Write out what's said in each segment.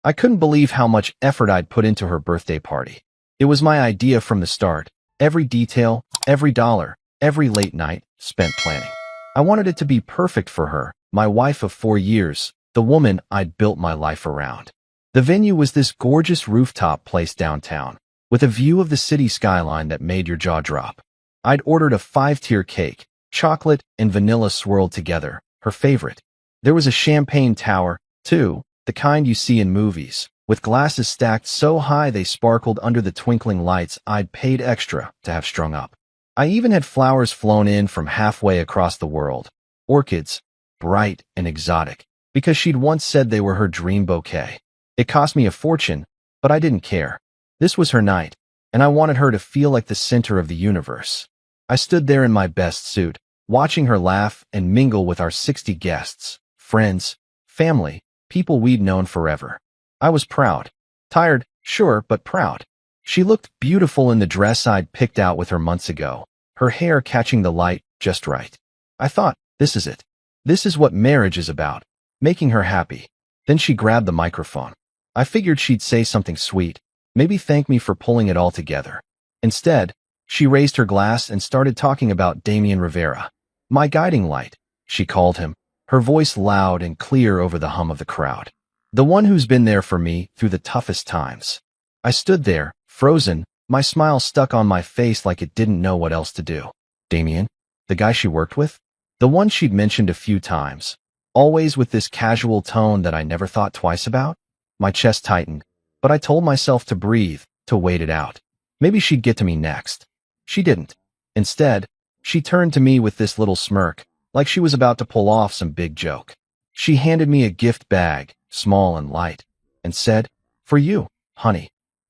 I couldn't believe how much effort I'd put into her birthday party. It was my idea from the start. Every detail, every dollar, every late night spent planning. I wanted it to be perfect for her, my wife of 4 years, the woman I'd built my life around. The venue was this gorgeous rooftop place downtown, with a view of the city skyline that made your jaw drop. I'd ordered a 5-tier cake, chocolate and vanilla swirled together, her favorite. There was a champagne tower, too, the kind you see in movies, with glasses stacked so high they sparkled under the twinkling lights I'd paid extra to have strung up. I even had flowers flown in from halfway across the world, orchids, bright and exotic, because she'd once said they were her dream bouquet. It cost me a fortune, but I didn't care. This was her night, and I wanted her to feel like the center of the universe. I stood there in my best suit, watching her laugh and mingle with our 60 guests, friends, family, people we'd known forever. I was proud. Tired, sure, but proud. She looked beautiful in the dress I'd picked out with her months ago, her hair catching the light just right. I thought, this is it. This is what marriage is about, making her happy. Then she grabbed the microphone. I figured she'd say something sweet, maybe thank me for pulling it all together. Instead, she raised her glass and started talking about Damian Rivera. My guiding light, she called him, her voice loud and clear over the hum of the crowd. The one who's been there for me through the toughest times. I stood there, frozen, my smile stuck on my face like it didn't know what else to do. Damian? The guy she worked with? The one she'd mentioned a few times. Always with this casual tone that I never thought twice about? My chest tightened, but I told myself to breathe, to wait it out. Maybe she'd get to me next. She didn't. Instead, she turned to me with this little smirk, like she was about to pull off some big joke. She handed me a gift bag, small and light, and said, "For you, honey."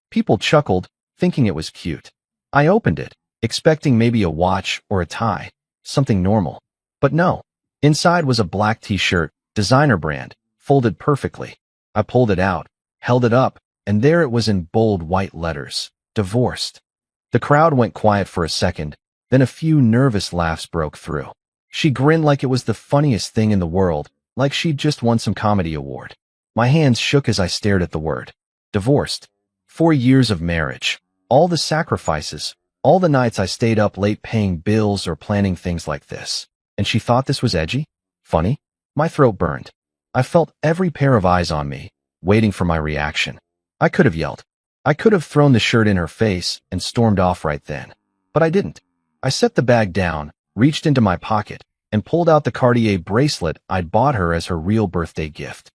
People chuckled, thinking it was cute. I opened it, expecting maybe a watch or a tie, something normal. But no. Inside was a black t-shirt, designer brand, folded perfectly. I pulled it out, held it up, and there it was in bold white letters, divorced. The crowd went quiet for a second, then a few nervous laughs broke through. She grinned like it was the funniest thing in the world, like she'd just won some comedy award. My hands shook as I stared at the word. Divorced. 4 years of marriage. All the sacrifices, all the nights I stayed up late paying bills or planning things like this. And she thought this was edgy? Funny? My throat burned. I felt every pair of eyes on me, waiting for my reaction. I could have yelled. I could have thrown the shirt in her face and stormed off right then. But I didn't. I set the bag down, reached into my pocket, and pulled out the Cartier bracelet I'd bought her as her real birthday gift.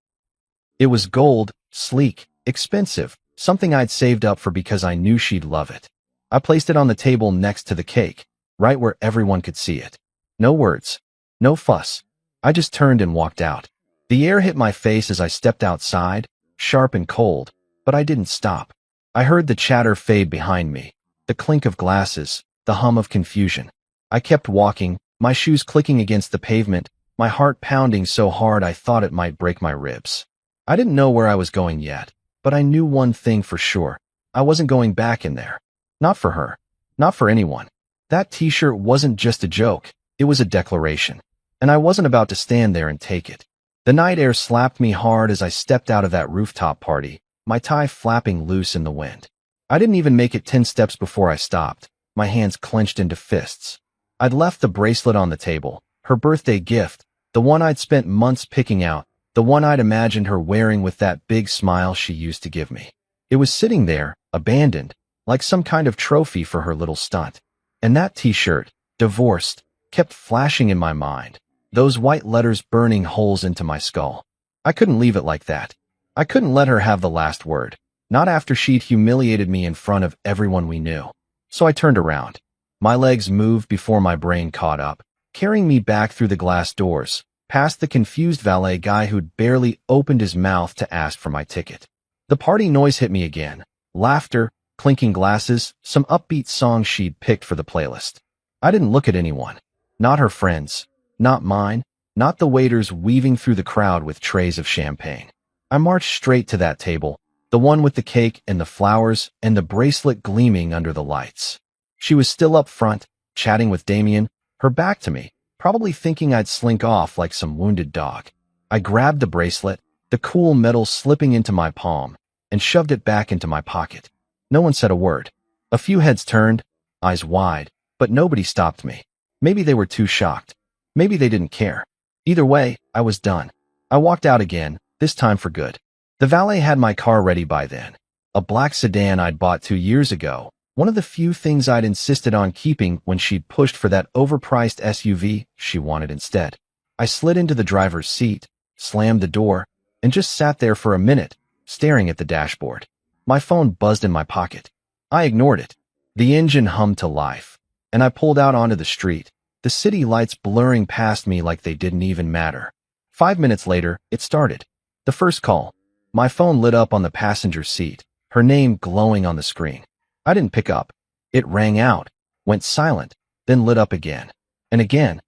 It was gold, sleek, expensive, something I'd saved up for because I knew she'd love it. I placed it on the table next to the cake, right where everyone could see it. No words. No fuss. I just turned and walked out. The air hit my face as I stepped outside, sharp and cold, but I didn't stop. I heard the chatter fade behind me, the clink of glasses, the hum of confusion. I kept walking, my shoes clicking against the pavement, my heart pounding so hard I thought it might break my ribs. I didn't know where I was going yet, but I knew one thing for sure. I wasn't going back in there. Not for her. Not for anyone. That t-shirt wasn't just a joke. It was a declaration. And I wasn't about to stand there and take it. The night air slapped me hard as I stepped out of that rooftop party, my tie flapping loose in the wind. I didn't even make it 10 steps before I stopped, my hands clenched into fists. I'd left the bracelet on the table, her birthday gift, the one I'd spent months picking out, the one I'd imagined her wearing with that big smile she used to give me. It was sitting there, abandoned, like some kind of trophy for her little stunt. And that t-shirt, divorced, kept flashing in my mind, those white letters burning holes into my skull. I couldn't leave it like that. I couldn't let her have the last word, not after she'd humiliated me in front of everyone we knew. So I turned around. My legs moved before my brain caught up, carrying me back through the glass doors, past the confused valet guy who'd barely opened his mouth to ask for my ticket. The party noise hit me again. Laughter, clinking glasses, some upbeat songs she'd picked for the playlist. I didn't look at anyone. Not her friends. Not mine. Not the waiters weaving through the crowd with trays of champagne. I marched straight to that table, the one with the cake and the flowers and the bracelet gleaming under the lights. She was still up front, chatting with Damian, her back to me, probably thinking I'd slink off like some wounded dog. I grabbed the bracelet, the cool metal slipping into my palm, and shoved it back into my pocket. No one said a word. A few heads turned, eyes wide, but nobody stopped me. Maybe they were too shocked. Maybe they didn't care. Either way, I was done. I walked out again, this time for good. The valet had my car ready by then. A black sedan I'd bought 2 years ago, one of the few things I'd insisted on keeping when she'd pushed for that overpriced SUV she wanted instead. I slid into the driver's seat, slammed the door, and just sat there for a minute, staring at the dashboard. My phone buzzed in my pocket. I ignored it. The engine hummed to life, and I pulled out onto the street, the city lights blurring past me like they didn't even matter. 5 minutes later, it started. The first call. My phone lit up on the passenger seat, her name glowing on the screen. I didn't pick up. It rang out, went silent, then lit up again. And again.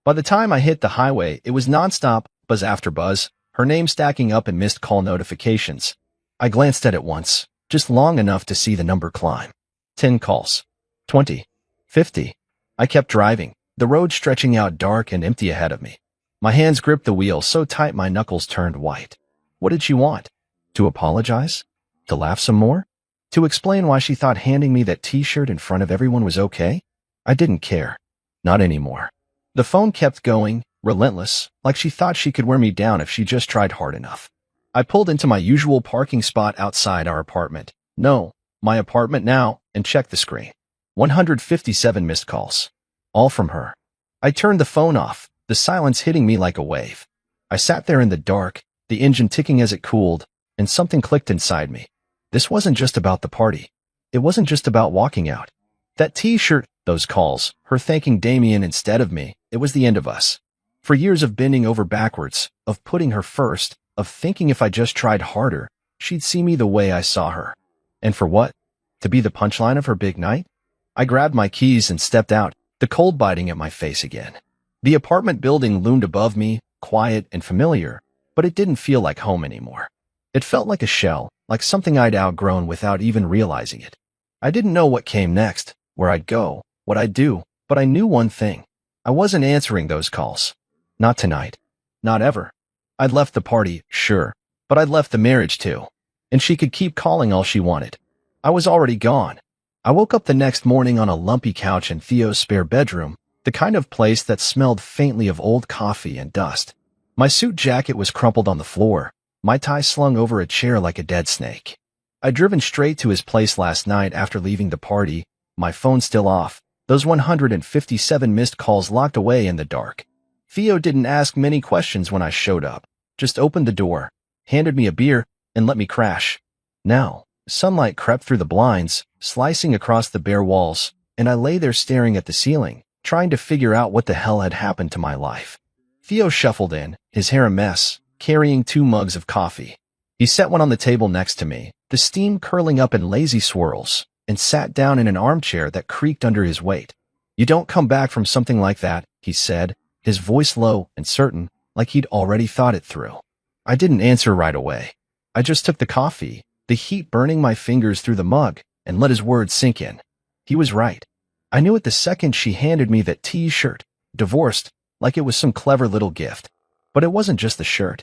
By the time I hit the highway, it was nonstop, buzz after buzz, her name stacking up in missed call notifications. I glanced at it once, just long enough to see the number climb. 10 calls. 20. 50. I kept driving, the road stretching out dark and empty ahead of me. My hands gripped the wheel so tight my knuckles turned white. What did she want? To apologize? To laugh some more? To explain why she thought handing me that t-shirt in front of everyone was okay? I didn't care. Not anymore. The phone kept going, relentless, like she thought she could wear me down if she just tried hard enough. I pulled into my usual parking spot outside our apartment. No, my apartment now, and checked the screen. 157 missed calls. All from her. I turned the phone off, the silence hitting me like a wave. I sat there in the dark, the engine ticking as it cooled, and something clicked inside me. This wasn't just about the party. It wasn't just about walking out. That t-shirt, those calls, her thanking Damien instead of me, it was the end of us. For years of bending over backwards, of putting her first, of thinking if I just tried harder, she'd see me the way I saw her. And for what? To be the punchline of her big night? I grabbed my keys and stepped out, the cold biting at my face again. The apartment building loomed above me, quiet and familiar, but it didn't feel like home anymore. It felt like a shell, like something I'd outgrown without even realizing it. I didn't know what came next, where I'd go, what I'd do, but I knew one thing. I wasn't answering those calls. Not tonight. Not ever. I'd left the party, sure, but I'd left the marriage too. And she could keep calling all she wanted. I was already gone. I woke up the next morning on a lumpy couch in Theo's spare bedroom, the kind of place that smelled faintly of old coffee and dust. My suit jacket was crumpled on the floor, my tie slung over a chair like a dead snake. I'd driven straight to his place last night after leaving the party, my phone still off, those 157 missed calls locked away in the dark. Theo didn't ask many questions when I showed up, just opened the door, handed me a beer, and let me crash. Now, sunlight crept through the blinds, slicing across the bare walls, and I lay there staring at the ceiling, trying to figure out what the hell had happened to my life. Theo shuffled in, his hair a mess, carrying 2 mugs of coffee. He set one on the table next to me, the steam curling up in lazy swirls, and sat down in an armchair that creaked under his weight. "You don't come back from something like that," he said, his voice low and certain, like he'd already thought it through. I didn't answer right away. I just took the coffee, the heat burning my fingers through the mug, and let his words sink in. He was right. I knew it the second she handed me that t-shirt, divorced, like it was some clever little gift. But it wasn't just the shirt.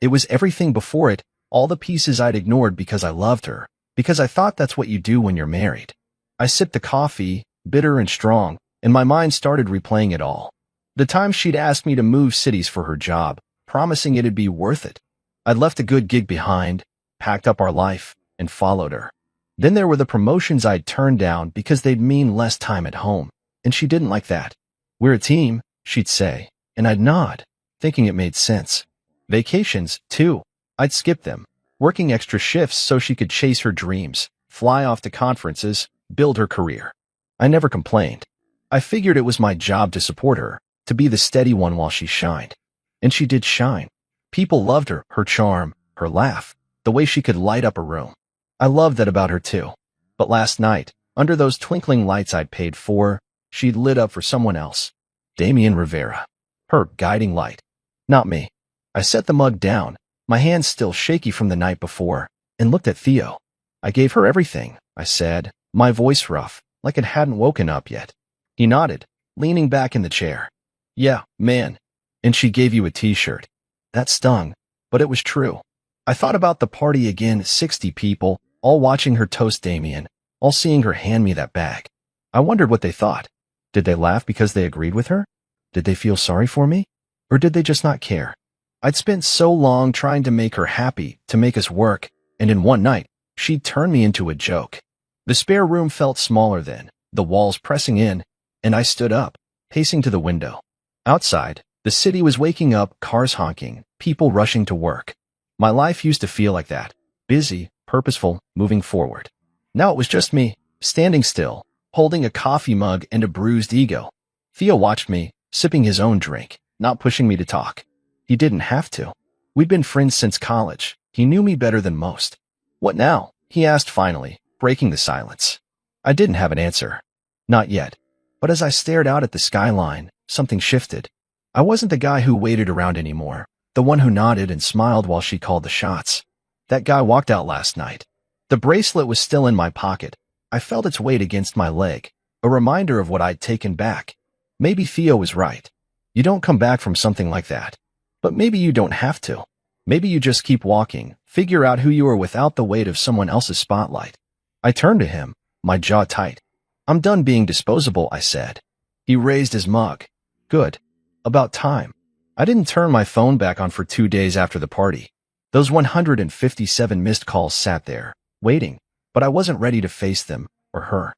It was everything before it, all the pieces I'd ignored because I loved her, because I thought that's what you do when you're married. I sipped the coffee, bitter and strong, and my mind started replaying it all. The time she'd asked me to move cities for her job, promising it'd be worth it. I'd left a good gig behind, packed up our life, and followed her. Then there were the promotions I'd turned down because they'd mean less time at home, and she didn't like that. "We're a team," she'd say, and I'd nod, thinking it made sense. Vacations, too. I'd skip them, working extra shifts so she could chase her dreams, fly off to conferences, build her career. I never complained. I figured it was my job to support her, to be the steady one while she shined. And she did shine. People loved her, her charm, her laugh, the way she could light up a room. I loved that about her too. But last night, under those twinkling lights I'd paid for, she'd lit up for someone else. Damien Rivera. Her guiding light. Not me. I set the mug down, my hands still shaky from the night before, and looked at Theo. "I gave her everything," I said, my voice rough, like it hadn't woken up yet. He nodded, leaning back in the chair. "Yeah, man. And she gave you a t-shirt." That stung. but it was true. I thought about the party again, 60 people, all watching her toast Damien, all seeing her hand me that bag. I wondered what they thought. Did they laugh because they agreed with her? Did they feel sorry for me? Or did they just not care? I'd spent so long trying to make her happy, to make us work, and in one night, she'd turned me into a joke. The spare room felt smaller then, the walls pressing in, and I stood up, pacing to the window. Outside, the city was waking up, cars honking, people rushing to work. My life used to feel like that, busy, purposeful, moving forward. Now it was just me, standing still, holding a coffee mug and a bruised ego. Theo watched me, sipping his own drink, not pushing me to talk. He didn't have to. We'd been friends since college. He knew me better than most. What now? He asked finally, breaking the silence. I didn't have an answer. Not yet. But as I stared out at the skyline, something shifted. I wasn't the guy who waited around anymore, the one who nodded and smiled while she called the shots. That guy walked out last night. The bracelet was still in my pocket. I felt its weight against my leg, a reminder of what I'd taken back. Maybe Theo was right. You don't come back from something like that. But maybe you don't have to. Maybe you just keep walking, figure out who you are without the weight of someone else's spotlight. I turned to him, my jaw tight. I'm done being disposable, I said. He raised his mug. Good. About time. I didn't turn my phone back on for 2 days after the party. Those 157 missed calls sat there, waiting, but I wasn't ready to face them, or her.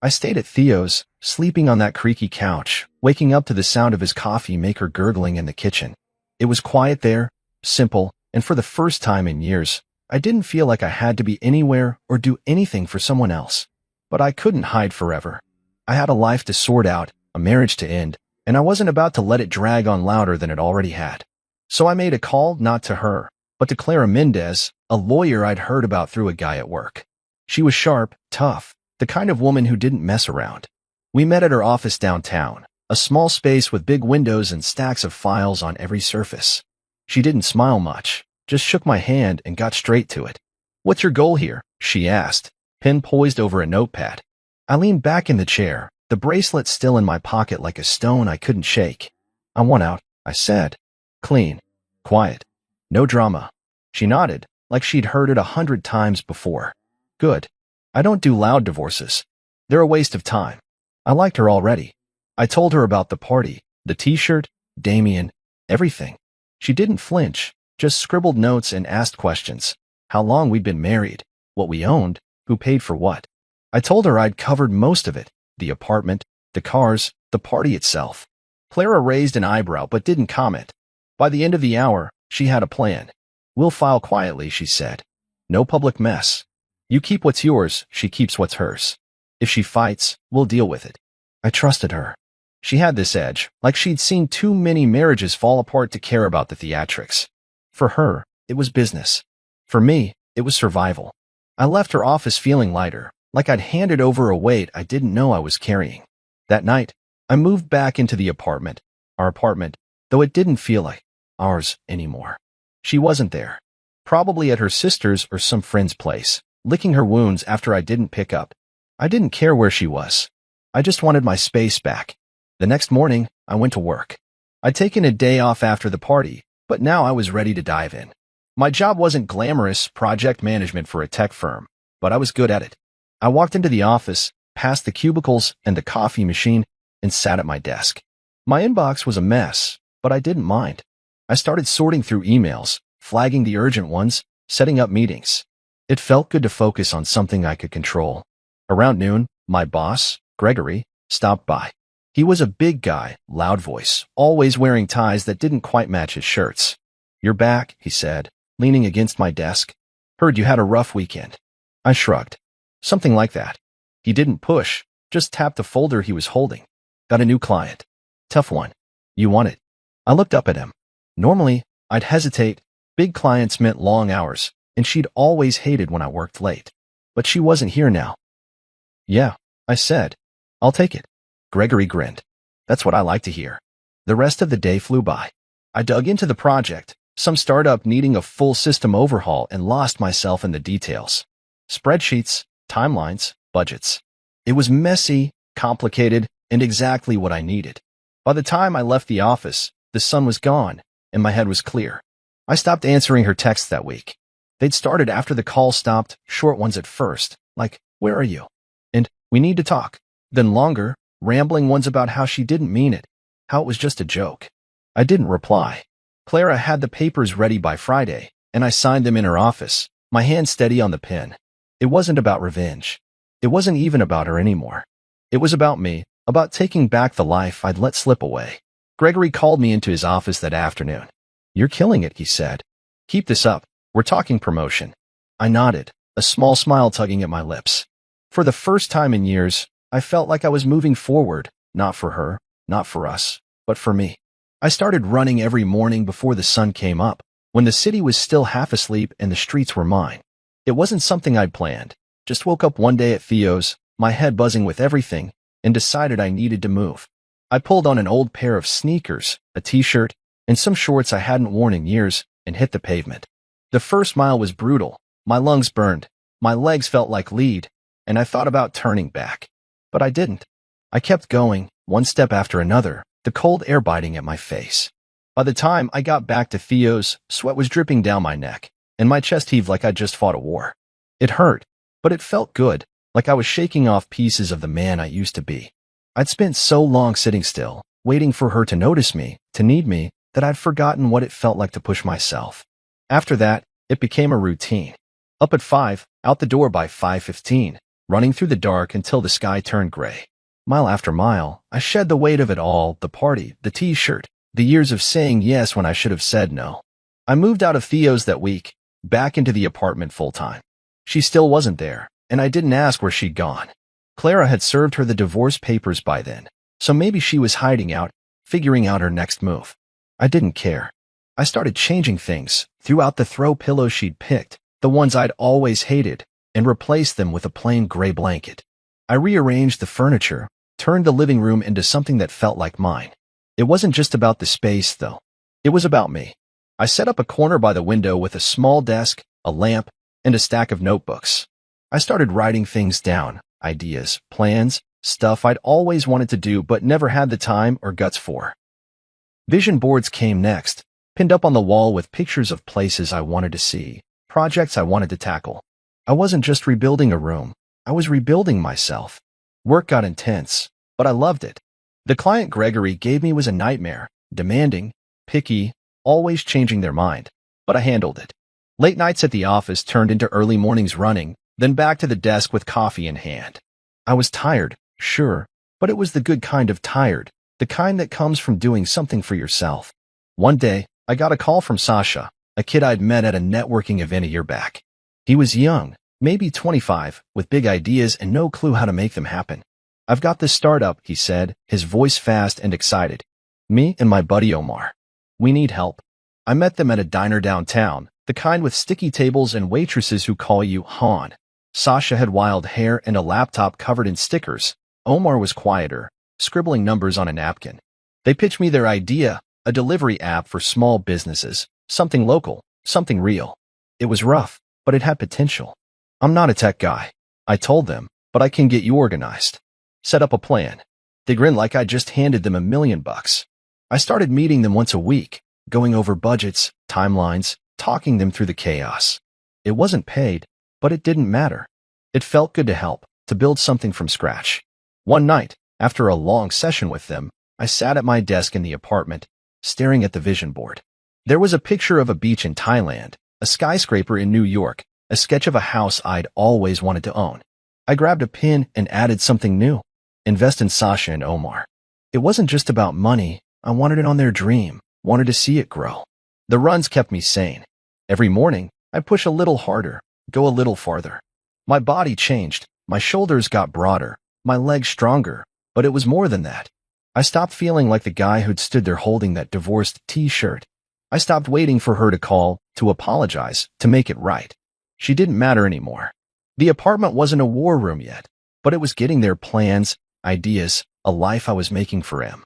I stayed at Theo's, sleeping on that creaky couch, waking up to the sound of his coffee maker gurgling in the kitchen. It was quiet there, simple, and for the first time in years, I didn't feel like I had to be anywhere or do anything for someone else. But I couldn't hide forever. I had a life to sort out, a marriage to end, and I wasn't about to let it drag on louder than it already had. So I made a call, not to her, but to Clara Mendez, a lawyer I'd heard about through a guy at work. She was sharp, tough, the kind of woman who didn't mess around. We met at her office downtown, a small space with big windows and stacks of files on every surface. She didn't smile much, just shook my hand and got straight to it. What's your goal here? She asked, pen poised over a notepad. I leaned back in the chair, the bracelet still in my pocket like a stone I couldn't shake. I want out, I said. Clean. Quiet. No drama. She nodded, like she'd heard it 100 times before. Good. I don't do loud divorces. They're a waste of time. I liked her already. I told her about the party, the t-shirt, Damien, everything. She didn't flinch, just scribbled notes and asked questions. How long we'd been married, what we owned, who paid for what. I told her I'd covered most of it, the apartment, the cars, the party itself. Clara raised an eyebrow but didn't comment. By the end of the hour, she had a plan. We'll file quietly, she said. No public mess. You keep what's yours, she keeps what's hers. If she fights, we'll deal with it. I trusted her. She had this edge, like she'd seen too many marriages fall apart to care about the theatrics. For her, it was business. For me, it was survival. I left her office feeling lighter, like I'd handed over a weight I didn't know I was carrying. That night, I moved back into the apartment, our apartment, though it didn't feel like ours anymore. She wasn't there. Probably at her sister's or some friend's place, licking her wounds after I didn't pick up. I didn't care where she was. I just wanted my space back. The next morning, I went to work. I'd taken a day off after the party, but now I was ready to dive in. My job wasn't glamorous project management for a tech firm, but I was good at it. I walked into the office, past the cubicles and the coffee machine, and sat at my desk. My inbox was a mess, but I didn't mind. I started sorting through emails, flagging the urgent ones, setting up meetings. It felt good to focus on something I could control. Around noon, my boss, Gregory, stopped by. He was a big guy, loud voice, always wearing ties that didn't quite match his shirts. You're back, he said, leaning against my desk. Heard you had a rough weekend. I shrugged. Something like that. He didn't push, just tapped the folder he was holding. Got a new client. Tough one. You want it? I looked up at him. Normally, I'd hesitate. Big clients meant long hours, and she'd always hated when I worked late. But she wasn't here now. Yeah, I said. I'll take it. Gregory grinned. That's what I like to hear. The rest of the day flew by. I dug into the project, some startup needing a full system overhaul, and lost myself in the details. Spreadsheets, timelines, budgets. It was messy, complicated, and exactly what I needed. By the time I left the office, the sun was gone, and my head was clear. I stopped answering her texts that week. They'd started after the call stopped, short ones at first, like, "Where are you?" And "We need to talk." Then longer, rambling ones about how she didn't mean it, how it was just a joke. I didn't reply. Clara had the papers ready by Friday, and I signed them in her office, my hand steady on the pen. It wasn't about revenge. It wasn't even about her anymore. It was about me, about taking back the life I'd let slip away. Gregory called me into his office that afternoon. "You're killing it," he said. "Keep this up. We're talking promotion." I nodded, a small smile tugging at my lips. For the first time in years, I felt like I was moving forward, not for her, not for us, but for me. I started running every morning before the sun came up, when the city was still half asleep and the streets were mine. It wasn't something I'd planned. Just woke up one day at Theo's, my head buzzing with everything, and decided I needed to move. I pulled on an old pair of sneakers, a t-shirt, and some shorts I hadn't worn in years, and hit the pavement. The first mile was brutal. My lungs burned. My legs felt like lead, and I thought about turning back. But I didn't. I kept going, one step after another, the cold air biting at my face. By the time I got back to Theo's, sweat was dripping down my neck, and my chest heaved like I'd just fought a war. It hurt, but it felt good, like I was shaking off pieces of the man I used to be. I'd spent so long sitting still, waiting for her to notice me, to need me, that I'd forgotten what it felt like to push myself. After that, it became a routine. Up at 5, out the door by 5:15, running through the dark until the sky turned gray. Mile after mile, I shed the weight of it all, the party, the t-shirt, the years of saying yes when I should have said no. I moved out of Theo's that week, back into the apartment full-time. She still wasn't there, and I didn't ask where she'd gone. Clara had served her the divorce papers by then, so maybe she was hiding out, figuring out her next move. I didn't care. I started changing things, threw out the throw pillows she'd picked, the ones I'd always hated, and replaced them with a plain gray blanket. I rearranged the furniture, turned the living room into something that felt like mine. It wasn't just about the space, though. It was about me. I set up a corner by the window with a small desk, a lamp, and a stack of notebooks. I started writing things down, ideas, plans, stuff I'd always wanted to do but never had the time or guts for. Vision boards came next, pinned up on the wall with pictures of places I wanted to see, projects I wanted to tackle. I wasn't just rebuilding a room. I was rebuilding myself. Work got intense, but I loved it. The client Gregory gave me was a nightmare, demanding, picky, always changing their mind, but I handled it. Late nights at the office turned into early mornings running, then back to the desk with coffee in hand. I was tired, sure, but it was the good kind of tired, the kind that comes from doing something for yourself. One day, I got a call from Sasha, a kid I'd met at a networking event a year back. He was young, maybe 25, with big ideas and no clue how to make them happen. "I've got this startup," he said, his voice fast and excited. "Me and my buddy Omar. We need help." I met them at a diner downtown, the kind with sticky tables and waitresses who call you Han. Sasha had wild hair and a laptop covered in stickers. Omar was quieter, scribbling numbers on a napkin. They pitched me their idea, a delivery app for small businesses, something local, something real. It was rough, but it had potential. "I'm not a tech guy," I told them, "but I can get you organized. Set up a plan." They grinned like I just handed them $1,000,000. I started meeting them once a week, going over budgets, timelines, talking them through the chaos. It wasn't paid, but it didn't matter. It felt good to help, to build something from scratch. One night, after a long session with them, I sat at my desk in the apartment, staring at the vision board. There was a picture of a beach in Thailand, a skyscraper in New York, a sketch of a house I'd always wanted to own. I grabbed a pen and added something new. Invest in Sasha and Omar. It wasn't just about money. I wanted it on their dream, wanted to see it grow. The runs kept me sane. Every morning, I'd push a little harder, go a little farther. My body changed. My shoulders got broader, my legs stronger, but it was more than that. I stopped feeling like the guy who'd stood there holding that divorced t-shirt. I stopped waiting for her to call, to apologize, to make it right. She didn't matter anymore. The apartment wasn't a war room yet, but it was getting there: plans, ideas, a life I was making for him.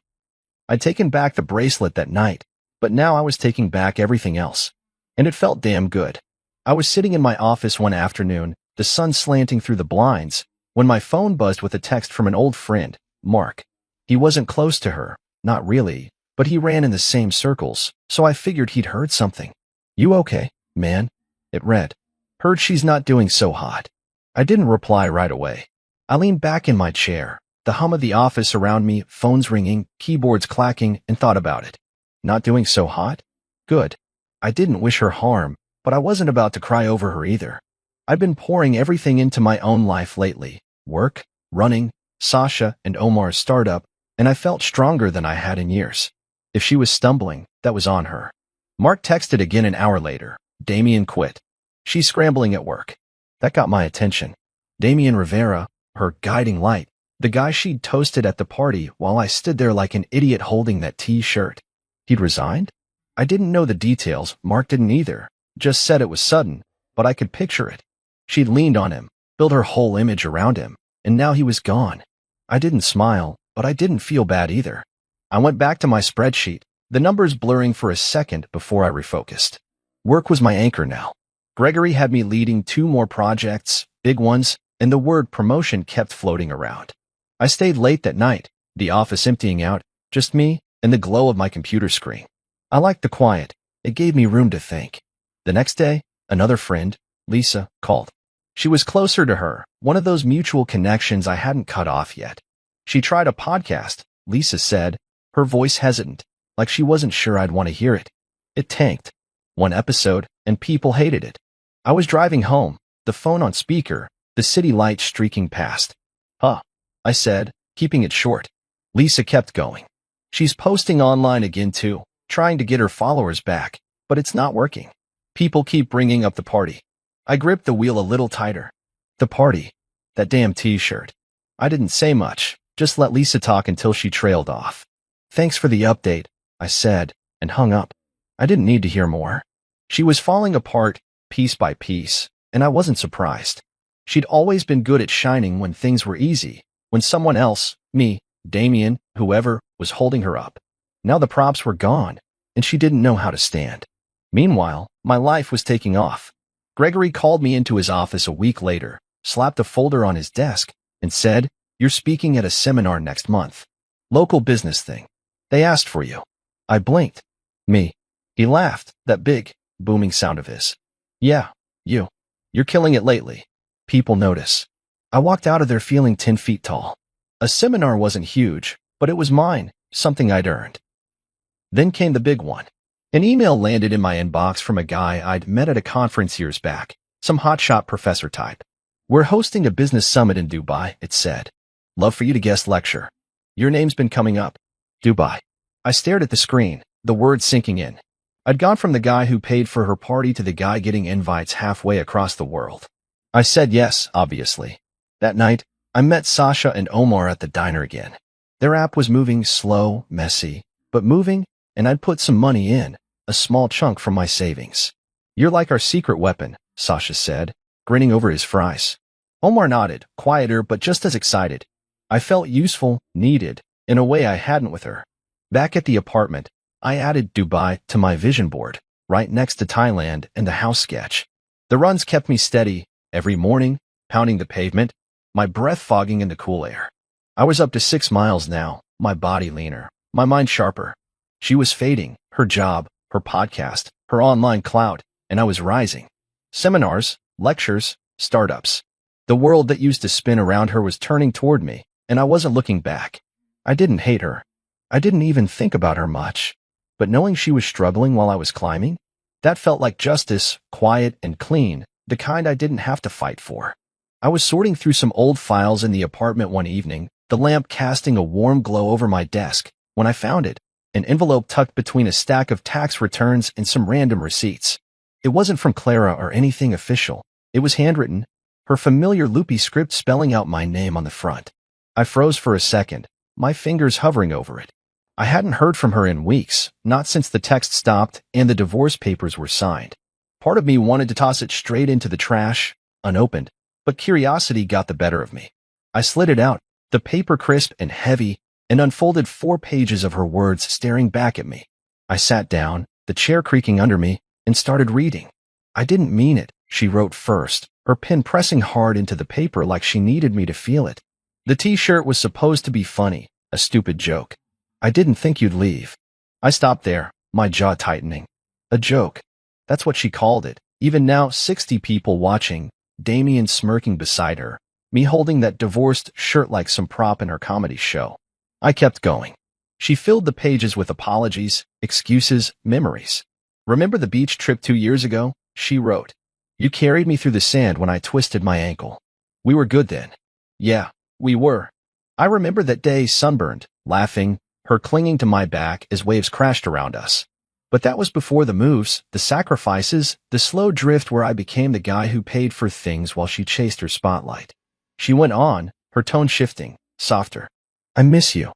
I'd taken back the bracelet that night, but now I was taking back everything else. And it felt damn good. I was sitting in my office one afternoon, the sun slanting through the blinds, when my phone buzzed with a text from an old friend, Mark. He wasn't close to her, not really, but he ran in the same circles, so I figured he'd heard something. You okay, man? It read. Heard she's not doing so hot. I didn't reply right away. I leaned back in my chair, the hum of the office around me, phones ringing, keyboards clacking, and thought about it. Not doing so hot? Good. I didn't wish her harm, but I wasn't about to cry over her either. I'd been pouring everything into my own life lately. Work, running, Sasha, and Omar's startup, and I felt stronger than I had in years. If she was stumbling, that was on her. Mark texted again an hour later. Damien quit. She's scrambling at work. That got my attention. Damien Rivera, her guiding light, the guy she'd toasted at the party while I stood there like an idiot holding that T-shirt. He'd resigned? I didn't know the details, Mark didn't either. Just said it was sudden, but I could picture it. She'd leaned on him, built her whole image around him, and now he was gone. I didn't smile, but I didn't feel bad either. I went back to my spreadsheet, the numbers blurring for a second before I refocused. Work was my anchor now. Gregory had me leading 2 more projects, big ones, and the word promotion kept floating around. I stayed late that night, the office emptying out, just me and the glow of my computer screen. I liked the quiet. It gave me room to think. The next day, another friend, Lisa, called. She was closer to her, one of those mutual connections I hadn't cut off yet. She tried a podcast, Lisa said, her voice hesitant, like she wasn't sure I'd want to hear it. It tanked. 1 episode, and people hated it. I was driving home, the phone on speaker, the city lights streaking past. Huh, I said, keeping it short. Lisa kept going. She's posting online again too, trying to get her followers back, but it's not working. People keep bringing up the party. I gripped the wheel a little tighter. The party. That damn T-shirt. I didn't say much, just let Lisa talk until she trailed off. Thanks for the update, I said, and hung up. I didn't need to hear more. She was falling apart, piece by piece, and I wasn't surprised. She'd always been good at shining when things were easy, when someone else, me, Damien, whoever, was holding her up. Now the props were gone, and she didn't know how to stand. Meanwhile, my life was taking off. Gregory called me into his office a week later, slapped a folder on his desk, and said, "You're speaking at a seminar next month. Local business thing. They asked for you." I blinked. Me. He laughed, that big, booming sound of his. "Yeah, you. You're killing it lately. People notice." I walked out of there feeling 10 feet tall. A seminar wasn't huge, but it was mine, something I'd earned. Then came the big one. An email landed in my inbox from a guy I'd met at a conference years back, some hotshot professor type. "We're hosting a business summit in Dubai," it said. "Love for you to guest lecture. Your name's been coming up." Dubai. I stared at the screen, the words sinking in. I'd gone from the guy who paid for her party to the guy getting invites halfway across the world. I said yes, obviously. That night, I met Sasha and Omar at the diner again. Their app was moving slow, messy, but moving, and I'd put some money in, a small chunk from my savings. "You're like our secret weapon," Sasha said, grinning over his fries. Omar nodded, quieter but just as excited. I felt useful, needed, in a way I hadn't with her. Back at the apartment, I added Dubai to my vision board, right next to Thailand and the house sketch. The runs kept me steady, every morning, pounding the pavement, my breath fogging in the cool air. I was up to 6 miles now, my body leaner, my mind sharper. She was fading, her job, her podcast, her online clout, and I was rising. Seminars, lectures, startups. The world that used to spin around her was turning toward me, and I wasn't looking back. I didn't hate her. I didn't even think about her much. But knowing she was struggling while I was climbing, that felt like justice, quiet and clean, the kind I didn't have to fight for. I was sorting through some old files in the apartment one evening, the lamp casting a warm glow over my desk, when I found it, an envelope tucked between a stack of tax returns and some random receipts. It wasn't from Clara or anything official. It was handwritten, her familiar loopy script spelling out my name on the front. I froze for a second, my fingers hovering over it. I hadn't heard from her in weeks, not since the text stopped and the divorce papers were signed. Part of me wanted to toss it straight into the trash, unopened, but curiosity got the better of me. I slid it out, the paper crisp and heavy, and unfolded 4 pages of her words staring back at me. I sat down, the chair creaking under me, and started reading. "I didn't mean it," she wrote first, her pen pressing hard into the paper like she needed me to feel it. "The T-shirt was supposed to be funny, a stupid joke. I didn't think you'd leave." I stopped there, my jaw tightening. A joke. That's what she called it. Even now, 60 people watching, Damien smirking beside her, me holding that divorced shirt like some prop in her comedy show. I kept going. She filled the pages with apologies, excuses, memories. Remember the beach trip 2 years ago? She wrote. You carried me through the sand when I twisted my ankle. We were good then. Yeah, we were. I remember that day sunburned, laughing, her clinging to my back as waves crashed around us. But that was before the moves, the sacrifices, the slow drift where I became the guy who paid for things while she chased her spotlight. She went on, her tone shifting, softer. I miss you.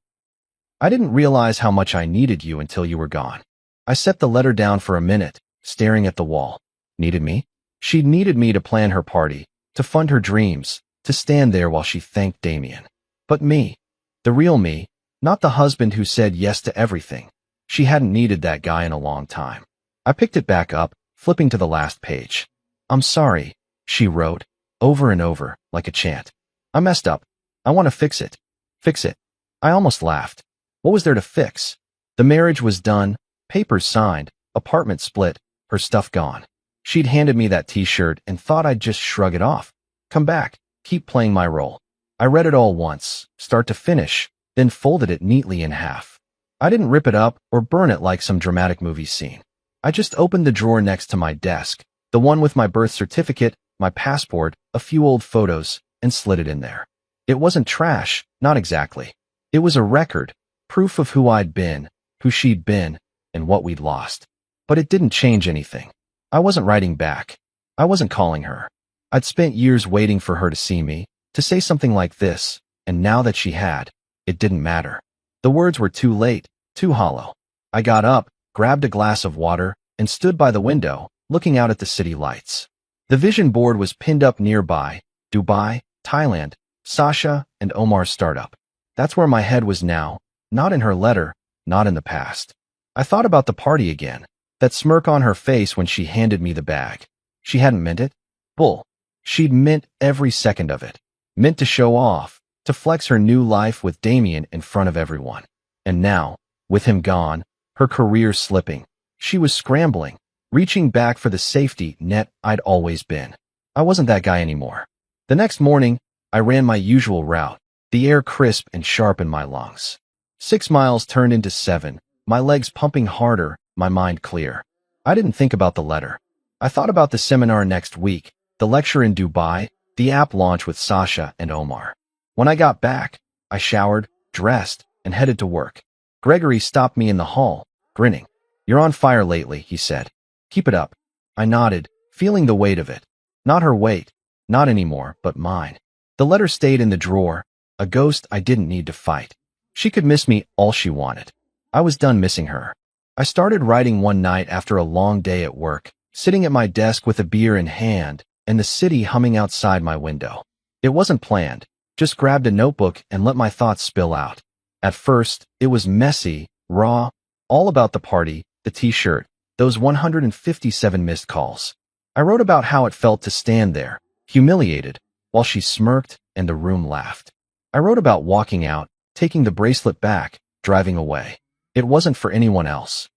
I didn't realize how much I needed you until you were gone. I set the letter down for a minute, staring at the wall. Needed me? She needed me to plan her party, to fund her dreams, to stand there while she thanked Damien. But me, the real me, not the husband who said yes to everything. She hadn't needed that guy in a long time. I picked it back up, flipping to the last page. I'm sorry, she wrote, over and over, like a chant. I messed up. I want to fix it. Fix it. I almost laughed. What was there to fix? The marriage was done, papers signed, apartment split, her stuff gone. She'd handed me that t-shirt and thought I'd just shrug it off. Come back, keep playing my role. I read it all once, start to finish, then folded it neatly in half. I didn't rip it up or burn it like some dramatic movie scene. I just opened the drawer next to my desk, the one with my birth certificate, my passport, a few old photos, and slid it in there. It wasn't trash, not exactly. It was a record, proof of who I'd been, who she'd been, and what we'd lost. But it didn't change anything. I wasn't writing back. I wasn't calling her. I'd spent years waiting for her to see me, to say something like this, and now that she had, it didn't matter. The words were too late, too hollow. I got up, grabbed a glass of water, and stood by the window, looking out at the city lights. The vision board was pinned up nearby, Dubai, Thailand, Sasha, and Omar's startup. That's where my head was now, not in her letter, not in the past. I thought about the party again, that smirk on her face when she handed me the bag. She hadn't meant it. Bull. She'd meant every second of it. Meant to show off, to flex her new life with Damien in front of everyone. And now, with him gone, her career slipping, she was scrambling, reaching back for the safety net I'd always been. I wasn't that guy anymore. The next morning, I ran my usual route, the air crisp and sharp in my lungs. 6 miles turned into 7, my legs pumping harder, my mind clear. I didn't think about the letter. I thought about the seminar next week, the lecture in Dubai, the app launch with Sasha and Omar. When I got back, I showered, dressed, and headed to work. Gregory stopped me in the hall, grinning. You're on fire lately, he said. Keep it up. I nodded, feeling the weight of it. Not her weight, not anymore, but mine. The letter stayed in the drawer, a ghost I didn't need to fight. She could miss me all she wanted. I was done missing her. I started writing one night after a long day at work, sitting at my desk with a beer in hand, and the city humming outside my window. It wasn't planned, just grabbed a notebook and let my thoughts spill out. At first, it was messy, raw, all about the party, the t-shirt, those 157 missed calls. I wrote about how it felt to stand there, humiliated, while she smirked and the room laughed. I wrote about walking out, taking the bracelet back, driving away. It wasn't for anyone else.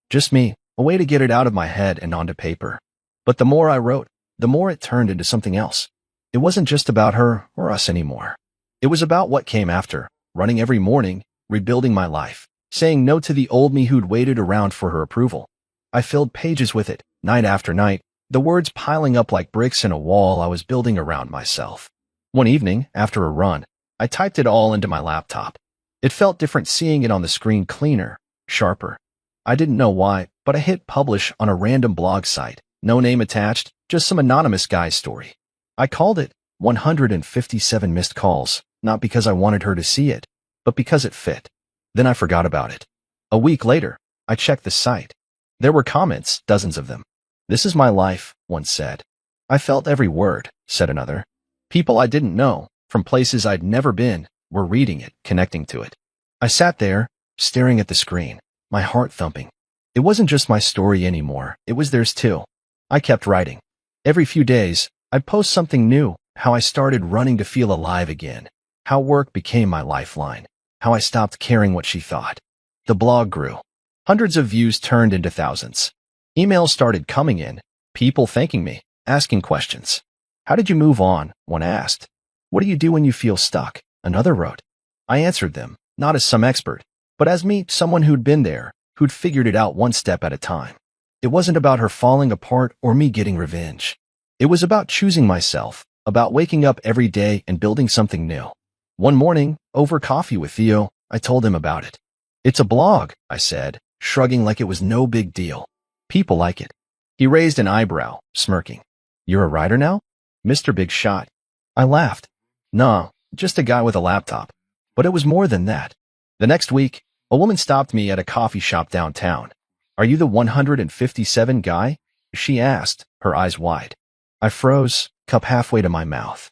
Just me, a way to get it out of my head and onto paper. But the more I wrote, the more it turned into something else. It wasn't just about her or us anymore. It was about what came after, running every morning, rebuilding my life, saying no to the old me who'd waited around for her approval. I filled pages with it, night after night, the words piling up like bricks in a wall I was building around myself. One evening, after a run, I typed it all into my laptop. It felt different seeing it on the screen, cleaner, sharper. I didn't know why, but I hit publish on a random blog site, no name attached, just some anonymous guy's story. I called it 157 Missed Calls, not because I wanted her to see it, but because it fit. Then I forgot about it. A week later, I checked the site. There were comments, dozens of them. This is my life, one said. I felt every word, said another. People I didn't know, from places I'd never been, were reading it, connecting to it. I sat there, staring at the screen, my heart thumping. It wasn't just my story anymore, it was theirs too. I kept writing. Every few days, I'd post something new, how I started running to feel alive again, how work became my lifeline, how I stopped caring what she thought. The blog grew. Hundreds of views turned into thousands. Emails started coming in, people thanking me, asking questions. How did you move on? One asked. What do you do when you feel stuck? Another wrote. I answered them, not as some expert, but as me, someone who'd been there, who'd figured it out one step at a time. It wasn't about her falling apart or me getting revenge. It was about choosing myself, about waking up every day and building something new. One morning, over coffee with Theo, I told him about it. It's a blog, I said, shrugging like it was no big deal. People like it. He raised an eyebrow, smirking. You're a writer now? Mr. Big Shot. I laughed. Nah, just a guy with a laptop. But it was more than that. The next week, a woman stopped me at a coffee shop downtown. Are you the 157 guy? She asked, her eyes wide. I froze, cup halfway to my mouth.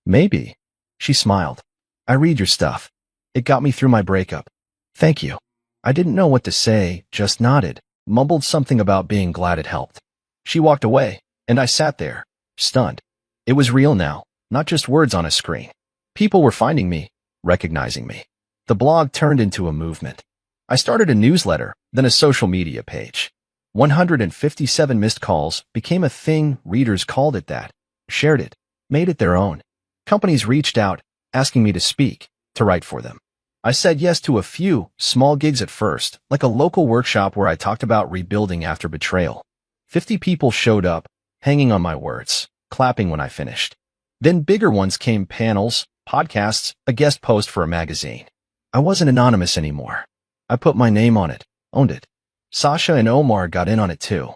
Maybe. She smiled. I read your stuff. It got me through my breakup. Thank you. I didn't know what to say, just nodded, mumbled something about being glad it helped. She walked away, and I sat there, stunned. It was real now, not just words on a screen. People were finding me, recognizing me. The blog turned into a movement. I started a newsletter, then a social media page. 157 missed calls became a thing. Readers called it that, shared it, made it their own. Companies reached out, asking me to speak, to write for them. I said yes to a few small gigs at first, like a local workshop where I talked about rebuilding after betrayal. 50 people showed up, hanging on my words, clapping when I finished. Then bigger ones came: panels, podcasts, a guest post for a magazine. I wasn't anonymous anymore. I put my name on it, owned it. Sasha and Omar got in on it too.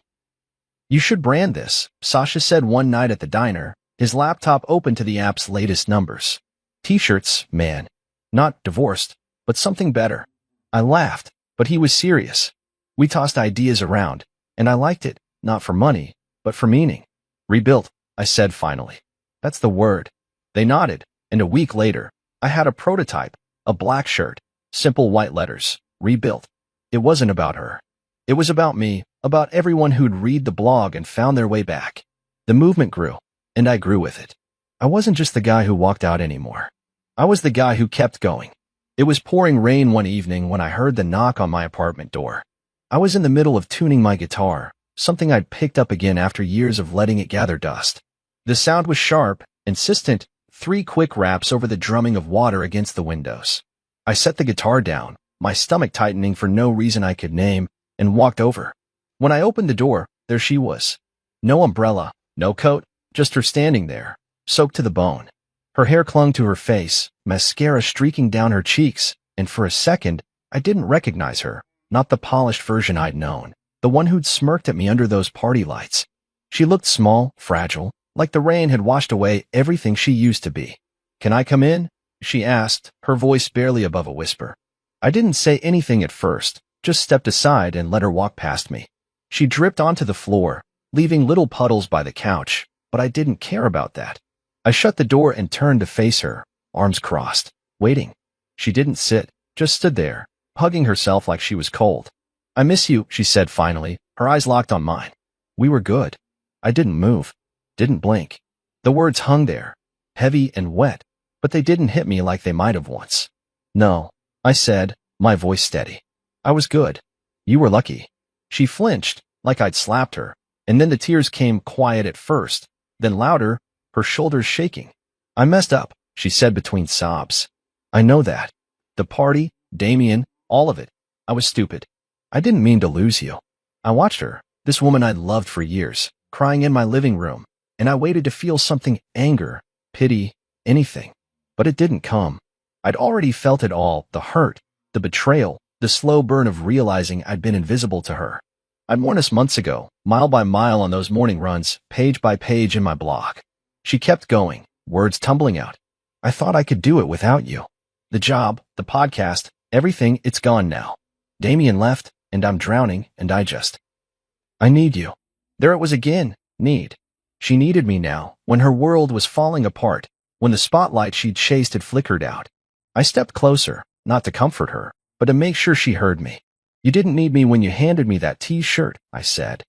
You should brand this, Sasha said one night at the diner, his laptop open to the app's latest numbers. T-shirts, man. Not divorced, but something better. I laughed, but he was serious. We tossed ideas around, and I liked it, not for money, but for meaning. Rebuilt, I said finally. That's the word. They nodded, and a week later, I had a prototype, a black shirt, simple white letters, rebuilt. It wasn't about her. It was about me, about everyone who'd read the blog and found their way back. The movement grew, and I grew with it. I wasn't just the guy who walked out anymore. I was the guy who kept going. It was pouring rain one evening when I heard the knock on my apartment door. I was in the middle of tuning my guitar, something I'd picked up again after years of letting it gather dust. The sound was sharp, insistent, 3 quick raps over the drumming of water against the windows. I set the guitar down, my stomach tightening for no reason I could name, and walked over. When I opened the door, there she was. No umbrella, no coat, just her standing there, soaked to the bone. Her hair clung to her face, mascara streaking down her cheeks, and for a second, I didn't recognize her, not the polished version I'd known, the one who'd smirked at me under those party lights. She looked small, fragile, like the rain had washed away everything she used to be. Can I come in? She asked, her voice barely above a whisper. I didn't say anything at first, just stepped aside and let her walk past me. She dripped onto the floor, leaving little puddles by the couch, but I didn't care about that. I shut the door and turned to face her, arms crossed, waiting. She didn't sit, just stood there, hugging herself like she was cold. I miss you, she said finally, her eyes locked on mine. We were good. I didn't move, didn't blink. The words hung there, heavy and wet, but they didn't hit me like they might have once. No, I said, my voice steady. I was good. You were lucky. She flinched, like I'd slapped her, and then the tears came, quiet at first, then louder, her shoulders shaking. I messed up, she said between sobs. I know that. The party, Damien, all of it. I was stupid. I didn't mean to lose you. I watched her, this woman I'd loved for years, crying in my living room, and I waited to feel something: anger, pity, anything. But it didn't come. I'd already felt it all: the hurt, the betrayal, the slow burn of realizing I'd been invisible to her. I'd worn us months ago, mile by mile on those morning runs, page by page in my blog. She kept going, words tumbling out. I thought I could do it without you. The job, the podcast, everything, it's gone now. Damien left, and I'm drowning, and I need you. There it was again, need. She needed me now, when her world was falling apart, when the spotlight she'd chased had flickered out. I stepped closer, not to comfort her, but to make sure she heard me. You didn't need me when you handed me that T-shirt, I said.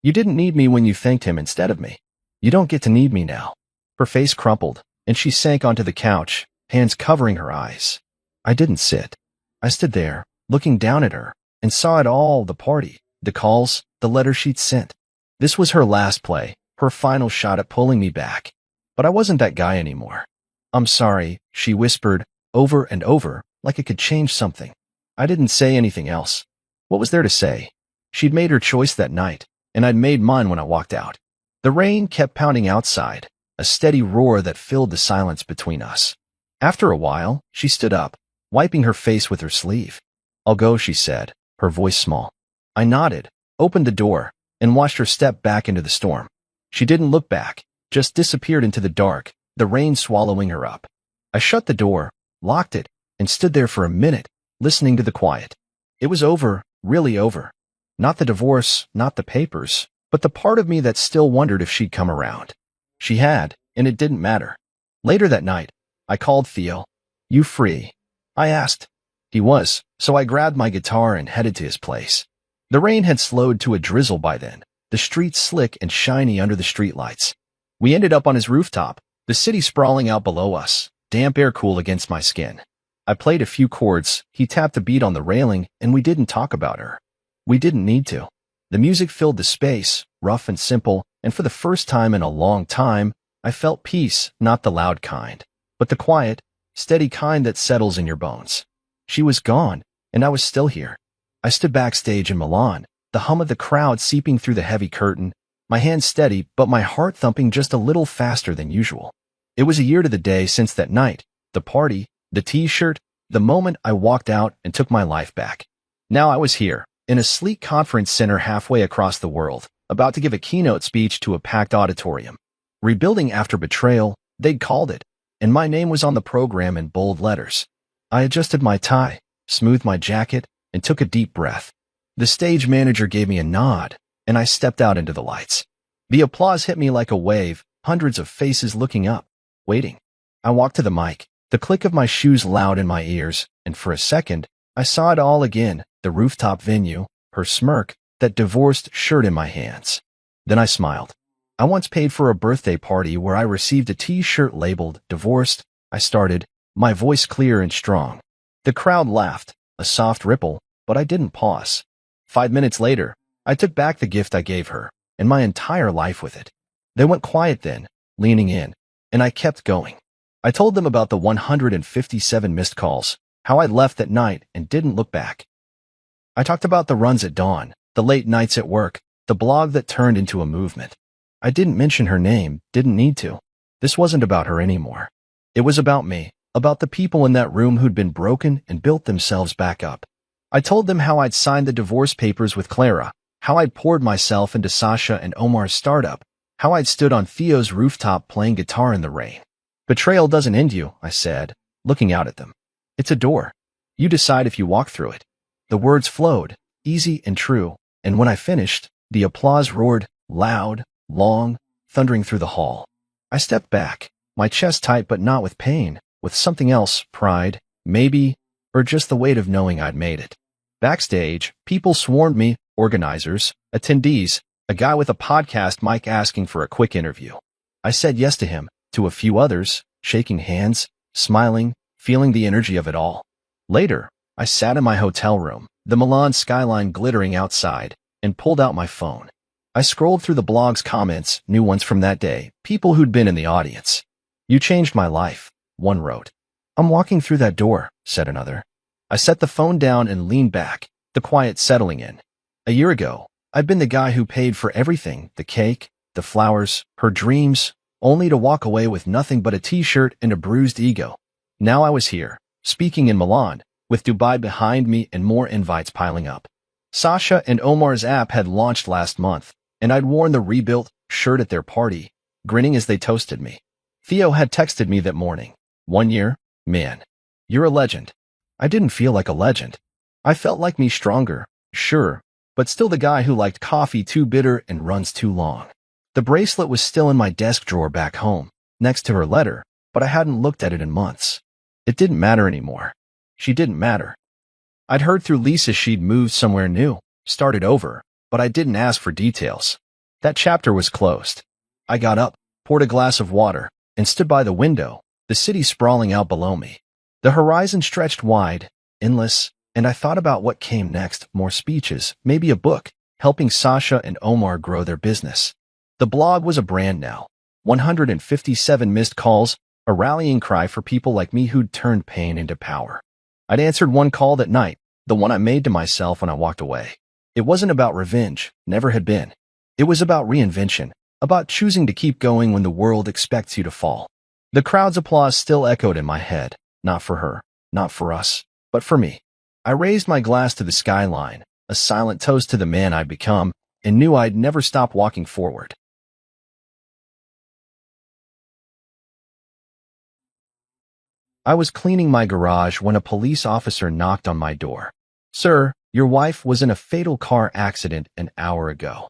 You didn't need me when you thanked him instead of me. You don't get to need me now. Her face crumpled, and she sank onto the couch, hands covering her eyes. I didn't sit. I stood there, looking down at her, and saw it all: the party, the calls, the letter she'd sent. This was her last play, her final shot at pulling me back. But I wasn't that guy anymore. "I'm sorry," she whispered, over and over, like it could change something. I didn't say anything else. What was there to say? She'd made her choice that night, and I'd made mine when I walked out. The rain kept pounding outside, a steady roar that filled the silence between us. After a while, she stood up, wiping her face with her sleeve. "I'll go," she said, her voice small. I nodded, opened the door, and watched her step back into the storm. She didn't look back, just disappeared into the dark, the rain swallowing her up. I shut the door, locked it, and stood there for a minute, listening to the quiet. It was over, really over. Not the divorce, not the papers, but the part of me that still wondered if she'd come around. She had, and it didn't matter. Later that night, I called Theo. "You free?" I asked. He was, so I grabbed my guitar and headed to his place. The rain had slowed to a drizzle by then, the streets slick and shiny under the streetlights. We ended up on his rooftop, the city sprawling out below us, damp air cool against my skin. I played a few chords, he tapped a beat on the railing, and we didn't talk about her. We didn't need to. The music filled the space, rough and simple, and for the first time in a long time, I felt peace, not the loud kind, but the quiet, steady kind that settles in your bones. She was gone, and I was still here. I stood backstage in Milan, the hum of the crowd seeping through the heavy curtain, my hands steady, but my heart thumping just a little faster than usual. It was a year to the day since that night, the party, the t-shirt, the moment I walked out and took my life back. Now I was here, in a sleek conference center halfway across the world, about to give a keynote speech to a packed auditorium. Rebuilding after betrayal, they'd called it, and my name was on the program in bold letters. I adjusted my tie, smoothed my jacket, and took a deep breath. The stage manager gave me a nod, and I stepped out into the lights. The applause hit me like a wave, hundreds of faces looking up, waiting. I walked to the mic, the click of my shoes loud in my ears, and for a second, I saw it all again, the rooftop venue, her smirk, that divorced shirt in my hands. Then I smiled. I once paid for a birthday party where I received a t-shirt labeled "Divorced," I started, my voice clear and strong. The crowd laughed, a soft ripple, but I didn't pause. 5 minutes later, I took back the gift I gave her, and my entire life with it. They went quiet then, leaning in, and I kept going. I told them about the 157 missed calls, how I'd left that night and didn't look back. I talked about the runs at dawn, the late nights at work, the blog that turned into a movement. I didn't mention her name, didn't need to. This wasn't about her anymore. It was about me, about the people in that room who'd been broken and built themselves back up. I told them how I'd signed the divorce papers with Clara, how I'd poured myself into Sasha and Omar's startup, how I'd stood on Theo's rooftop playing guitar in the rain. "Betrayal doesn't end you," I said, looking out at them. "It's a door. You decide if you walk through it." The words flowed, easy and true, and when I finished, the applause roared, loud, long, thundering through the hall. I stepped back, my chest tight but not with pain, with something else, pride, maybe, or just the weight of knowing I'd made it. Backstage, people swarmed me, organizers, attendees, a guy with a podcast mic asking for a quick interview. I said yes to him, to a few others, shaking hands, smiling, feeling the energy of it all. Later, I sat in my hotel room, the Milan skyline glittering outside, and pulled out my phone. I scrolled through the blog's comments, new ones from that day, people who'd been in the audience. "You changed my life," one wrote. "I'm walking through that door," said another. I set the phone down and leaned back, the quiet settling in. A year ago, I'd been the guy who paid for everything, the cake, the flowers, her dreams, only to walk away with nothing but a t-shirt and a bruised ego. Now I was here, speaking in Milan, with Dubai behind me and more invites piling up. Sasha and Omar's app had launched last month, and I'd worn the rebuilt shirt at their party, grinning as they toasted me. Theo had texted me that morning. "1 year? Man, you're a legend." I didn't feel like a legend. I felt like me stronger, sure, but still the guy who liked coffee too bitter and runs too long. The bracelet was still in my desk drawer back home, next to her letter, but I hadn't looked at it in months. It didn't matter anymore. She didn't matter. I'd heard through Lisa she'd moved somewhere new, started over, but I didn't ask for details. That chapter was closed. I got up, poured a glass of water, and stood by the window, the city sprawling out below me. The horizon stretched wide, endless, and I thought about what came next, more speeches, maybe a book, helping Sasha and Omar grow their business. The blog was a brand now. 157 missed calls, a rallying cry for people like me who'd turned pain into power. I'd answered one call that night, the one I made to myself when I walked away. It wasn't about revenge, never had been. It was about reinvention, about choosing to keep going when the world expects you to fall. The crowd's applause still echoed in my head, not for her, not for us, but for me. I raised my glass to the skyline, a silent toast to the man I'd become, and knew I'd never stop walking forward. I was cleaning my garage when a police officer knocked on my door. "Sir, your wife was in a fatal car accident an hour ago."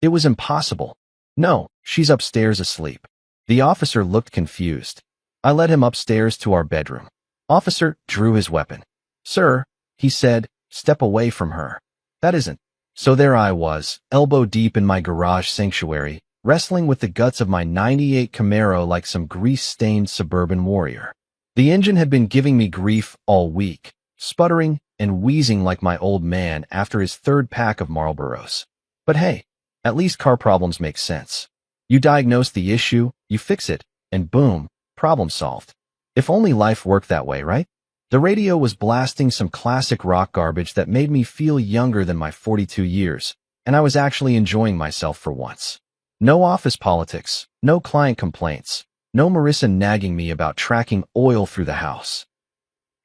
It was impossible. "No, she's upstairs asleep." The officer looked confused. I led him upstairs to our bedroom. Officer drew his weapon. "Sir," he said, "step away from her." That isn't. So there I was, elbow deep in my garage sanctuary, wrestling with the guts of my '98 Camaro like some grease-stained suburban warrior. The engine had been giving me grief all week, sputtering and wheezing like my old man after his third pack of Marlboros. But hey, at least car problems make sense. You diagnose the issue, you fix it, and boom, problem solved. If only life worked that way, right? The radio was blasting some classic rock garbage that made me feel younger than my 42 years, and I was actually enjoying myself for once. No office politics, no client complaints, no Marissa nagging me about tracking oil through the house.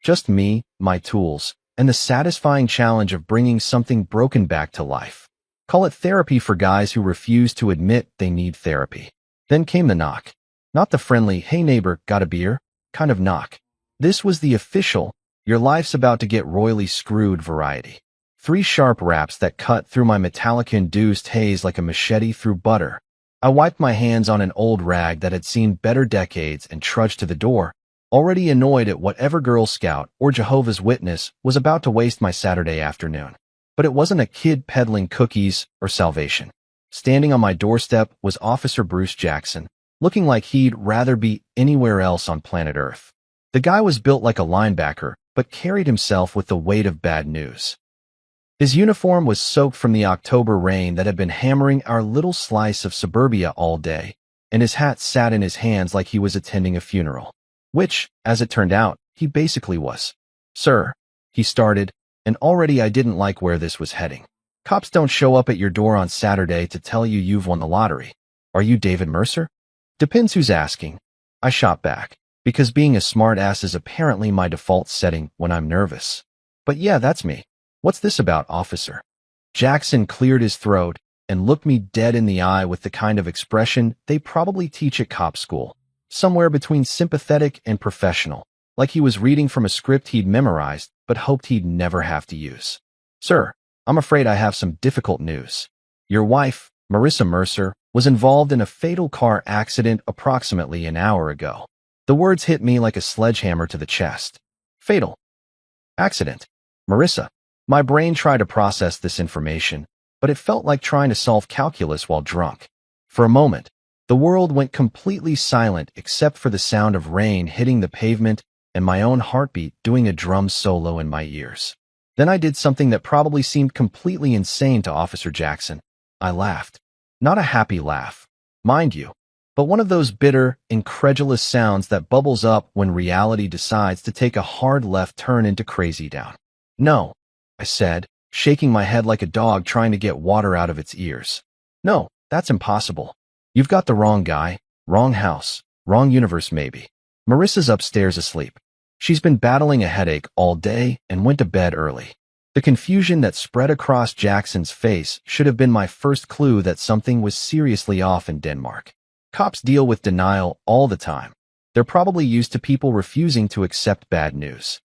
Just me, my tools, and the satisfying challenge of bringing something broken back to life. Call it therapy for guys who refuse to admit they need therapy. Then came the knock. Not the friendly, "Hey neighbor, got a beer?" kind of knock. This was the official, "Your life's about to get royally screwed" variety. 3 sharp raps that cut through my metallic-induced haze like a machete through butter. I wiped my hands on an old rag that had seen better decades and trudged to the door, already annoyed at whatever Girl Scout or Jehovah's Witness was about to waste my Saturday afternoon. But it wasn't a kid peddling cookies or salvation. Standing on my doorstep was Officer Bruce Jackson, looking like he'd rather be anywhere else on planet Earth. The guy was built like a linebacker, but carried himself with the weight of bad news. His uniform was soaked from the October rain that had been hammering our little slice of suburbia all day, and his hat sat in his hands like he was attending a funeral. Which, as it turned out, he basically was. "Sir," he started, and already I didn't like where this was heading. "Cops don't show up at your door on Saturday to tell you you've won the lottery. Are you David Mercer?" "Depends who's asking." I shot back, because being a smartass is apparently my default setting when I'm nervous. "But yeah, that's me. What's this about, officer?" Jackson cleared his throat and looked me dead in the eye with the kind of expression they probably teach at cop school, somewhere between sympathetic and professional, like he was reading from a script he'd memorized but hoped he'd never have to use. "Sir, I'm afraid I have some difficult news. Your wife, Marissa Mercer, was involved in a fatal car accident approximately an hour ago." The words hit me like a sledgehammer to the chest. Fatal accident. Marissa. My brain tried to process this information, but it felt like trying to solve calculus while drunk. For a moment, the world went completely silent except for the sound of rain hitting the pavement and my own heartbeat doing a drum solo in my ears. Then I did something that probably seemed completely insane to Officer Jackson. I laughed. Not a happy laugh, mind you, but one of those bitter, incredulous sounds that bubbles up when reality decides to take a hard left turn into crazy town. "No," I said, shaking my head like a dog trying to get water out of its ears. "No, that's impossible. You've got the wrong guy, wrong house, wrong universe maybe. Marissa's upstairs asleep. She's been battling a headache all day and went to bed early." The confusion that spread across Jackson's face should have been my first clue that something was seriously off in Denmark. Cops deal with denial all the time. They're probably used to people refusing to accept bad news.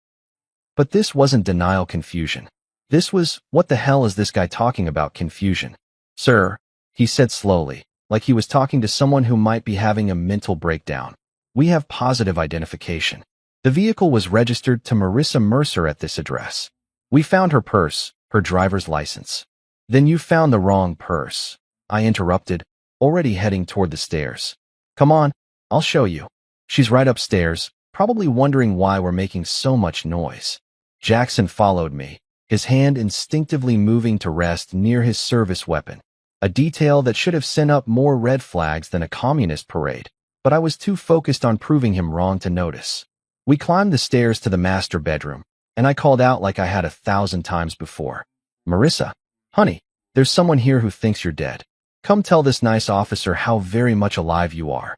But this wasn't denial confusion. This was, "What the hell is this guy talking about" confusion. "Sir," he said slowly, like he was talking to someone who might be having a mental breakdown, "we have positive identification. The vehicle was registered to Marissa Mercer at this address. We found her purse, her driver's license." "Then you found the wrong purse," I interrupted, already heading toward the stairs. "Come on, I'll show you. She's right upstairs, probably wondering why we're making so much noise." Jackson followed me, his hand instinctively moving to rest near his service weapon, a detail that should have sent up more red flags than a communist parade, but I was too focused on proving him wrong to notice. We climbed the stairs to the master bedroom, and I called out like I had 1,000 times before. "Marissa, honey, there's someone here who thinks you're dead. Come tell this nice officer how very much alive you are."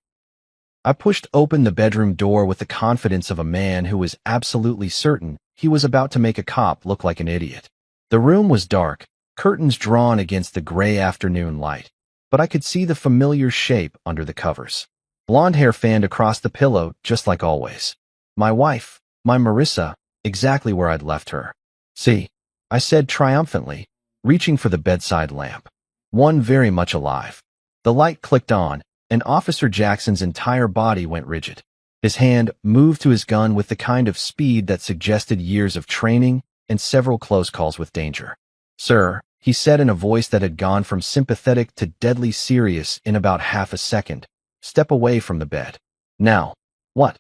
I pushed open the bedroom door with the confidence of a man who was absolutely certain he was about to make a cop look like an idiot. The room was dark, curtains drawn against the gray afternoon light, but I could see the familiar shape under the covers. Blonde hair fanned across the pillow, just like always. My wife, my Marissa, exactly where I'd left her. "See," I said triumphantly, reaching for the bedside lamp. One very much alive. The light clicked on, and Officer Jackson's entire body went rigid. His hand moved to his gun with the kind of speed that suggested years of training and several close calls with danger. "Sir," he said in a voice that had gone from sympathetic to deadly serious in about half a second, "step away from the bed." "Now." What?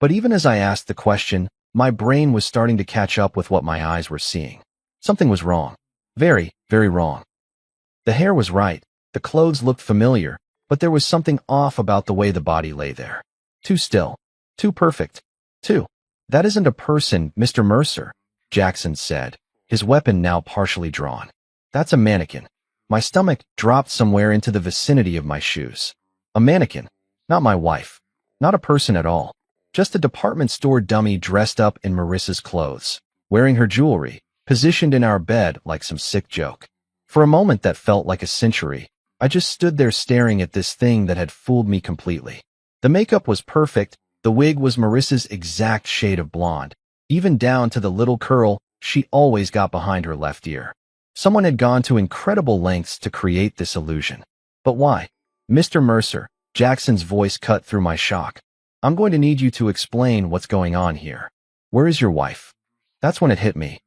But even as I asked the question, my brain was starting to catch up with what my eyes were seeing. Something was wrong. Very, very wrong. The hair was right, the clothes looked familiar, but there was something off about the way the body lay there. Too still. Too perfect. That isn't a person, Mr. Mercer," Jackson said, his weapon now partially drawn. "That's a mannequin." My stomach dropped somewhere into the vicinity of my shoes. A mannequin. Not my wife. Not a person at all. Just a department store dummy dressed up in Marissa's clothes, wearing her jewelry, positioned in our bed like some sick joke. For a moment that felt like a century, I just stood there staring at this thing that had fooled me completely. The makeup was perfect, the wig was Marissa's exact shade of blonde, even down to the little curl she always got behind her left ear. Someone had gone to incredible lengths to create this illusion. But why? "Mr. Mercer," Jackson's voice cut through my shock. "I'm going to need you to explain what's going on here. Where is your wife?" That's when it hit me.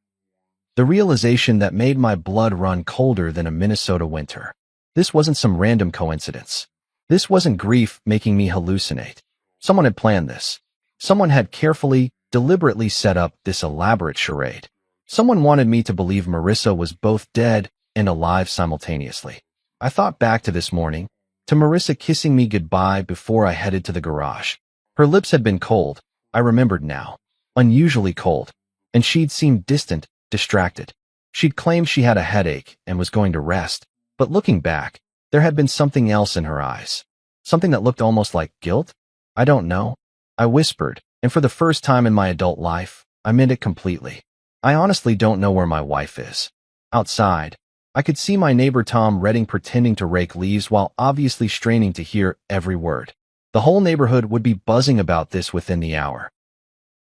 The realization that made my blood run colder than a Minnesota winter. This wasn't some random coincidence. This wasn't grief making me hallucinate. Someone had planned this. Someone had carefully, deliberately set up this elaborate charade. Someone wanted me to believe Marissa was both dead and alive simultaneously. I thought back to this morning, to Marissa kissing me goodbye before I headed to the garage. Her lips had been cold, I remembered now. Unusually cold. And she'd seemed distant, distracted. She'd claimed she had a headache and was going to rest, but looking back, there had been something else in her eyes. Something that looked almost like guilt? I don't know. I whispered, and for the first time in my adult life, I meant it completely. I honestly don't know where my wife is. Outside, I could see my neighbor Tom Redding pretending to rake leaves while obviously straining to hear every word. The whole neighborhood would be buzzing about this within the hour.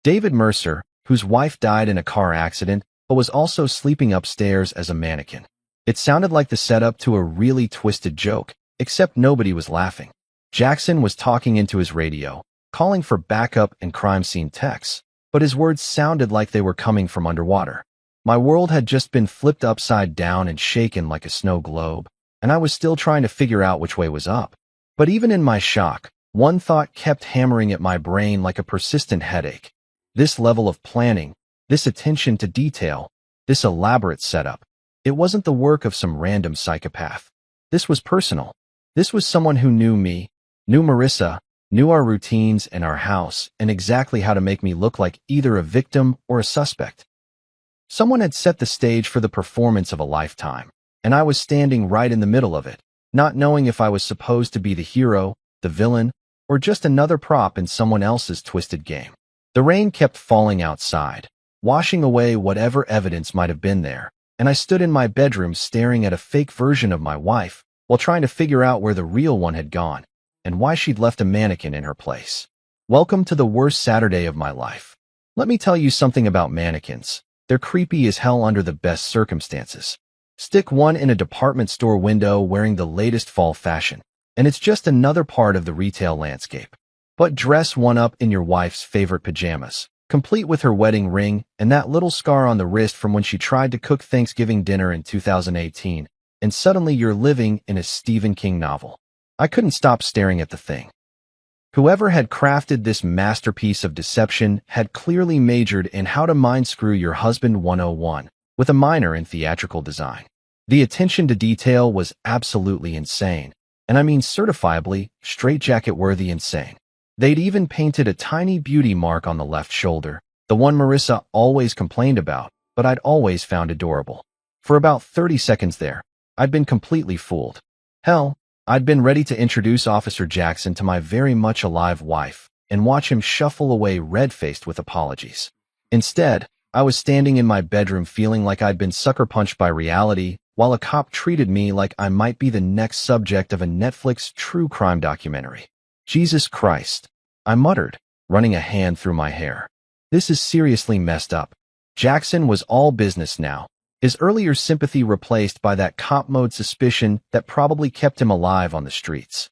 David Mercer, whose wife died in a car accident, but was also sleeping upstairs as a mannequin. It sounded like the setup to a really twisted joke, except nobody was laughing. Jackson was talking into his radio, calling for backup and crime scene techs, but his words sounded like they were coming from underwater. My world had just been flipped upside down and shaken like a snow globe, and I was still trying to figure out which way was up. But even in my shock, one thought kept hammering at my brain like a persistent headache. This level of planning, this attention to detail, this elaborate setup, it wasn't the work of some random psychopath. This was personal. This was someone who knew me, knew Marissa, knew our routines and our house, and exactly how to make me look like either a victim or a suspect. Someone had set the stage for the performance of a lifetime, and I was standing right in the middle of it, not knowing if I was supposed to be the hero, the villain, or just another prop in someone else's twisted game. The rain kept falling outside, washing away whatever evidence might have been there, and I stood in my bedroom staring at a fake version of my wife while trying to figure out where the real one had gone and why she'd left a mannequin in her place. Welcome to the worst Saturday of my life. Let me tell you something about mannequins. They're creepy as hell under the best circumstances. Stick one in a department store window wearing the latest fall fashion, and it's just another part of the retail landscape. But dress one up in your wife's favorite pajamas, complete with her wedding ring and that little scar on the wrist from when she tried to cook Thanksgiving dinner in 2018, and suddenly you're living in a Stephen King novel. I couldn't stop staring at the thing. Whoever had crafted this masterpiece of deception had clearly majored in how to mind screw your husband 101, with a minor in theatrical design. The attention to detail was absolutely insane, and I mean certifiably, straitjacket-worthy insane. They'd even painted a tiny beauty mark on the left shoulder, the one Marissa always complained about, but I'd always found adorable. For about 30 seconds there, I'd been completely fooled. Hell, I'd been ready to introduce Officer Jackson to my very much alive wife and watch him shuffle away red-faced with apologies. Instead, I was standing in my bedroom feeling like I'd been sucker-punched by reality, while a cop treated me like I might be the next subject of a Netflix true crime documentary. Jesus Christ, I muttered, running a hand through my hair. This is seriously messed up. Jackson was all business now, his earlier sympathy replaced by that cop-mode suspicion that probably kept him alive on the streets.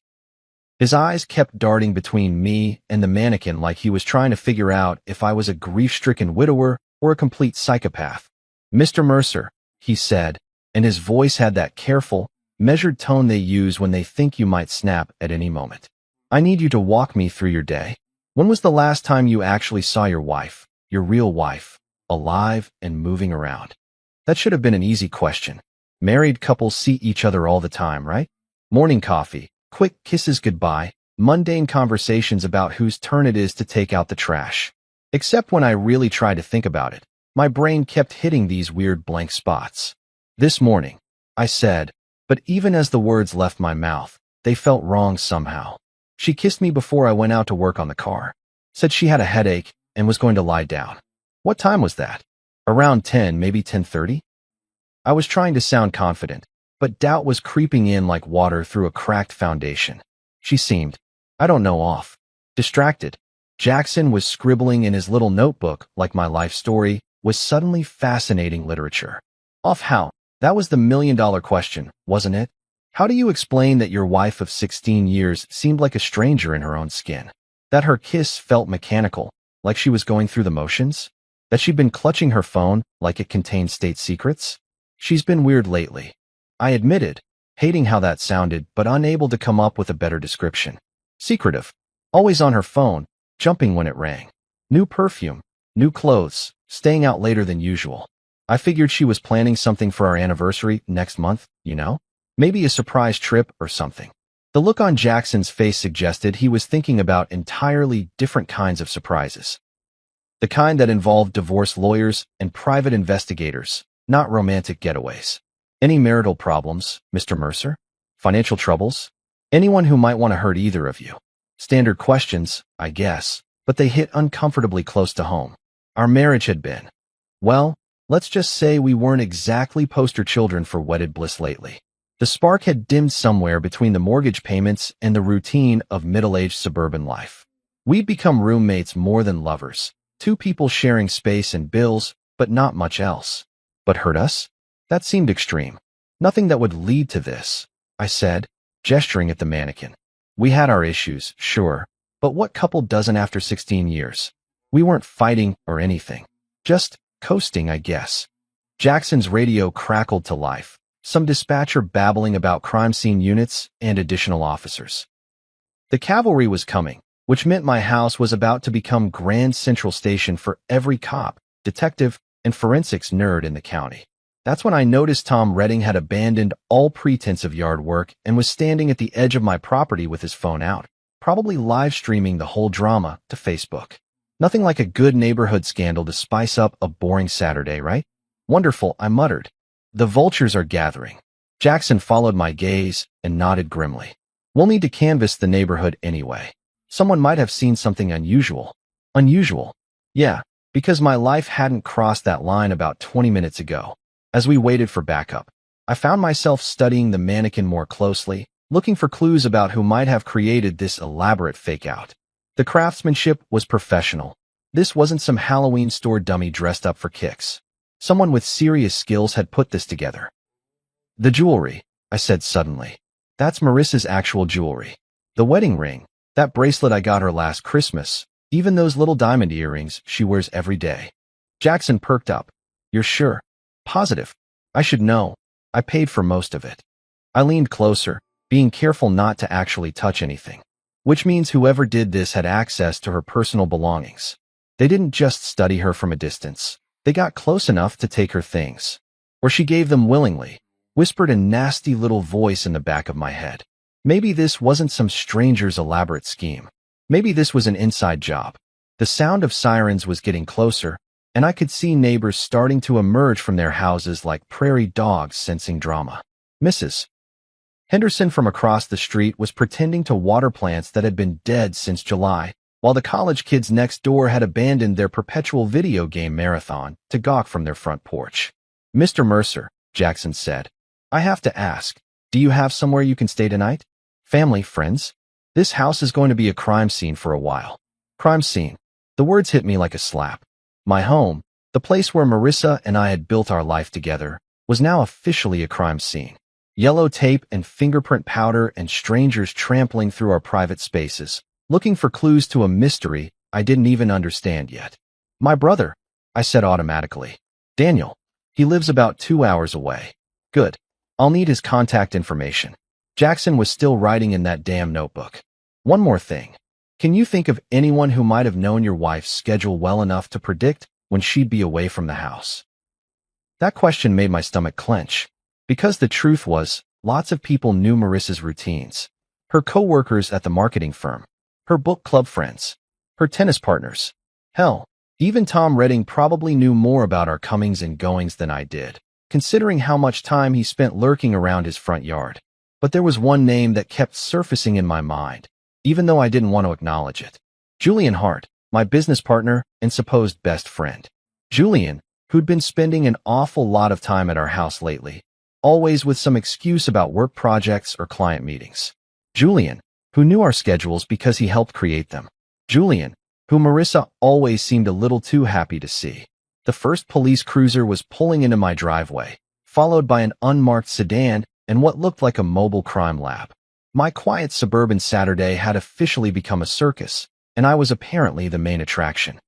His eyes kept darting between me and the mannequin like he was trying to figure out if I was a grief-stricken widower or a complete psychopath. "Mr. Mercer," he said, and his voice had that careful, measured tone they use when they think you might snap at any moment. "I need you to walk me through your day. When was the last time you actually saw your wife, your real wife, alive and moving around?" That should have been an easy question. Married couples see each other all the time, right? Morning coffee, quick kisses goodbye, mundane conversations about whose turn it is to take out the trash. Except when I really tried to think about it, my brain kept hitting these weird blank spots. "This morning," I said, but even as the words left my mouth, they felt wrong somehow. "She kissed me before I went out to work on the car. Said she had a headache and was going to lie down." What time was that? Around 10, maybe 10:30? I was trying to sound confident, but doubt was creeping in like water through a cracked foundation. She seemed, I don't know, off. Distracted. Jackson was scribbling in his little notebook like my life story was suddenly fascinating literature. Off how? That was the million-dollar question, wasn't it? How do you explain that your wife of 16 years seemed like a stranger in her own skin? That her kiss felt mechanical, like she was going through the motions? That she'd been clutching her phone like it contained state secrets? She's been weird lately, I admitted, hating how that sounded but unable to come up with a better description. Secretive. Always on her phone, jumping when it rang. New perfume, new clothes, staying out later than usual. I figured she was planning something for our anniversary next month, you know? Maybe a surprise trip or something. The look on Jackson's face suggested he was thinking about entirely different kinds of surprises. The kind that involved divorce lawyers and private investigators, not romantic getaways. Any marital problems, Mr. Mercer? Financial troubles? Anyone who might want to hurt either of you? Standard questions, I guess, but they hit uncomfortably close to home. Our marriage had been, well, let's just say we weren't exactly poster children for wedded bliss lately. The spark had dimmed somewhere between the mortgage payments and the routine of middle-aged suburban life. We'd become roommates more than lovers, two people sharing space and bills, but not much else. But hurt us? That seemed extreme. Nothing that would lead to this, I said, gesturing at the mannequin. We had our issues, sure, but what couple doesn't after 16 years? We weren't fighting or anything. Just coasting, I guess. Jackson's radio crackled to life, some dispatcher babbling about crime scene units and additional officers. The cavalry was coming, which meant my house was about to become Grand Central Station for every cop, detective, and forensics nerd in the county. That's when I noticed Tom Redding had abandoned all pretense of yard work and was standing at the edge of my property with his phone out, probably live streaming the whole drama to Facebook. Nothing like a good neighborhood scandal to spice up a boring Saturday, right? Wonderful, I muttered. The vultures are gathering. Jackson followed my gaze and nodded grimly. We'll need to canvass the neighborhood anyway. Someone might have seen something unusual. Unusual? Yeah, because my life hadn't crossed that line about 20 minutes ago. As we waited for backup, I found myself studying the mannequin more closely, looking for clues about who might have created this elaborate fake-out. The craftsmanship was professional. This wasn't some Halloween store dummy dressed up for kicks. Someone with serious skills had put this together. The jewelry, I said suddenly. That's Marissa's actual jewelry. The wedding ring, that bracelet I got her last Christmas, even those little diamond earrings she wears every day. Jackson perked up. You're sure? Positive. I should know. I paid for most of it. I leaned closer, being careful not to actually touch anything. which means whoever did this had access to her personal belongings. They didn't just study her from a distance. They got close enough to take her things. Or she gave them willingly, whispered a nasty little voice in the back of my head. Maybe this wasn't some stranger's elaborate scheme. Maybe this was an inside job. The sound of sirens was getting closer, and I could see neighbors starting to emerge from their houses like prairie dogs sensing drama. Mrs. Henderson from across the street was pretending to water plants that had been dead since July, while the college kids next door had abandoned their perpetual video game marathon to gawk from their front porch. Mr. Mercer, Jackson said, I have to ask, do you have somewhere you can stay tonight? Family, friends? This house is going to be a crime scene for a while. Crime scene. The words hit me like a slap. My home, the place where Marissa and I had built our life together, was now officially a crime scene. Yellow tape and fingerprint powder and strangers trampling through our private spaces, looking for clues to a mystery I didn't even understand yet. My brother, I said automatically. Daniel. He lives about 2 hours away. Good. I'll need his contact information. Jackson was still writing in that damn notebook. One more thing. Can you think of anyone who might have known your wife's schedule well enough to predict when she'd be away from the house? That question made my stomach clench, because the truth was, lots of people knew Marissa's routines. Her co-workers at the marketing firm, her book club friends, her tennis partners. Hell, even Tom Redding probably knew more about our comings and goings than I did, considering how much time he spent lurking around his front yard. But there was one name that kept surfacing in my mind, even though I didn't want to acknowledge it. Julian Hart, my business partner and supposed best friend. Julian, who'd been spending an awful lot of time at our house lately, always with some excuse about work projects or client meetings. Julian, who knew our schedules because he helped create them. Julian, who Marissa always seemed a little too happy to see. The first police cruiser was pulling into my driveway, followed by an unmarked sedan and what looked like a mobile crime lab. My quiet suburban Saturday had officially become a circus, and I was apparently the main attraction.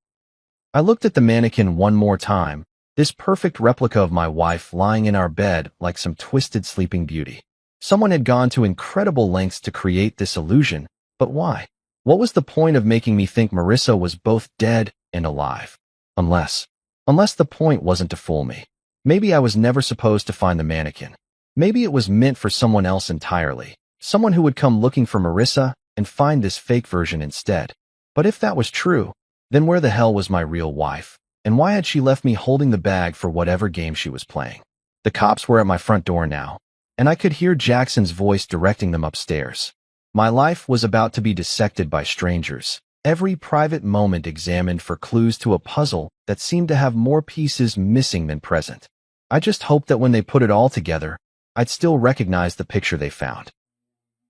I looked at the mannequin one more time, this perfect replica of my wife lying in our bed like some twisted sleeping beauty. Someone had gone to incredible lengths to create this illusion, but why? What was the point of making me think Marissa was both dead and alive? Unless the point wasn't to fool me. Maybe I was never supposed to find the mannequin. Maybe it was meant for someone else entirely. Someone who would come looking for Marissa and find this fake version instead. But if that was true, then where the hell was my real wife? And why had she left me holding the bag for whatever game she was playing? The cops were at my front door now, and I could hear Jackson's voice directing them upstairs. My life was about to be dissected by strangers, every private moment examined for clues to a puzzle that seemed to have more pieces missing than present. I just hoped that when they put it all together, I'd still recognize the picture they found.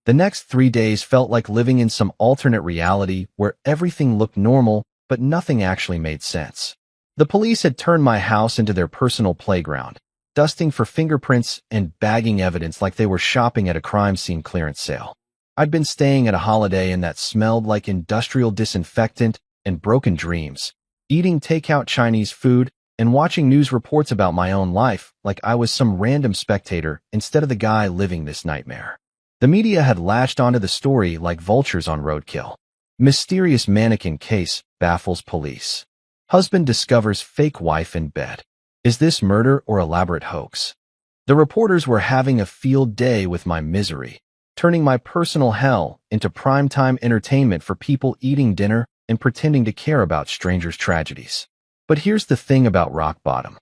The next 3 days felt like living in some alternate reality where everything looked normal, but nothing actually made sense. The police had turned my house into their personal playground, dusting for fingerprints and bagging evidence like they were shopping at a crime scene clearance sale. I'd been staying at a Holiday Inn that smelled like industrial disinfectant and broken dreams, eating takeout Chinese food and watching news reports about my own life like I was some random spectator instead of the guy living this nightmare. The media had latched onto the story like vultures on roadkill. Mysterious mannequin case baffles police. Husband discovers fake wife in bed. Is this murder or elaborate hoax? The reporters were having a field day with my misery, turning my personal hell into primetime entertainment for people eating dinner and pretending to care about strangers' tragedies. But here's the thing about rock bottom.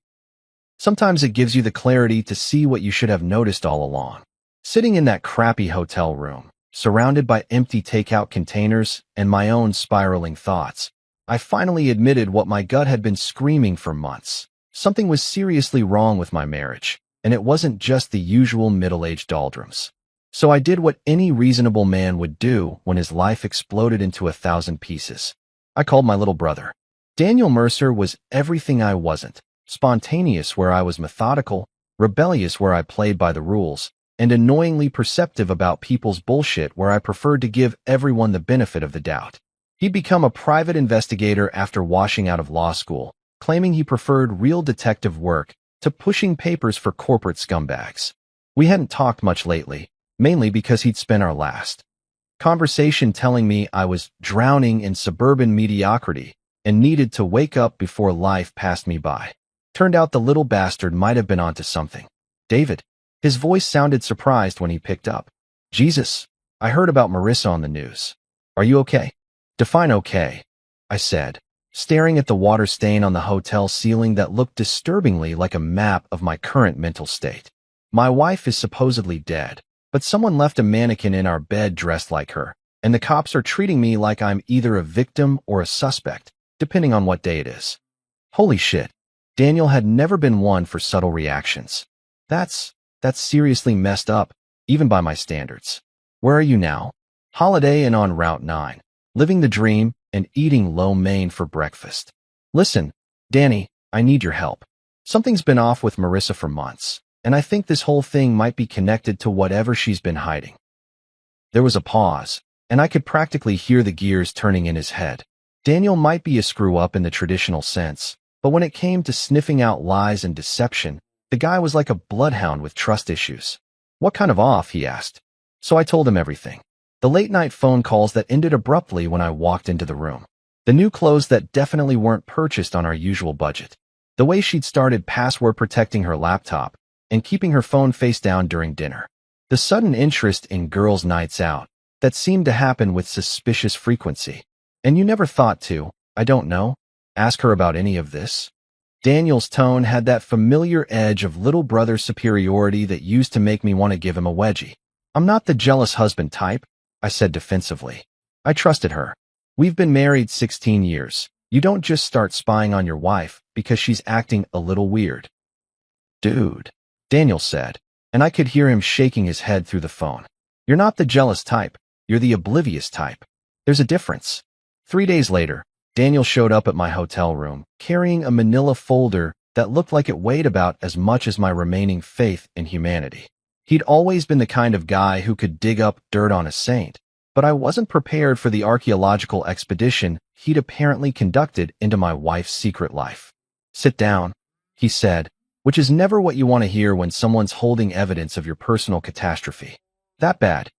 Sometimes it gives you the clarity to see what you should have noticed all along. Sitting in that crappy hotel room, surrounded by empty takeout containers and my own spiraling thoughts, I finally admitted what my gut had been screaming for months. Something was seriously wrong with my marriage, and it wasn't just the usual middle-aged doldrums. So I did what any reasonable man would do when his life exploded into 1,000 pieces. I called my little brother. Daniel Mercer was everything I wasn't, spontaneous where I was methodical, rebellious where I played by the rules, and annoyingly perceptive about people's bullshit where I preferred to give everyone the benefit of the doubt. He'd become a private investigator after washing out of law school, claiming he preferred real detective work to pushing papers for corporate scumbags. We hadn't talked much lately, mainly because he'd spent our last Conversation telling me I was drowning in suburban mediocrity and needed to wake up before life passed me by. Turned out the little bastard might have been onto something. David. His voice sounded surprised when he picked up. Jesus, I heard about Marissa on the news. Are you okay? Define okay, I said, staring at the water stain on the hotel ceiling that looked disturbingly like a map of my current mental state. My wife is supposedly dead, but someone left a mannequin in our bed dressed like her, and the cops are treating me like I'm either a victim or a suspect, depending on what day it is. Holy shit. Daniel had never been one for subtle reactions. That's seriously messed up, even by my standards. Where are you now? Holiday Inn on Route 9, living the dream and eating lo mein for breakfast. Listen, Danny, I need your help. Something's been off with Marissa for months, and I think this whole thing might be connected to whatever she's been hiding. There was a pause, and I could practically hear the gears turning in his head. Daniel might be a screw-up in the traditional sense, but when it came to sniffing out lies and deception, the guy was like a bloodhound with trust issues. What kind of off, he asked. So I told him everything. The late-night phone calls that ended abruptly when I walked into the room. The new clothes that definitely weren't purchased on our usual budget. The way she'd started password protecting her laptop and keeping her phone face down during dinner. The sudden interest in girls' nights out that seemed to happen with suspicious frequency. And you never thought to, I don't know, ask her about any of this? Daniel's tone had that familiar edge of little brother superiority that used to make me want to give him a wedgie. I'm not the jealous husband type, I said defensively. I trusted her. We've been married 16 years. You don't just start spying on your wife because she's acting a little weird. Dude, Daniel said, and I could hear him shaking his head through the phone. You're not the jealous type. You're the oblivious type. There's a difference. 3 days later, Daniel showed up at my hotel room, carrying a manila folder that looked like it weighed about as much as my remaining faith in humanity. He'd always been the kind of guy who could dig up dirt on a saint, but I wasn't prepared for the archaeological expedition he'd apparently conducted into my wife's secret life. Sit down, he said, which is never what you want to hear when someone's holding evidence of your personal catastrophe. That bad?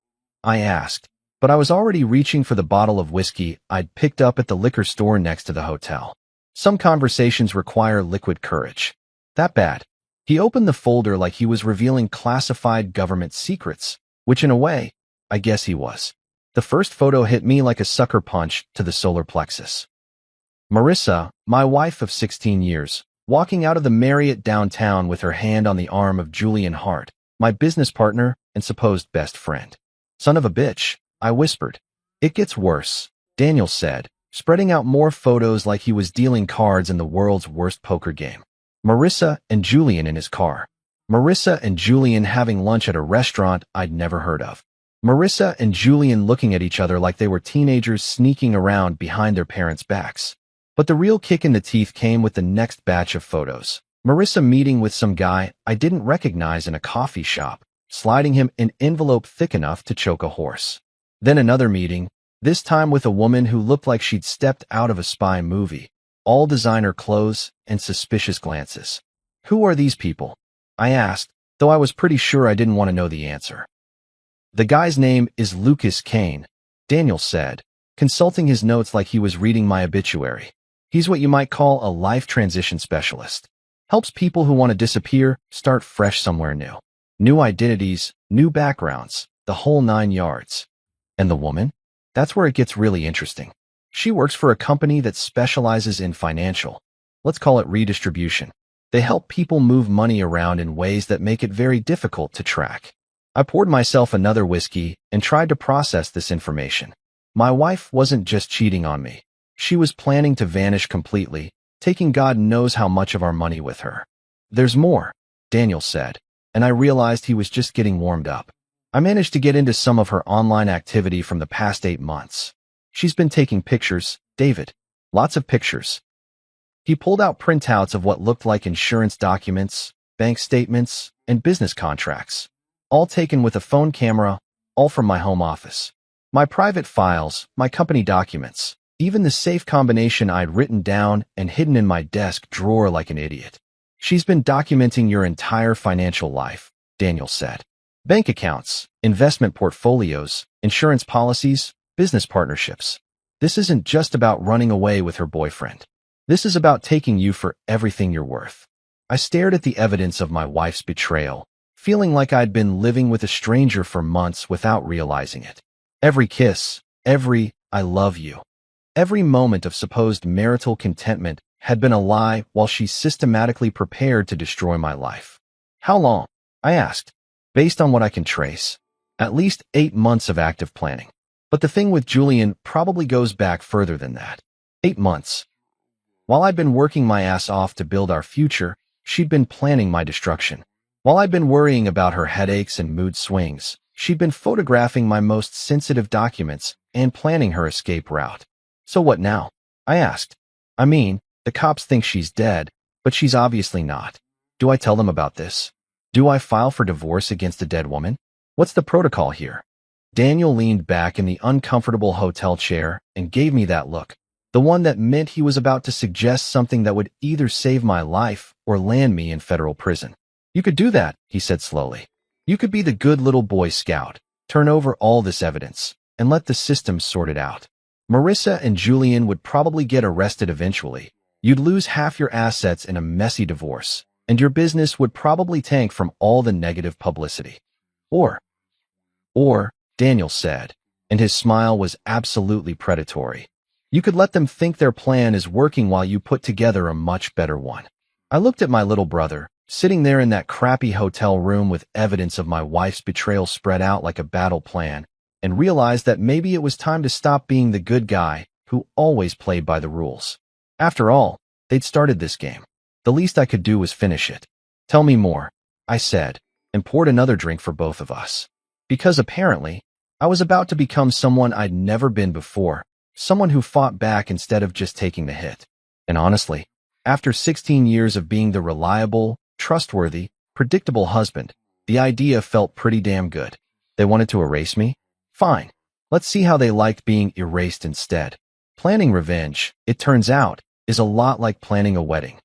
I asked, but I was already reaching for the bottle of whiskey I'd picked up at the liquor store next to the hotel. Some conversations require liquid courage. That bad? He opened the folder like he was revealing classified government secrets, which in a way, I guess he was. The first photo hit me like a sucker punch to the solar plexus. Marissa, my wife of 16 years, walking out of the Marriott downtown with her hand on the arm of Julian Hart, my business partner and supposed best friend. Son of a bitch, I whispered. It gets worse, Daniel said, spreading out more photos like he was dealing cards in the world's worst poker game. Marissa and Julian in his car. Marissa and Julian having lunch at a restaurant I'd never heard of. Marissa and Julian looking at each other like they were teenagers sneaking around behind their parents' backs. But the real kick in the teeth came with the next batch of photos. Marissa meeting with some guy I didn't recognize in a coffee shop, sliding him an envelope thick enough to choke a horse. Then another meeting, this time with a woman who looked like she'd stepped out of a spy movie, all designer clothes and suspicious glances. Who are these people? I asked, though I was pretty sure I didn't want to know the answer. The guy's name is Lucas Kane, Daniel said, consulting his notes like he was reading my obituary. He's what you might call a life transition specialist. Helps people who want to disappear start fresh somewhere new. New identities, new backgrounds, the whole 9 yards. And the woman? That's where it gets really interesting. She works for a company that specializes in financial, let's call it redistribution. They help people move money around in ways that make it very difficult to track. I poured myself another whiskey and tried to process this information. My wife wasn't just cheating on me. She was planning to vanish completely, taking God knows how much of our money with her. There's more, Daniel said, and I realized he was just getting warmed up. I managed to get into some of her online activity from the past 8 months. She's been taking pictures, David. Lots of pictures. He pulled out printouts of what looked like insurance documents, bank statements, and business contracts. All taken with a phone camera, all from my home office. My private files, my company documents, even the safe combination I'd written down and hidden in my desk drawer like an idiot. She's been documenting your entire financial life, Daniel said. Bank accounts, investment portfolios, insurance policies, business partnerships. This isn't just about running away with her boyfriend. This is about taking you for everything you're worth. I stared at the evidence of my wife's betrayal, feeling like I'd been living with a stranger for months without realizing it. Every kiss, every "I love you," every moment of supposed marital contentment had been a lie while she systematically prepared to destroy my life. How long? I asked. Based on what I can trace, at least 8 months of active planning. But the thing with Julian probably goes back further than that. 8 months. While I'd been working my ass off to build our future, she'd been planning my destruction. While I'd been worrying about her headaches and mood swings, she'd been photographing my most sensitive documents and planning her escape route. So what now? I asked. I mean, the cops think she's dead, but she's obviously not. Do I tell them about this? Do I file for divorce against a dead woman? What's the protocol here? Daniel leaned back in the uncomfortable hotel chair and gave me that look, the one that meant he was about to suggest something that would either save my life or land me in federal prison. You could do that, he said slowly. You could be the good little Boy Scout, turn over all this evidence, and let the system sort it out. Marissa and Julian would probably get arrested eventually. You'd lose half your assets in a messy divorce, and your business would probably tank from all the negative publicity. Or, Daniel said, and his smile was absolutely predatory. You could let them think their plan is working while you put together a much better one. I looked at my little brother, sitting there in that crappy hotel room with evidence of my wife's betrayal spread out like a battle plan, and realized that maybe it was time to stop being the good guy who always played by the rules. After all, they'd started this game. The least I could do was finish it. Tell me more, I said, and poured another drink for both of us. Because apparently, I was about to become someone I'd never been before, someone who fought back instead of just taking the hit. And honestly, after 16 years of being the reliable, trustworthy, predictable husband, the idea felt pretty damn good. They wanted to erase me? Fine. Let's see how they liked being erased instead. Planning revenge, it turns out, is a lot like planning a wedding.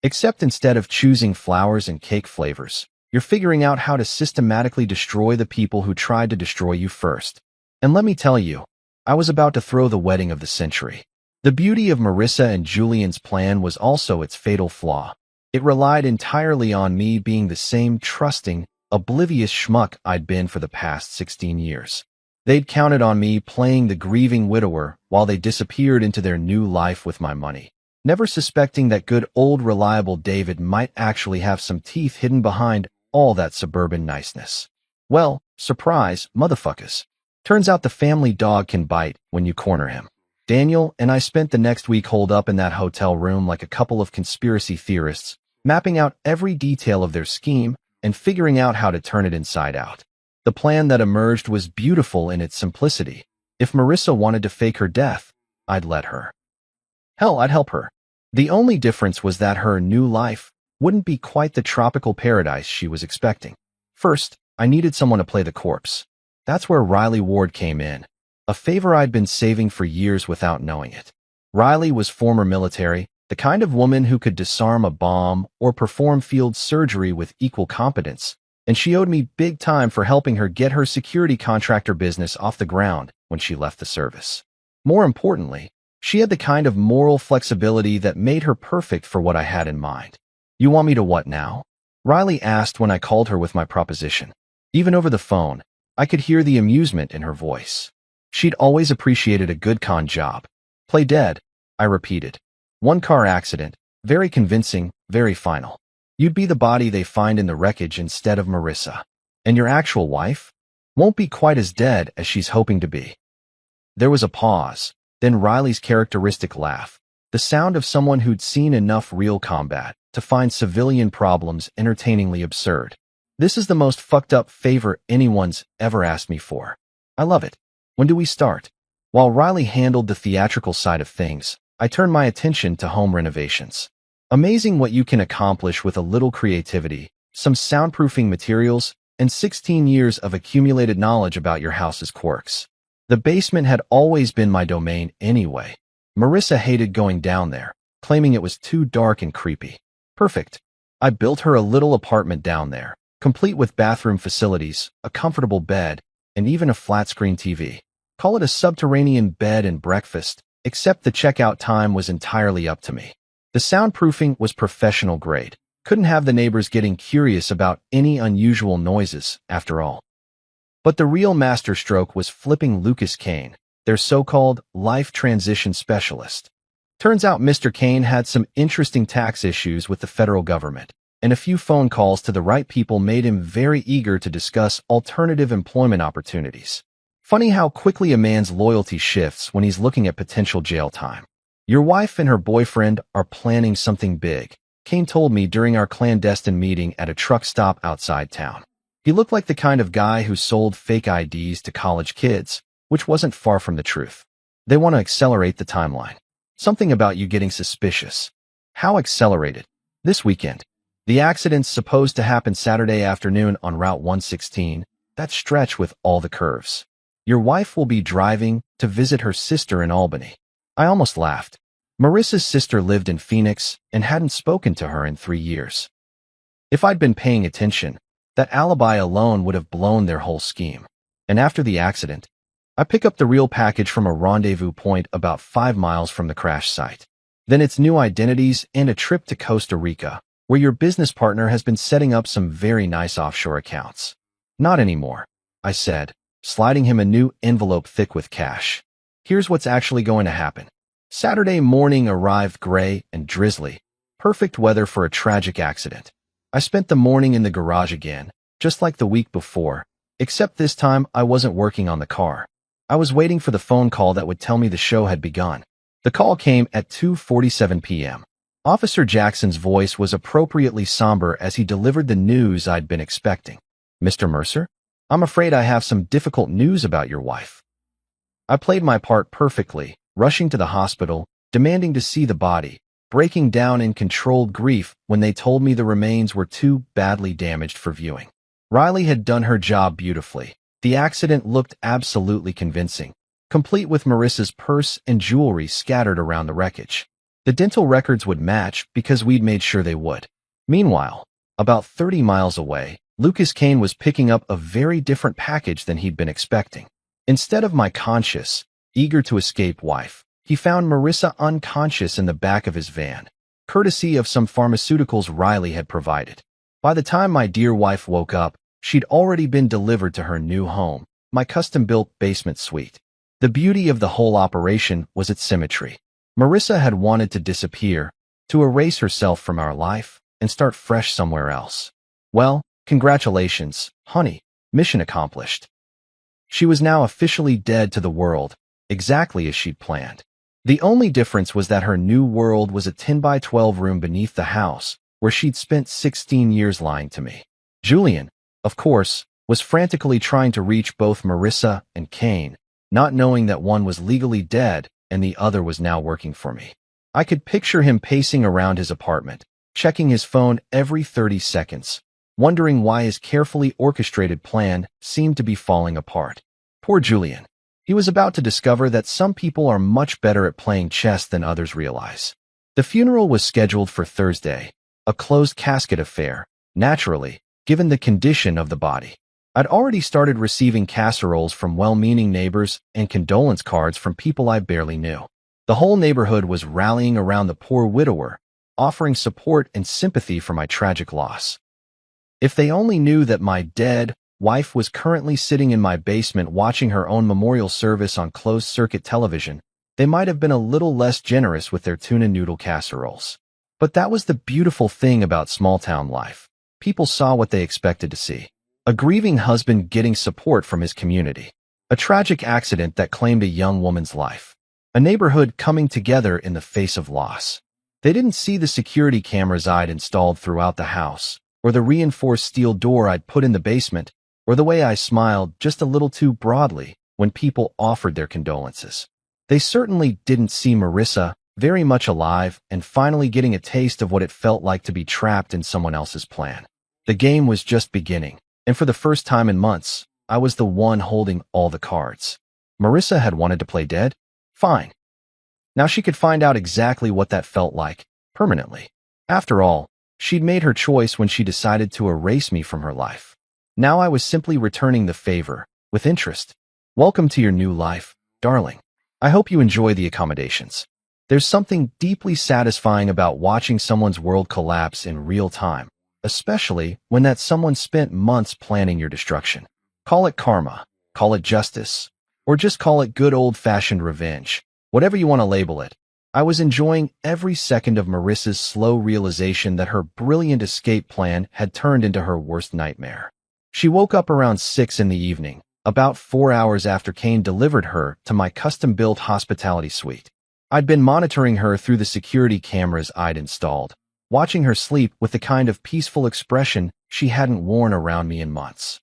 Except instead of choosing flowers and cake flavors, you're figuring out how to systematically destroy the people who tried to destroy you first. And let me tell you, I was about to throw the wedding of the century. The beauty of Marissa and Julian's plan was also its fatal flaw. It relied entirely on me being the same trusting, oblivious schmuck I'd been for the past 16 years. They'd counted on me playing the grieving widower while they disappeared into their new life with my money, never suspecting that good old reliable David might actually have some teeth hidden behind all that suburban niceness. Well, surprise, motherfuckers. Turns out the family dog can bite when you corner him. Daniel and I spent the next week holed up in that hotel room like a couple of conspiracy theorists, mapping out every detail of their scheme and figuring out how to turn it inside out. The plan that emerged was beautiful in its simplicity. If Marissa wanted to fake her death, I'd let her. Hell, I'd help her. The only difference was that her new life wouldn't be quite the tropical paradise she was expecting. First, I needed someone to play the corpse. That's where Riley Ward came in, a favor I'd been saving for years without knowing it. Riley was former military, the kind of woman who could disarm a bomb or perform field surgery with equal competence, and she owed me big time for helping her get her security contractor business off the ground when she left the service. More importantly, she had the kind of moral flexibility that made her perfect for what I had in mind. You want me to what now? Riley asked when I called her with my proposition. Even over the phone, I could hear the amusement in her voice. She'd always appreciated a good con job. Play dead, I repeated. One car accident, very convincing, very final. You'd be the body they find in the wreckage instead of Marissa. And your actual wife won't be quite as dead as she's hoping to be. There was a pause, then Riley's characteristic laugh, the sound of someone who'd seen enough real combat to find civilian problems entertainingly absurd. This is the most fucked up favor anyone's ever asked me for. I love it. When do we start? While Riley handled the theatrical side of things, I turned my attention to home renovations. Amazing what you can accomplish with a little creativity, some soundproofing materials, and 16 years of accumulated knowledge about your house's quirks. The basement had always been my domain anyway. Marissa hated going down there, claiming it was too dark and creepy. Perfect. I built her a little apartment down there, complete with bathroom facilities, a comfortable bed, and even a flat-screen TV. Call it a subterranean bed and breakfast, except the checkout time was entirely up to me. The soundproofing was professional grade. Couldn't have the neighbors getting curious about any unusual noises, after all. But the real masterstroke was flipping Lucas Kane, their so-called life transition specialist. Turns out Mr. Kane had some interesting tax issues with the federal government, and a few phone calls to the right people made him very eager to discuss alternative employment opportunities. Funny how quickly a man's loyalty shifts when he's looking at potential jail time. Your wife and her boyfriend are planning something big, Kane told me during our clandestine meeting at a truck stop outside town. He looked like the kind of guy who sold fake IDs to college kids, which wasn't far from the truth. They want to accelerate the timeline. Something about you getting suspicious. How accelerated? This weekend. The accident's supposed to happen Saturday afternoon on Route 116, that stretch with all the curves. Your wife will be driving to visit her sister in Albany. I almost laughed. Marissa's sister lived in Phoenix and hadn't spoken to her in 3 years. If I'd been paying attention, that alibi alone would have blown their whole scheme. And after the accident, I pick up the real package from a rendezvous point about 5 miles from the crash site. Then it's new identities and a trip to Costa Rica, where your business partner has been setting up some very nice offshore accounts. Not anymore, I said, sliding him a new envelope thick with cash. Here's what's actually going to happen. Saturday morning arrived gray and drizzly, perfect weather for a tragic accident. I spent the morning in the garage again, just like the week before, except this time I wasn't working on the car. I was waiting for the phone call that would tell me the show had begun. The call came at 2:47 p.m. Officer Jackson's voice was appropriately somber as he delivered the news I'd been expecting. Mr. Mercer? I'm afraid I have some difficult news about your wife. I played my part perfectly, rushing to the hospital, demanding to see the body, breaking down in controlled grief when they told me the remains were too badly damaged for viewing. Riley had done her job beautifully. The accident looked absolutely convincing, complete with Marissa's purse and jewelry scattered around the wreckage. The dental records would match because we'd made sure they would. Meanwhile, about 30 miles away, Lucas Kane was picking up a very different package than he'd been expecting. Instead of my conscious, eager to escape wife, he found Marissa unconscious in the back of his van, courtesy of some pharmaceuticals Riley had provided. By the time my dear wife woke up, she'd already been delivered to her new home, my custom-built basement suite. The beauty of the whole operation was its symmetry. Marissa had wanted to disappear, to erase herself from our life, and start fresh somewhere else. Well, congratulations, honey, mission accomplished. She was now officially dead to the world, exactly as she'd planned. The only difference was that her new world was a 10-by-12 room beneath the house, where she'd spent 16 years lying to me. Julian, of course, was frantically trying to reach both Marissa and Kane, not knowing that one was legally dead and the other was now working for me. I could picture him pacing around his apartment, checking his phone every 30 seconds, wondering why his carefully orchestrated plan seemed to be falling apart. Poor Julian. He was about to discover that some people are much better at playing chess than others realize. The funeral was scheduled for Thursday, a closed casket affair, naturally, given the condition of the body. I'd already started receiving casseroles from well-meaning neighbors and condolence cards from people I barely knew. The whole neighborhood was rallying around the poor widower, offering support and sympathy for my tragic loss. If they only knew that my dead wife was currently sitting in my basement watching her own memorial service on closed-circuit television, they might have been a little less generous with their tuna noodle casseroles. But that was the beautiful thing about small-town life. People saw what they expected to see. A grieving husband getting support from his community. A tragic accident that claimed a young woman's life. A neighborhood coming together in the face of loss. They didn't see the security cameras I'd installed throughout the house, or the reinforced steel door I'd put in the basement, or the way I smiled just a little too broadly when people offered their condolences. They certainly didn't see Marissa, very much alive and finally getting a taste of what it felt like to be trapped in someone else's plan. The game was just beginning, and for the first time in months, I was the one holding all the cards. Marissa had wanted to play dead? Fine. Now she could find out exactly what that felt like, permanently. After all, she'd made her choice when she decided to erase me from her life. Now I was simply returning the favor, with interest. "Welcome to your new life, darling. I hope you enjoy the accommodations." There's something deeply satisfying about watching someone's world collapse in real time, especially when that someone spent months planning your destruction. Call it karma, call it justice, or just call it good old-fashioned revenge. Whatever you want to label it. I was enjoying every second of Marissa's slow realization that her brilliant escape plan had turned into her worst nightmare. She woke up around 6 in the evening, about 4 hours after Kane delivered her to my custom-built hospitality suite. I'd been monitoring her through the security cameras I'd installed, watching her sleep with the kind of peaceful expression she hadn't worn around me in months.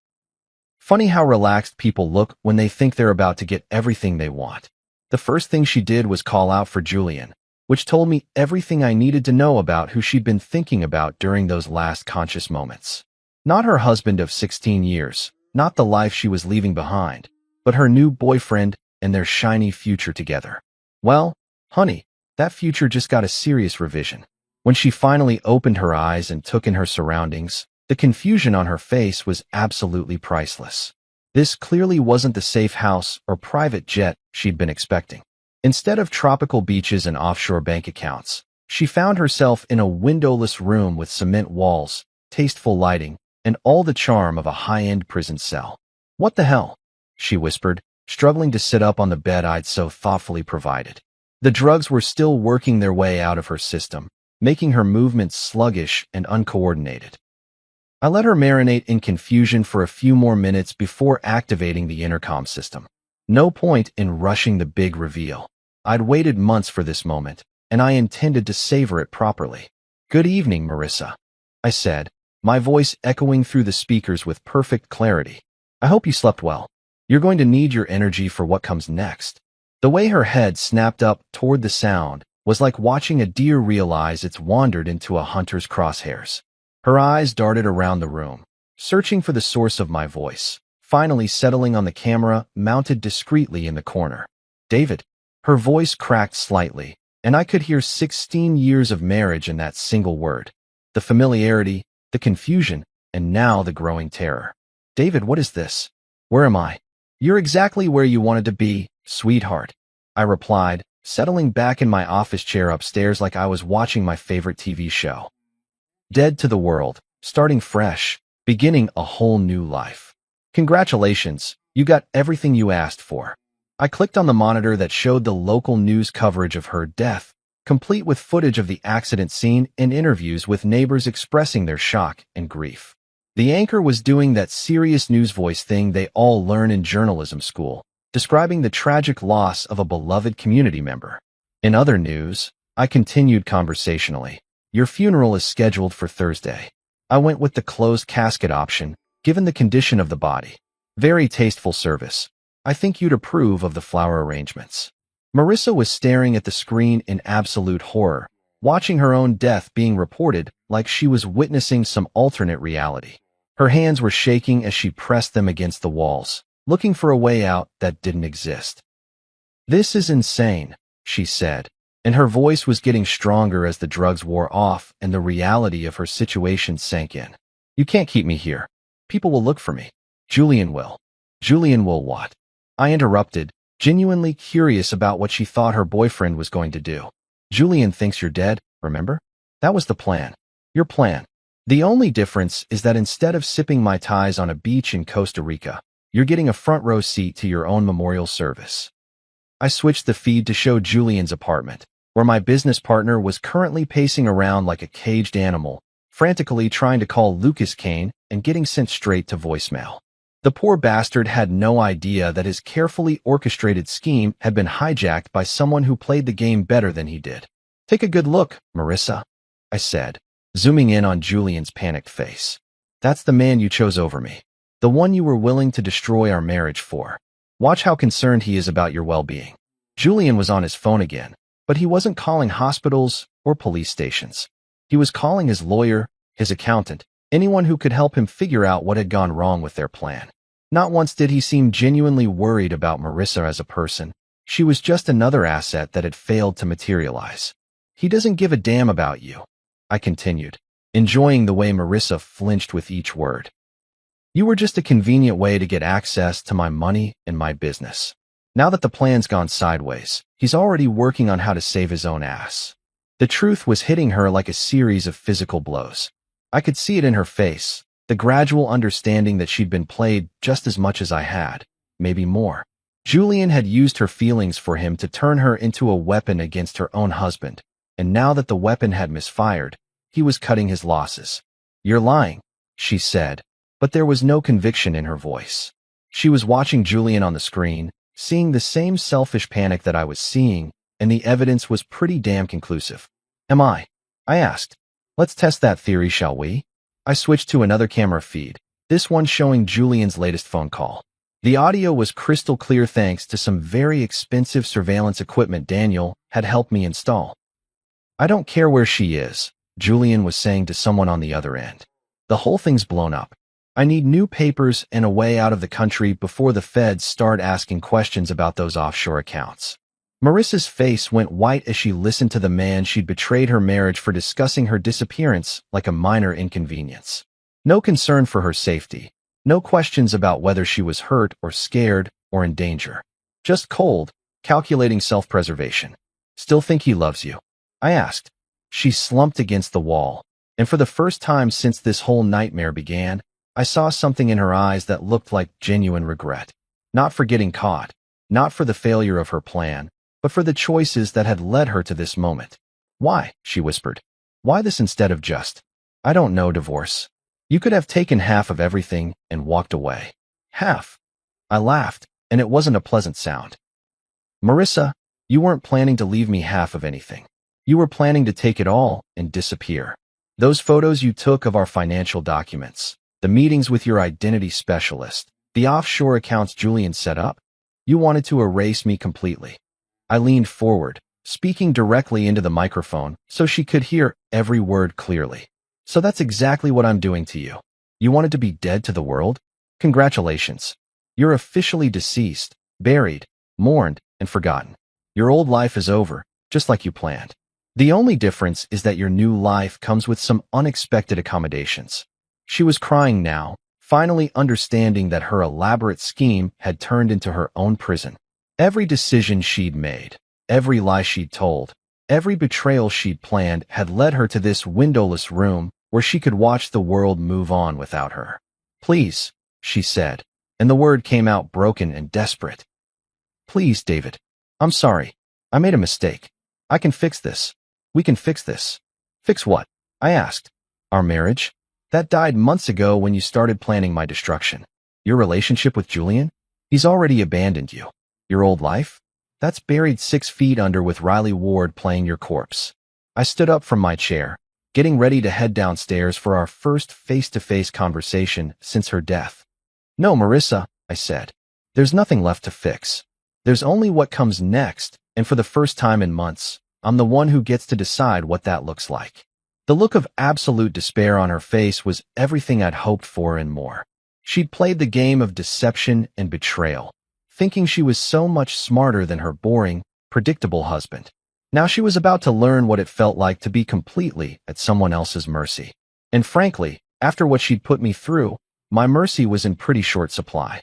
Funny how relaxed people look when they think they're about to get everything they want. The first thing she did was call out for Julian, which told me everything I needed to know about who she'd been thinking about during those last conscious moments. Not her husband of 16 years, not the life she was leaving behind, but her new boyfriend and their shiny future together. Well, honey, that future just got a serious revision. When she finally opened her eyes and took in her surroundings, the confusion on her face was absolutely priceless. This clearly wasn't the safe house or private jet she'd been expecting. Instead of tropical beaches and offshore bank accounts, she found herself in a windowless room with cement walls, tasteful lighting, and all the charm of a high-end prison cell. "What the hell?" she whispered, struggling to sit up on the bed I'd so thoughtfully provided. The drugs were still working their way out of her system, making her movements sluggish and uncoordinated. I let her marinate in confusion for a few more minutes before activating the intercom system. No point in rushing the big reveal. I'd waited months for this moment, and I intended to savor it properly. "Good evening, Marissa," I said, my voice echoing through the speakers with perfect clarity. "I hope you slept well. You're going to need your energy for what comes next." The way her head snapped up toward the sound was like watching a deer realize it's wandered into a hunter's crosshairs. Her eyes darted around the room, searching for the source of my voice, finally settling on the camera mounted discreetly in the corner. "David." Her voice cracked slightly, and I could hear 16 years of marriage in that single word. The familiarity, the confusion, and now the growing terror. "David, what is this? Where am I?" "You're exactly where you wanted to be, sweetheart," I replied, settling back in my office chair upstairs like I was watching my favorite TV show. Dead to the world, starting fresh, beginning a whole new life. "Congratulations, you got everything you asked for." I clicked on the monitor that showed the local news coverage of her death, complete with footage of the accident scene and interviews with neighbors expressing their shock and grief. The anchor was doing that serious news voice thing they all learn in journalism school, describing the tragic loss of a beloved community member. In other news, I continued conversationally. "Your funeral is scheduled for Thursday." I went with the closed casket option, given the condition of the body. "Very tasteful service. I think you'd approve of the flower arrangements." Marissa was staring at the screen in absolute horror, watching her own death being reported like she was witnessing some alternate reality. Her hands were shaking as she pressed them against the walls, looking for a way out that didn't exist. "This is insane," she said, and her voice was getting stronger as the drugs wore off and the reality of her situation sank in. "You can't keep me here. People will look for me." "Julian will." "Julian will what?" I interrupted, genuinely curious about what she thought her boyfriend was going to do. "Julian thinks you're dead, remember? That was the plan. Your plan. The only difference is that instead of sipping Mai Tais on a beach in Costa Rica, you're getting a front row seat to your own memorial service." I switched the feed to show Julian's apartment, where my business partner was currently pacing around like a caged animal, frantically trying to call Lucas Kane and getting sent straight to voicemail. The poor bastard had no idea that his carefully orchestrated scheme had been hijacked by someone who played the game better than he did. "Take a good look, Marissa," I said, zooming in on Julian's panicked face. "That's the man you chose over me. The one you were willing to destroy our marriage for. Watch how concerned he is about your well-being." Julian was on his phone again, but he wasn't calling hospitals or police stations. He was calling his lawyer, his accountant, anyone who could help him figure out what had gone wrong with their plan. Not once did he seem genuinely worried about Marissa as a person. She was just another asset that had failed to materialize. "He doesn't give a damn about you," I continued, enjoying the way Marissa flinched with each word. You were just a convenient way to get access to my money and my business. Now that the plan's gone sideways, he's already working on how to save his own ass. The truth was hitting her like a series of physical blows. I could see it in her face, the gradual understanding that she'd been played just as much as I had, maybe more. Julian had used her feelings for him to turn her into a weapon against her own husband, and now that the weapon had misfired, he was cutting his losses. "You're lying," she said, but there was no conviction in her voice. She was watching Julian on the screen, seeing the same selfish panic that I was seeing, and the evidence was pretty damn conclusive. "Am I?" I asked. "Let's test that theory, shall we?" I switched to another camera feed, this one showing Julian's latest phone call. The audio was crystal clear thanks to some very expensive surveillance equipment Daniel had helped me install. "I don't care where she is," Julian was saying to someone on the other end. "The whole thing's blown up. I need new papers and a way out of the country before the feds start asking questions about those offshore accounts." Marissa's face went white as she listened to the man she'd betrayed her marriage for discussing her disappearance like a minor inconvenience. No concern for her safety. No questions about whether she was hurt or scared or in danger. Just cold, calculating self-preservation. "Still think he loves you?" I asked. She slumped against the wall, and for the first time since this whole nightmare began, I saw something in her eyes that looked like genuine regret. Not for getting caught, not for the failure of her plan, but for the choices that had led her to this moment. "Why?" she whispered. "Why this instead of just, I don't know, divorce? You could have taken half of everything and walked away." "Half?" I laughed, and it wasn't a pleasant sound. "Marissa, you weren't planning to leave me half of anything. You were planning to take it all and disappear. Those photos you took of our financial documents, the meetings with your identity specialist, the offshore accounts Julian set up, you wanted to erase me completely." I leaned forward, speaking directly into the microphone so she could hear every word clearly. "So that's exactly what I'm doing to you. You wanted to be dead to the world? Congratulations. You're officially deceased, buried, mourned, and forgotten. Your old life is over, just like you planned. The only difference is that your new life comes with some unexpected accommodations." She was crying now, finally understanding that her elaborate scheme had turned into her own prison. Every decision she'd made, every lie she'd told, every betrayal she'd planned had led her to this windowless room where she could watch the world move on without her. "Please," she said, and the word came out broken and desperate. "Please, David. I'm sorry. I made a mistake. I can fix this. We can fix this." "Fix what?" I asked. "Our marriage? That died months ago when you started planning my destruction. Your relationship with Julian? He's already abandoned you. Your old life? That's buried 6 feet under with Riley Ward playing your corpse." I stood up from my chair, getting ready to head downstairs for our first face-to-face conversation since her death. "No, Marissa," I said. "There's nothing left to fix. There's only what comes next, and for the first time in months, I'm the one who gets to decide what that looks like." The look of absolute despair on her face was everything I'd hoped for and more. She'd played the game of deception and betrayal, thinking she was so much smarter than her boring, predictable husband. Now she was about to learn what it felt like to be completely at someone else's mercy. And frankly, after what she'd put me through, my mercy was in pretty short supply.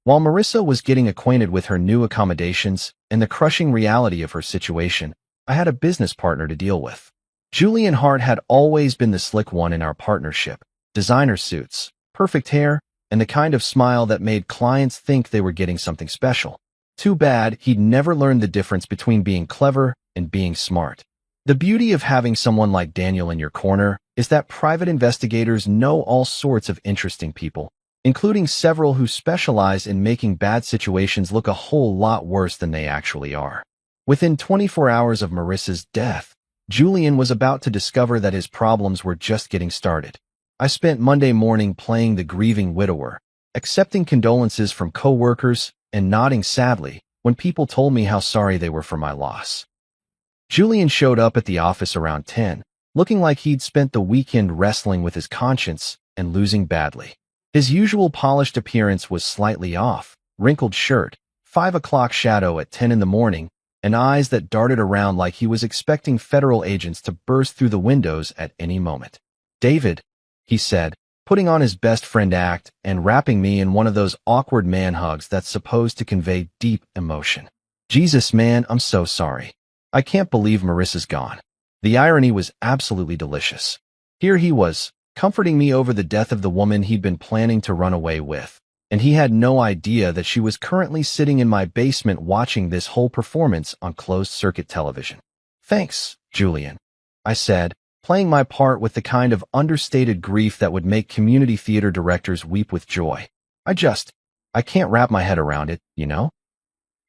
While Marissa was getting acquainted with her new accommodations and the crushing reality of her situation, I had a business partner to deal with. Julian Hart had always been the slick one in our partnership. Designer suits, perfect hair, and the kind of smile that made clients think they were getting something special. Too bad he'd never learned the difference between being clever and being smart. The beauty of having someone like Daniel in your corner is that private investigators know all sorts of interesting people, including several who specialize in making bad situations look a whole lot worse than they actually are. Within 24 hours of Marissa's death, Julian was about to discover that his problems were just getting started. I spent Monday morning playing the grieving widower, accepting condolences from coworkers and nodding sadly when people told me how sorry they were for my loss. Julian showed up at the office around 10, looking like he'd spent the weekend wrestling with his conscience and losing badly. His usual polished appearance was slightly off, wrinkled shirt, 5 o'clock shadow at 10 in the morning, and eyes that darted around like he was expecting federal agents to burst through the windows at any moment. "David," he said, putting on his best friend act and wrapping me in one of those awkward man hugs that's supposed to convey deep emotion. Jesus, man, I'm so sorry. I can't believe Marissa's gone. The irony was absolutely delicious. Here he was, comforting me over the death of the woman he'd been planning to run away with, and he had no idea that she was currently sitting in my basement watching this whole performance on closed-circuit television. Thanks, Julian, I said, playing my part with the kind of understated grief that would make community theater directors weep with joy. I can't wrap my head around it, you know?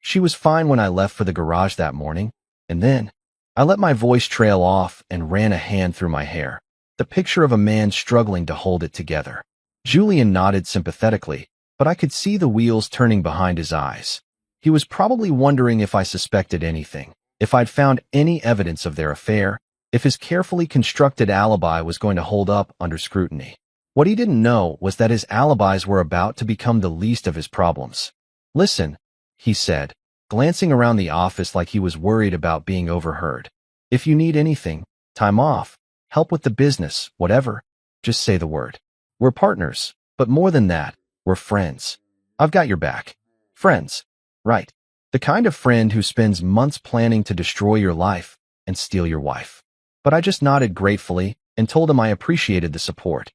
She was fine when I left for the garage that morning, and then I let my voice trail off and ran a hand through my hair, the picture of a man struggling to hold it together. Julian nodded sympathetically, but I could see the wheels turning behind his eyes. He was probably wondering if I suspected anything, if I'd found any evidence of their affair, if his carefully constructed alibi was going to hold up under scrutiny. What he didn't know was that his alibis were about to become the least of his problems. Listen, he said, glancing around the office like he was worried about being overheard. If you need anything, time off, help with the business, whatever, just say the word. We're partners, but more than that, we're friends. I've got your back. Friends, right? The kind of friend who spends months planning to destroy your life and steal your wife. But I just nodded gratefully and told him I appreciated the support.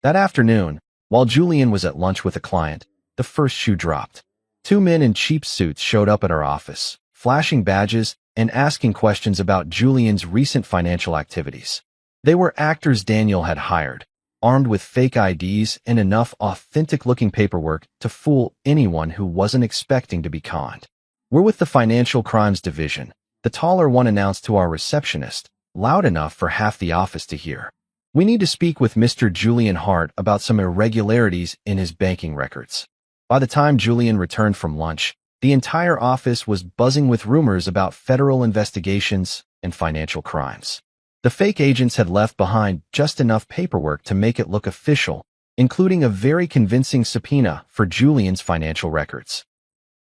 That afternoon, while Julian was at lunch with a client, the first shoe dropped. Two men in cheap suits showed up at our office, flashing badges and asking questions about Julian's recent financial activities. They were actors Daniel had hired, armed with fake IDs and enough authentic-looking paperwork to fool anyone who wasn't expecting to be conned. We're with the Financial Crimes Division, the taller one announced to our receptionist, loud enough for half the office to hear. We need to speak with Mr. Julian Hart about some irregularities in his banking records. By the time Julian returned from lunch, the entire office was buzzing with rumors about federal investigations and financial crimes. The fake agents had left behind just enough paperwork to make it look official, including a very convincing subpoena for Julian's financial records.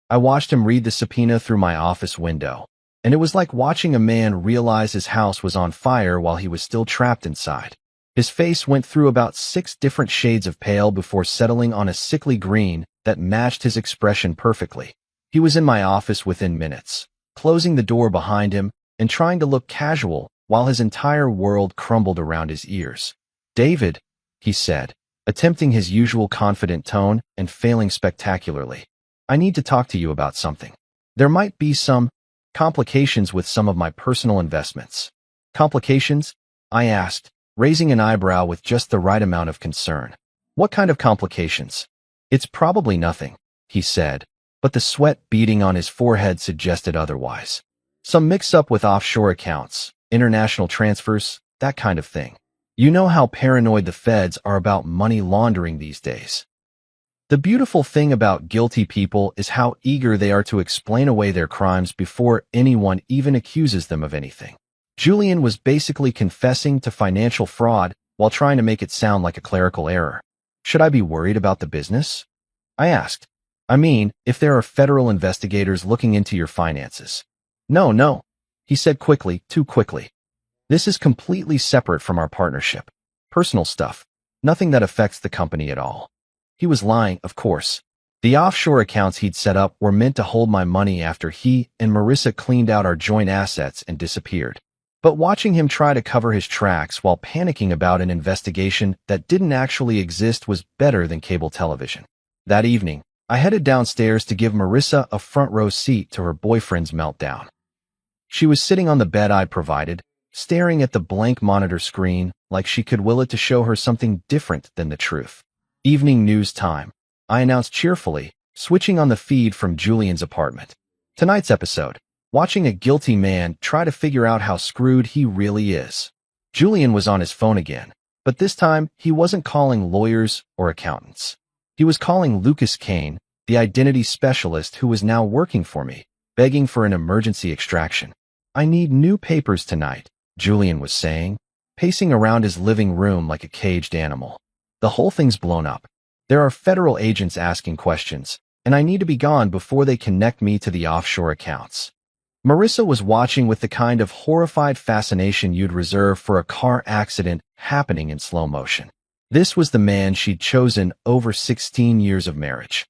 I watched him read the subpoena through my office window, and it was like watching a man realize his house was on fire while he was still trapped inside. His face went through about 6 different shades of pale before settling on a sickly green that matched his expression perfectly. He was in my office within minutes, closing the door behind him and trying to look casual while his entire world crumbled around his ears. David, he said, attempting his usual confident tone and failing spectacularly. I need to talk to you about something. There might be some complications with some of my personal investments. Complications? I asked, raising an eyebrow with just the right amount of concern. What kind of complications? It's probably nothing, he said, but the sweat beading on his forehead suggested otherwise. Some mix-up with offshore accounts, international transfers, that kind of thing. You know how paranoid the feds are about money laundering these days. The beautiful thing about guilty people is how eager they are to explain away their crimes before anyone even accuses them of anything. Julian was basically confessing to financial fraud while trying to make it sound like a clerical error. Should I be worried about the business? I asked. I mean, if there are federal investigators looking into your finances. No, he said quickly, too quickly. This is completely separate from our partnership. Personal stuff. Nothing that affects the company at all. He was lying, of course. The offshore accounts he'd set up were meant to hold my money after he and Marissa cleaned out our joint assets and disappeared. But watching him try to cover his tracks while panicking about an investigation that didn't actually exist was better than cable television. That evening, I headed downstairs to give Marissa a front-row seat to her boyfriend's meltdown. She was sitting on the bed I'd provided, staring at the blank monitor screen like she could will it to show her something different than the truth. Evening news time, I announced cheerfully, switching on the feed from Julian's apartment. Tonight's episode, watching a guilty man try to figure out how screwed he really is. Julian was on his phone again, but this time he wasn't calling lawyers or accountants. He was calling Lucas Kane, the identity specialist who was now working for me, begging for an emergency extraction. I need new papers tonight, Julian was saying, pacing around his living room like a caged animal. The whole thing's blown up. There are federal agents asking questions, and I need to be gone before they connect me to the offshore accounts. Marissa was watching with the kind of horrified fascination you'd reserve for a car accident happening in slow motion. This was the man she'd chosen over 16 years of marriage.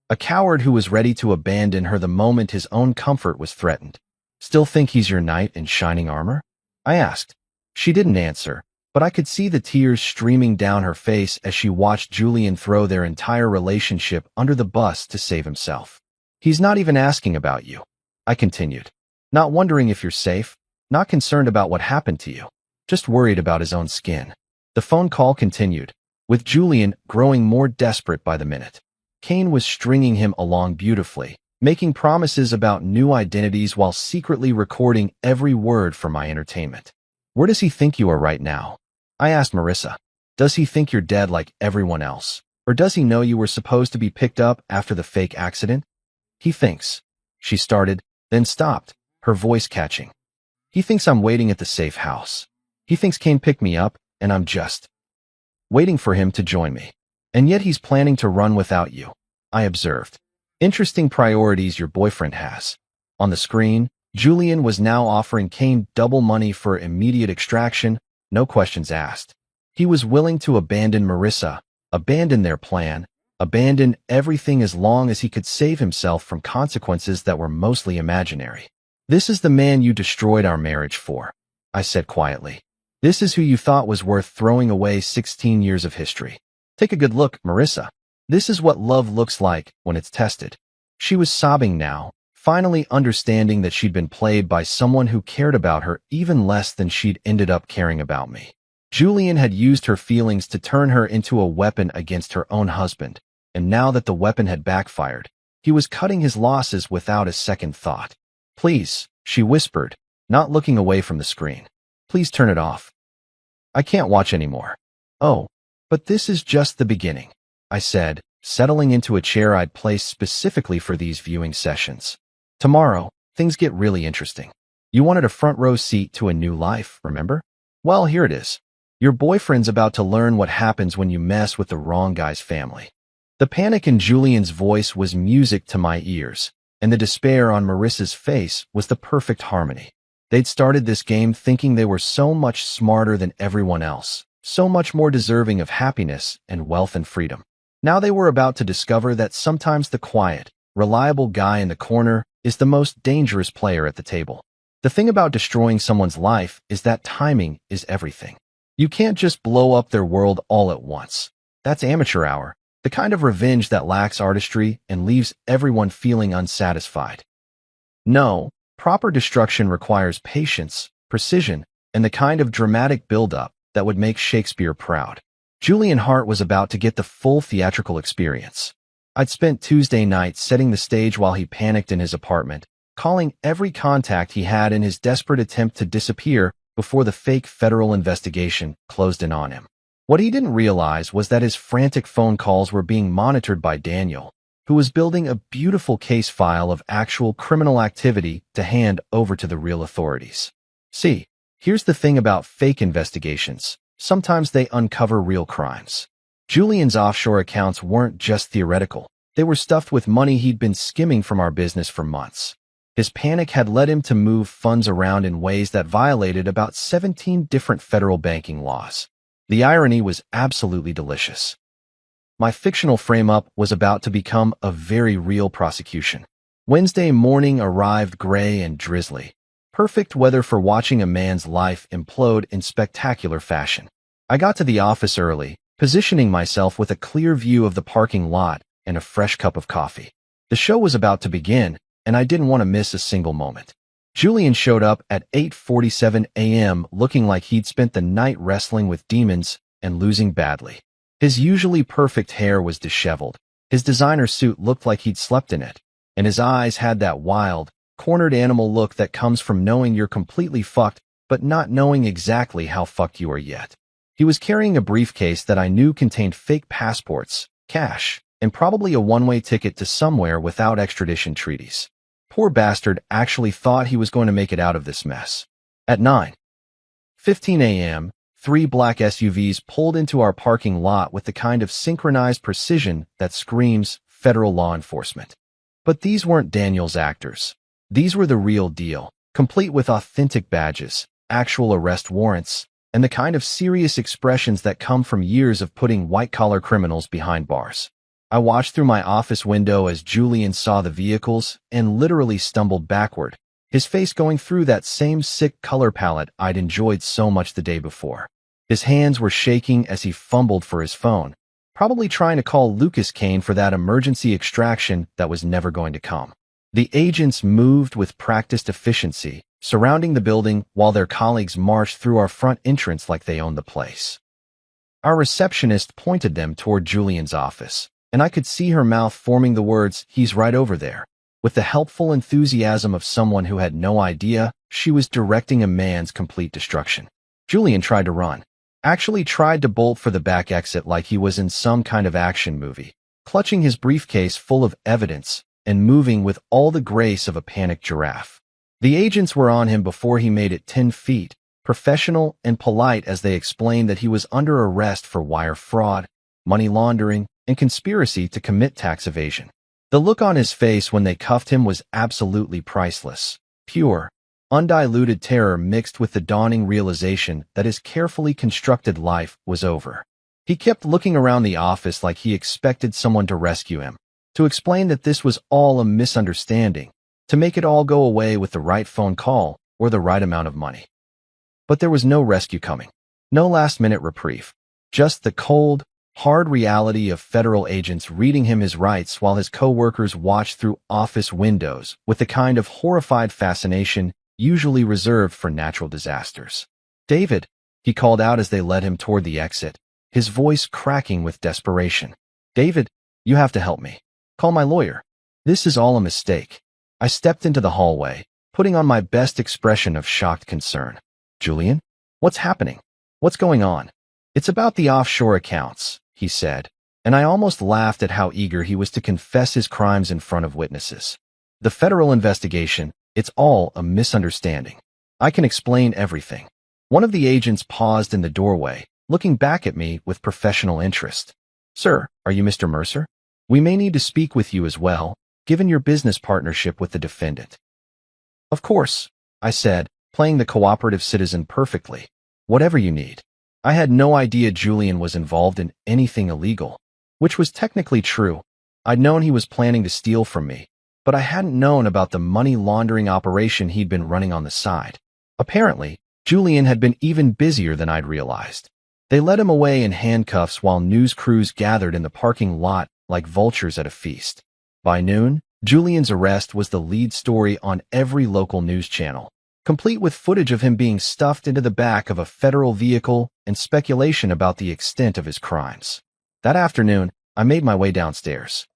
A coward who was ready to abandon her the moment his own comfort was threatened. Still think he's your knight in shining armor? I asked. She didn't answer, but I could see the tears streaming down her face as she watched Julian throw their entire relationship under the bus to save himself. He's not even asking about you, I continued. Not wondering if you're safe, not concerned about what happened to you, just worried about his own skin. The phone call continued, with Julian growing more desperate by the minute. Kane was stringing him along beautifully, making promises about new identities while secretly recording every word for my entertainment. Where does he think you are right now? I asked Marissa. Does he think you're dead like everyone else? Or does he know you were supposed to be picked up after the fake accident? He thinks. She started, then stopped, her voice catching. He thinks I'm waiting at the safe house. He thinks Kane picked me up, and I'm just waiting for him to join me. And yet he's planning to run without you, I observed. Interesting priorities your boyfriend has. On the screen, Julian was now offering Kane double money for immediate extraction, no questions asked. He was willing to abandon Marissa, abandon their plan, abandon everything as long as he could save himself from consequences that were mostly imaginary. This is the man you destroyed our marriage for, I said quietly. This is who you thought was worth throwing away 16 years of history. Take a good look, Marissa. This is what love looks like when it's tested. She was sobbing now, finally understanding that she'd been played by someone who cared about her even less than she'd ended up caring about me. Julian had used her feelings to turn her into a weapon against her own husband, and now that the weapon had backfired, he was cutting his losses without a second thought. Please, she whispered, not looking away from the screen. Please turn it off. I can't watch anymore. Oh, but this is just the beginning, I said, settling into a chair I'd placed specifically for these viewing sessions. Tomorrow, things get really interesting. You wanted a front row seat to a new life, remember? Well, here it is. Your boyfriend's about to learn what happens when you mess with the wrong guy's family. The panic in Julian's voice was music to my ears, and the despair on Marissa's face was the perfect harmony. They'd started this game thinking they were so much smarter than everyone else, so much more deserving of happiness and wealth and freedom. Now they were about to discover that sometimes the quiet, reliable guy in the corner is the most dangerous player at the table. The thing about destroying someone's life is that timing is everything. You can't just blow up their world all at once. That's amateur hour, the kind of revenge that lacks artistry and leaves everyone feeling unsatisfied. No, proper destruction requires patience, precision, and the kind of dramatic build-up that would make Shakespeare proud. Julian Hart was about to get the full theatrical experience. I'd spent Tuesday night setting the stage while he panicked in his apartment, calling every contact he had in his desperate attempt to disappear before the fake federal investigation closed in on him. What he didn't realize was that his frantic phone calls were being monitored by Daniel, who was building a beautiful case file of actual criminal activity to hand over to the real authorities. See, here's the thing about fake investigations. Sometimes they uncover real crimes. Julian's offshore accounts weren't just theoretical. They were stuffed with money he'd been skimming from our business for months. His panic had led him to move funds around in ways that violated about 17 different federal banking laws. The irony was absolutely delicious. My fictional frame-up was about to become a very real prosecution. Wednesday morning arrived gray and drizzly. Perfect weather for watching a man's life implode in spectacular fashion. I got to the office early, positioning myself with a clear view of the parking lot and a fresh cup of coffee. The show was about to begin, and I didn't want to miss a single moment. Julian showed up at 8:47 a.m. looking like he'd spent the night wrestling with demons and losing badly. His usually perfect hair was disheveled, his designer suit looked like he'd slept in it, and his eyes had that wild, cornered animal look that comes from knowing you're completely fucked but not knowing exactly how fucked you are yet. He was carrying a briefcase that I knew contained fake passports, cash, and probably a one-way ticket to somewhere without extradition treaties. Poor bastard actually thought he was going to make it out of this mess. At 9:15 a.m., 3 black SUVs pulled into our parking lot with the kind of synchronized precision that screams federal law enforcement. But these weren't Daniel's actors. These were the real deal, complete with authentic badges, actual arrest warrants, and the kind of serious expressions that come from years of putting white-collar criminals behind bars. I watched through my office window as Julian saw the vehicles and literally stumbled backward, his face going through that same sick color palette I'd enjoyed so much the day before. His hands were shaking as he fumbled for his phone, probably trying to call Lucas Kane for that emergency extraction that was never going to come. The agents moved with practiced efficiency, surrounding the building while their colleagues marched through our front entrance like they owned the place. Our receptionist pointed them toward Julian's office, and I could see her mouth forming the words, "He's right over there," with the helpful enthusiasm of someone who had no idea she was directing a man's complete destruction. Julian tried to run, actually tried to bolt for the back exit like he was in some kind of action movie, clutching his briefcase full of evidence and moving with all the grace of a panicked giraffe. The agents were on him before he made it 10 feet, professional and polite as they explained that he was under arrest for wire fraud, money laundering, and conspiracy to commit tax evasion. The look on his face when they cuffed him was absolutely priceless. Pure, undiluted terror mixed with the dawning realization that his carefully constructed life was over. He kept looking around the office like he expected someone to rescue him, to explain that this was all a misunderstanding, to make it all go away with the right phone call or the right amount of money. But there was no rescue coming, no last-minute reprieve, just the cold, hard reality of federal agents reading him his rights while his co-workers watched through office windows with the kind of horrified fascination usually reserved for natural disasters. "David," he called out as they led him toward the exit, his voice cracking with desperation. "David, you have to help me. Call my lawyer. This is all a mistake." I stepped into the hallway, putting on my best expression of shocked concern. "Julian? What's happening? What's going on?" "It's about the offshore accounts," he said, and I almost laughed at how eager he was to confess his crimes in front of witnesses. "The federal investigation, it's all a misunderstanding. I can explain everything." One of the agents paused in the doorway, looking back at me with professional interest. "Sir, are you Mr. Mercer? We may need to speak with you as well, given your business partnership with the defendant." "Of course," I said, playing the cooperative citizen perfectly. "Whatever you need." I had no idea Julian was involved in anything illegal, which was technically true. I'd known he was planning to steal from me, but I hadn't known about the money laundering operation he'd been running on the side. Apparently, Julian had been even busier than I'd realized. They led him away in handcuffs while news crews gathered in the parking lot like vultures at a feast. By noon, Julian's arrest was the lead story on every local news channel, complete with footage of him being stuffed into the back of a federal vehicle and speculation about the extent of his crimes. That afternoon, I made my way downstairs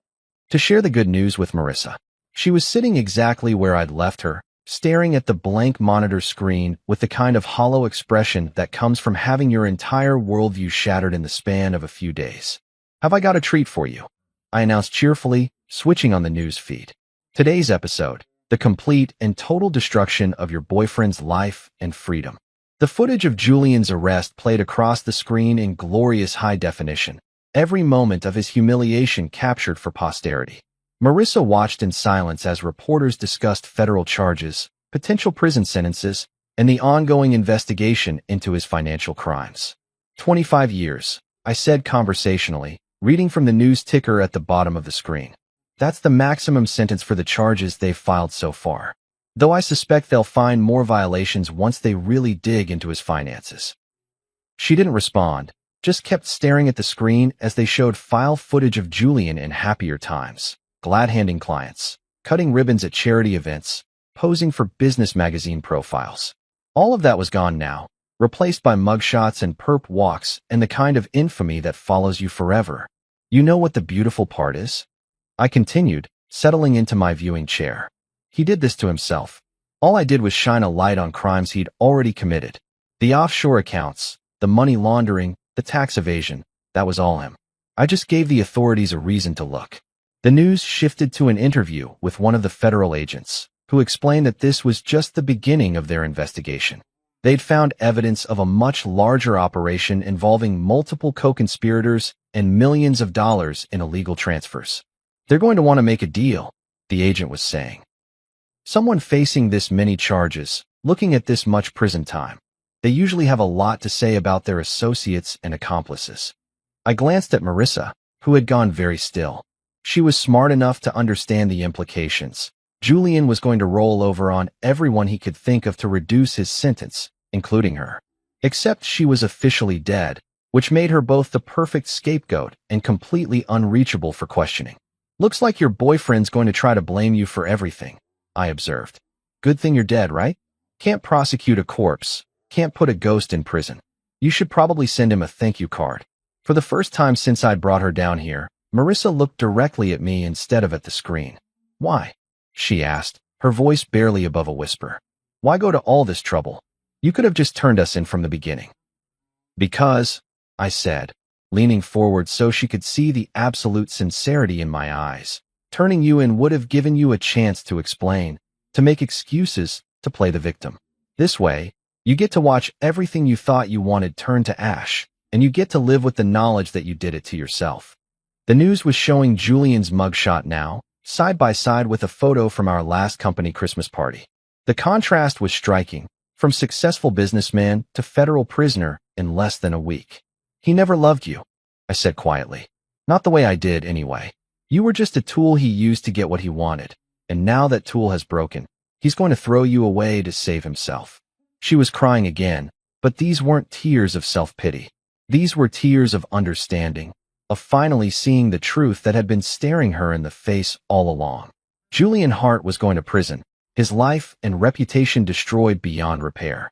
to share the good news with Marissa. She was sitting exactly where I'd left her, staring at the blank monitor screen with the kind of hollow expression that comes from having your entire worldview shattered in the span of a few days. "Have I got a treat for you?" I announced cheerfully, switching on the news feed. "Today's episode, the complete and total destruction of your boyfriend's life and freedom." The footage of Julian's arrest played across the screen in glorious high definition, every moment of his humiliation captured for posterity. Marissa watched in silence as reporters discussed federal charges, potential prison sentences, and the ongoing investigation into his financial crimes. 25 years, I said conversationally, reading from the news ticker at the bottom of the screen. "That's the maximum sentence for the charges they've filed so far. Though I suspect they'll find more violations once they really dig into his finances." She didn't respond, just kept staring at the screen as they showed file footage of Julian in happier times, glad-handing clients, cutting ribbons at charity events, posing for business magazine profiles. All of that was gone now, replaced by mugshots and perp walks and the kind of infamy that follows you forever. "You know what the beautiful part is?" I continued, settling into my viewing chair. "He did this to himself. All I did was shine a light on crimes he'd already committed. The offshore accounts, the money laundering, the tax evasion, that was all him. I just gave the authorities a reason to look." The news shifted to an interview with one of the federal agents, who explained that this was just the beginning of their investigation. They'd found evidence of a much larger operation involving multiple co-conspirators and millions of dollars in illegal transfers. "They're going to want to make a deal," the agent was saying. "Someone facing this many charges, looking at this much prison time. They usually have a lot to say about their associates and accomplices. I glanced at Marissa, who had gone very still. She was smart enough to understand the implications. Julian was going to roll over on everyone he could think of to reduce his sentence, including her. Except she was officially dead, which made her both the perfect scapegoat and completely unreachable for questioning. "Looks like your boyfriend's going to try to blame you for everything," I observed. "Good thing you're dead, right? Can't prosecute a corpse, can't put a ghost in prison. You should probably send him a thank you card." For the first time since I'd brought her down here, Marissa looked directly at me instead of at the screen. "Why?" she asked, her voice barely above a whisper. "Why go to all this trouble? You could have just turned us in from the beginning." "Because," I said, leaning forward so she could see the absolute sincerity in my eyes, "turning you in would have given you a chance to explain, to make excuses, to play the victim. This way, you get to watch everything you thought you wanted turn to ash, and you get to live with the knowledge that you did it to yourself." The news was showing Julian's mugshot now, side by side with a photo from our last company Christmas party. The contrast was striking, from successful businessman to federal prisoner in less than a week. "He never loved you," I said quietly. "Not the way I did, anyway. You were just a tool he used to get what he wanted, and now that tool has broken, he's going to throw you away to save himself." She was crying again, but these weren't tears of self-pity. These were tears of understanding, of finally seeing the truth that had been staring her in the face all along. Julian Hart was going to prison, his life and reputation destroyed beyond repair.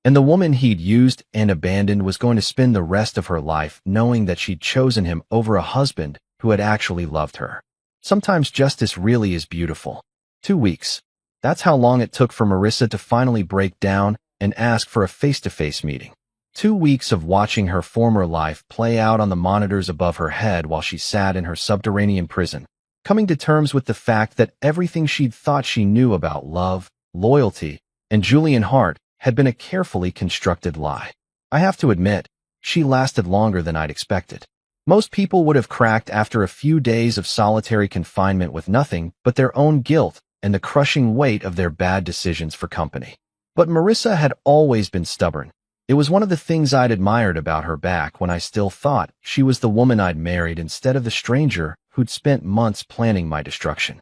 And the woman he'd used and abandoned was going to spend the rest of her life knowing that she'd chosen him over a husband who had actually loved her. Sometimes justice really is beautiful. 2 weeks. That's how long it took for Marissa to finally break down and ask for a face-to-face meeting. 2 weeks of watching her former life play out on the monitors above her head while she sat in her subterranean prison, coming to terms with the fact that everything she'd thought she knew about love, loyalty, and Julian Hart had been a carefully constructed lie. I have to admit, she lasted longer than I'd expected. Most people would have cracked after a few days of solitary confinement with nothing but their own guilt and the crushing weight of their bad decisions for company. But Marissa had always been stubborn. It was one of the things I'd admired about her back when I still thought she was the woman I'd married instead of the stranger who'd spent months planning my destruction.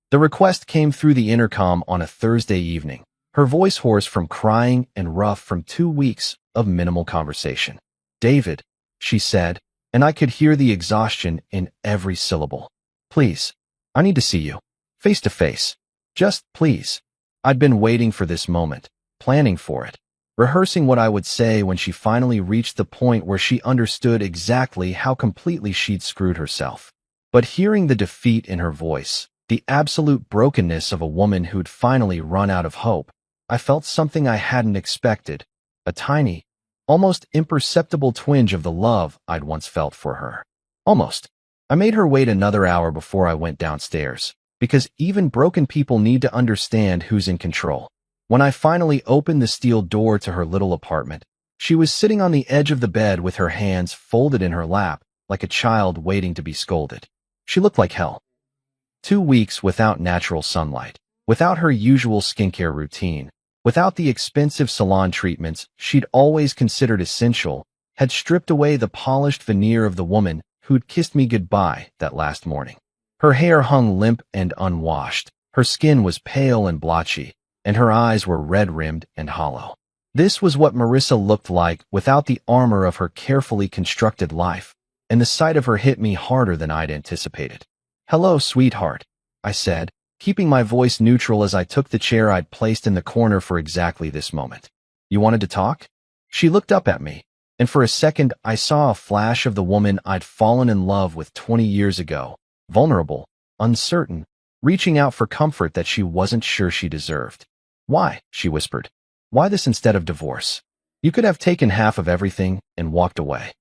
The request came through the intercom on a Thursday evening, her voice hoarse from crying and rough from 2 weeks of minimal conversation. "David," she said, and I could hear the exhaustion in every syllable. "Please, I need to see you. Face to face. Just please." I'd been waiting for this moment, planning for it, rehearsing what I would say when she finally reached the point where she understood exactly how completely she'd screwed herself. But hearing the defeat in her voice, the absolute brokenness of a woman who'd finally run out of hope, I felt something I hadn't expected, a tiny, almost imperceptible twinge of the love I'd once felt for her. Almost. I made her wait another hour before I went downstairs, because even broken people need to understand who's in control. When I finally opened the steel door to her little apartment, she was sitting on the edge of the bed with her hands folded in her lap, like a child waiting to be scolded. She looked like hell. 2 weeks without natural sunlight, without her usual skincare routine, without the expensive salon treatments she'd always considered essential, had stripped away the polished veneer of the woman who'd kissed me goodbye that last morning. Her hair hung limp and unwashed, her skin was pale and blotchy, and her eyes were red-rimmed and hollow. This was what Marissa looked like without the armor of her carefully constructed life, and the sight of her hit me harder than I'd anticipated. "Hello, sweetheart," I said, keeping my voice neutral as I took the chair I'd placed in the corner for exactly this moment. "You wanted to talk?" She looked up at me, and for a second I saw a flash of the woman I'd fallen in love with 20 years ago, vulnerable, uncertain, reaching out for comfort that she wasn't sure she deserved. "Why?" she whispered. "Why this instead of divorce? You could have taken half of everything and walked away.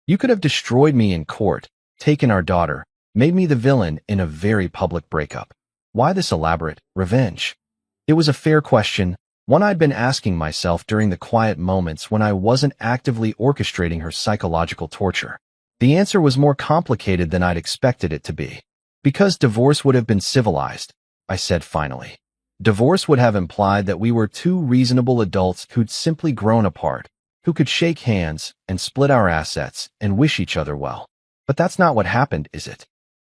You could have destroyed me in court, taken our daughter, made me the villain in a very public breakup. Why this elaborate revenge?" It was a fair question, one I'd been asking myself during the quiet moments when I wasn't actively orchestrating her psychological torture. The answer was more complicated than I'd expected it to be. "Because divorce would have been civilized," I said finally. Divorce would have implied that we were two reasonable adults who'd simply grown apart, who could shake hands and split our assets and wish each other well. But that's not what happened, is it?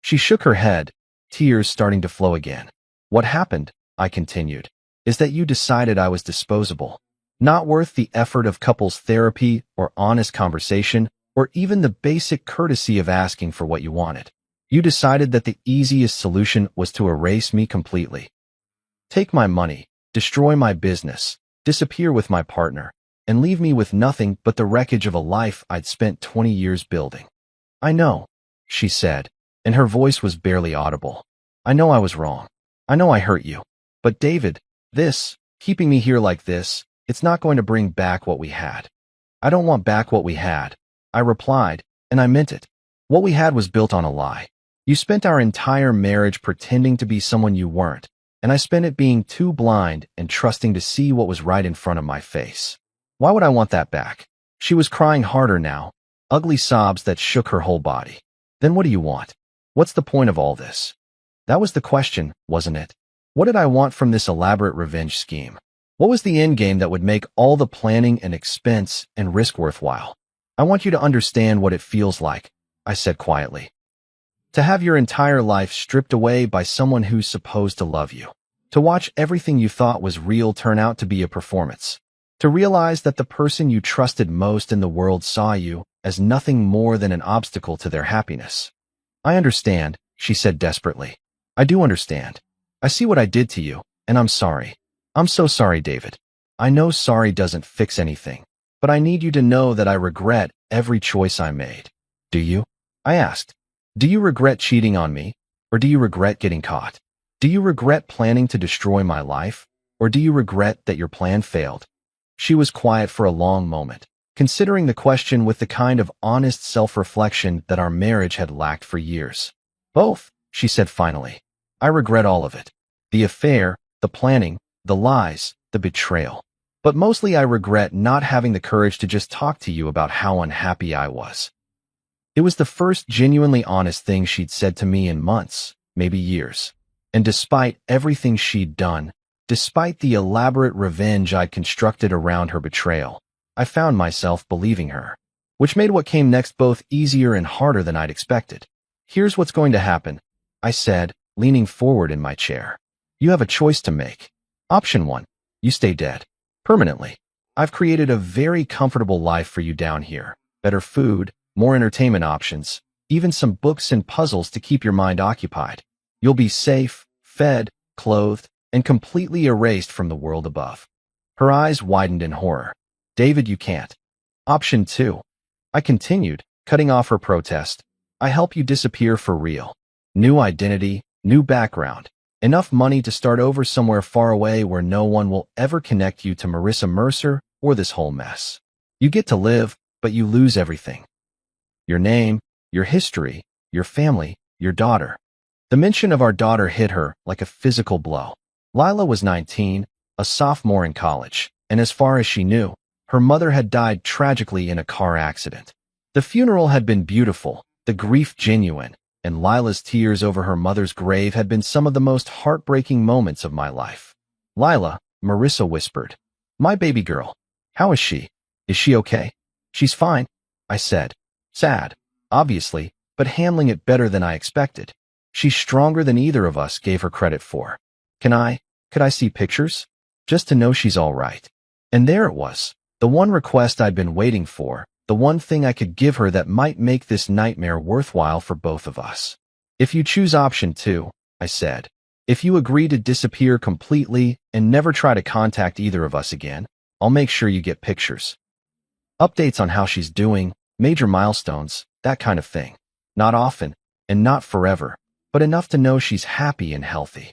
She shook her head, tears starting to flow again. What happened, I continued, is that you decided I was disposable, not worth the effort of couples therapy or honest conversation or even the basic courtesy of asking for what you wanted. You decided that the easiest solution was to erase me completely. Take my money, destroy my business, disappear with my partner, and leave me with nothing but the wreckage of a life I'd spent 20 years building. I know, she said, and her voice was barely audible. I know I was wrong. I know I hurt you. But David, keeping me here like this, it's not going to bring back what we had. I don't want back what we had, I replied, and I meant it. What we had was built on a lie. You spent our entire marriage pretending to be someone you weren't, and I spent it being too blind and trusting to see what was right in front of my face. Why would I want that back? She was crying harder now, ugly sobs that shook her whole body. Then what do you want? What's the point of all this? That was the question, wasn't it? What did I want from this elaborate revenge scheme? What was the end game that would make all the planning and expense and risk worthwhile? I want you to understand what it feels like, I said quietly. To have your entire life stripped away by someone who's supposed to love you. To watch everything you thought was real turn out to be a performance. To realize that the person you trusted most in the world saw you as nothing more than an obstacle to their happiness. I understand, she said desperately. I do understand. I see what I did to you, and I'm sorry. I'm so sorry, David. I know sorry doesn't fix anything, but I need you to know that I regret every choice I made. Do you? I asked. Do you regret cheating on me, or do you regret getting caught? Do you regret planning to destroy my life, or do you regret that your plan failed? She was quiet for a long moment, considering the question with the kind of honest self-reflection that our marriage had lacked for years. Both, she said finally. I regret all of it. The affair, the planning, the lies, the betrayal. But mostly I regret not having the courage to just talk to you about how unhappy I was. It was the first genuinely honest thing she'd said to me in months, maybe years. And despite everything she'd done, despite the elaborate revenge I'd constructed around her betrayal, I found myself believing her, which made what came next both easier and harder than I'd expected. Here's what's going to happen, I said, leaning forward in my chair. You have a choice to make. Option 1, you stay dead. Permanently. I've created a very comfortable life for you down here. Better food, more entertainment options, even some books and puzzles to keep your mind occupied. You'll be safe, fed, clothed, and completely erased from the world above. Her eyes widened in horror. David, you can't. Option 2. I continued, cutting off her protest. I help you disappear for real. New identity, new background. Enough money to start over somewhere far away where no one will ever connect you to Marissa Mercer or this whole mess. You get to live, but you lose everything. Your name, your history, your family, your daughter. The mention of our daughter hit her like a physical blow. Lila was 19, a sophomore in college, and as far as she knew, her mother had died tragically in a car accident. The funeral had been beautiful, the grief genuine, and Lila's tears over her mother's grave had been some of the most heartbreaking moments of my life. Lila, Marissa whispered. My baby girl. How is she? Is she okay? She's fine, I said. Sad, obviously, but handling it better than I expected. She's stronger than either of us gave her credit for. Could I see pictures? Just to know she's all right. And there it was, the one request I'd been waiting for, the one thing I could give her that might make this nightmare worthwhile for both of us. If you choose option 2, I said, if you agree to disappear completely and never try to contact either of us again, I'll make sure you get pictures. Updates on how she's doing, major milestones, that kind of thing. Not often, and not forever, but enough to know she's happy and healthy.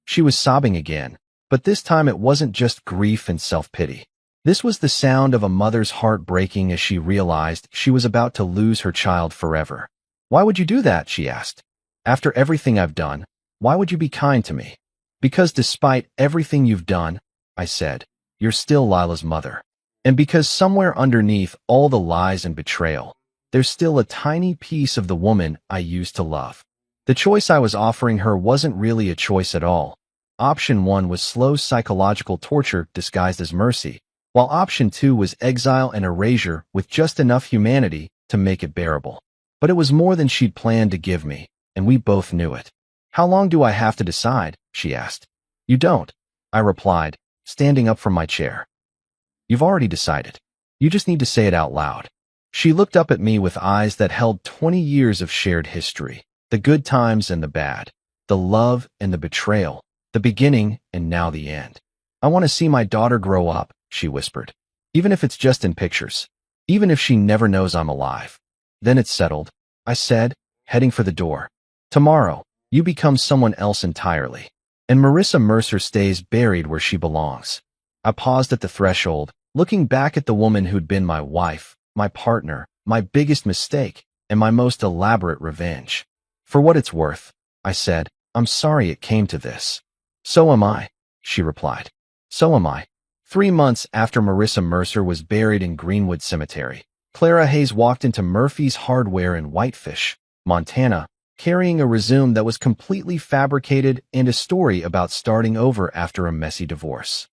She was sobbing again, but this time it wasn't just grief and self-pity. This was the sound of a mother's heart breaking as she realized she was about to lose her child forever. Why would you do that? She asked. After everything I've done, why would you be kind to me? Because despite everything you've done, I said, you're still Lila's mother. And because somewhere underneath all the lies and betrayal, there's still a tiny piece of the woman I used to love. The choice I was offering her wasn't really a choice at all. Option 1 was slow psychological torture disguised as mercy, while option 2 was exile and erasure with just enough humanity to make it bearable. But it was more than she'd planned to give me, and we both knew it. "How long do I have to decide?" she asked. "You don't," I replied, standing up from my chair. "You've already decided. You just need to say it out loud." She looked up at me with eyes that held 20 years of shared history, the good times and the bad, the love and the betrayal, the beginning and now the end. "I want to see my daughter grow up," she whispered, "even if it's just in pictures, even if she never knows I'm alive." "Then it's settled," I said, heading for the door. "Tomorrow, you become someone else entirely, and Marissa Mercer stays buried where she belongs." I paused at the threshold, looking back at the woman who'd been my wife, my partner, my biggest mistake, and my most elaborate revenge. "For what it's worth," I said, "I'm sorry it came to this." "So am I," she replied. "So am I." 3 months after Marissa Mercer was buried in Greenwood Cemetery, Clara Hayes walked into Murphy's Hardware in Whitefish, Montana, carrying a resume that was completely fabricated and a story about starting over after a messy divorce.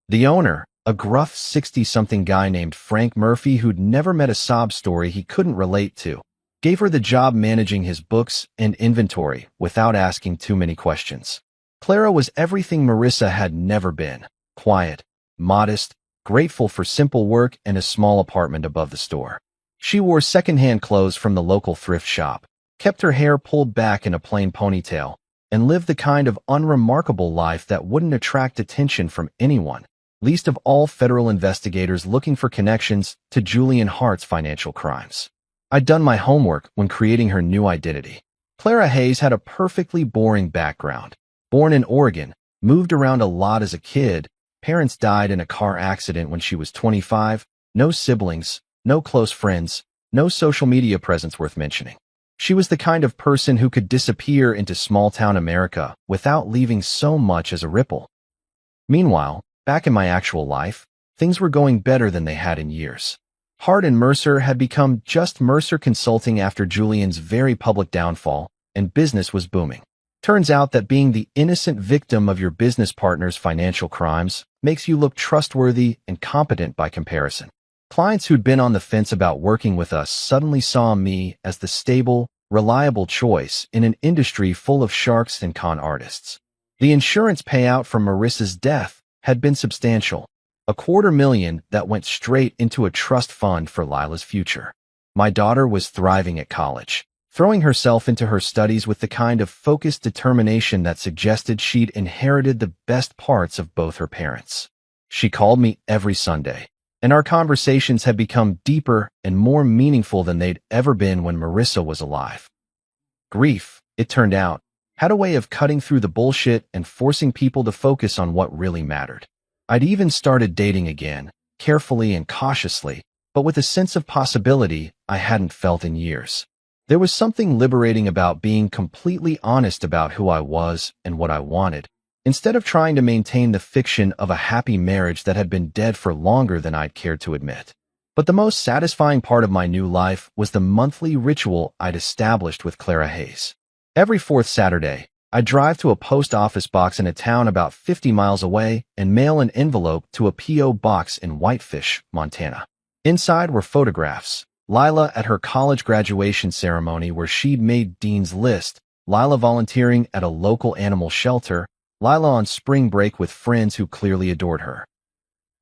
The owner, a gruff 60-something guy named Frank Murphy who'd never met a sob story he couldn't relate to, gave her the job managing his books and inventory without asking too many questions. Clara was everything Marissa had never been: quiet, modest, grateful for simple work and a small apartment above the store. She wore secondhand clothes from the local thrift shop, kept her hair pulled back in a plain ponytail, and lived the kind of unremarkable life that wouldn't attract attention from anyone, least of all federal investigators looking for connections to Julian Hart's financial crimes. I'd done my homework when creating her new identity. Clara Hayes had a perfectly boring background. Born in Oregon, moved around a lot as a kid, parents died in a car accident when she was 25, no siblings, no close friends, no social media presence worth mentioning. She was the kind of person who could disappear into small-town America without leaving so much as a ripple. Meanwhile, back in my actual life, things were going better than they had in years. Hart and Mercer had become just Mercer Consulting after Julian's very public downfall, and business was booming. Turns out that being the innocent victim of your business partner's financial crimes makes you look trustworthy and competent by comparison. Clients who'd been on the fence about working with us suddenly saw me as the stable, reliable choice in an industry full of sharks and con artists. The insurance payout from Marissa's death had been substantial, $250,000 that went straight into a trust fund for Lila's future. My daughter was thriving at college, throwing herself into her studies with the kind of focused determination that suggested she'd inherited the best parts of both her parents. She called me every Sunday, and our conversations had become deeper and more meaningful than they'd ever been when Marissa was alive. Grief, it turned out, had a way of cutting through the bullshit and forcing people to focus on what really mattered. I'd even started dating again, carefully and cautiously, but with a sense of possibility I hadn't felt in years. There was something liberating about being completely honest about who I was and what I wanted, instead of trying to maintain the fiction of a happy marriage that had been dead for longer than I'd cared to admit. But the most satisfying part of my new life was the monthly ritual I'd established with Clara Hayes. Every fourth Saturday, I'd drive to a post office box in a town about 50 miles away and mail an envelope to a P.O. box in Whitefish, Montana. Inside were photographs: Lila at her college graduation ceremony where she'd made Dean's List, Lila volunteering at a local animal shelter, Lila on spring break with friends who clearly adored her.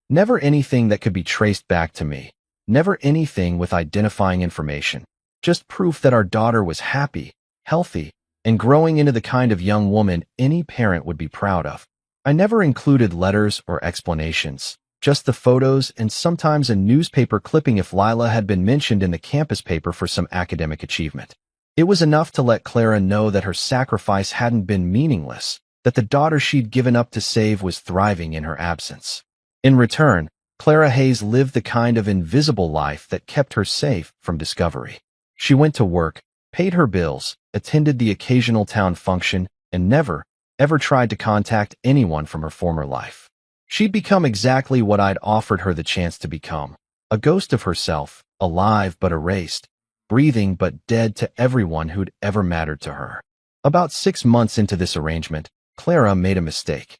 Never anything that could be traced back to me, never anything with identifying information, just proof that our daughter was happy, healthy, and growing into the kind of young woman any parent would be proud of. I never included letters or explanations, just the photos and sometimes a newspaper clipping if Lila had been mentioned in the campus paper for some academic achievement. It was enough to let Clara know that her sacrifice hadn't been meaningless, that the daughter she'd given up to save was thriving in her absence. In return, Clara Hayes lived the kind of invisible life that kept her safe from discovery. She went to work, paid her bills, attended the occasional town function, and never, ever tried to contact anyone from her former life. She'd become exactly what I'd offered her the chance to become: a ghost of herself, alive but erased, breathing but dead to everyone who'd ever mattered to her. About 6 months into this arrangement, Clara made a mistake.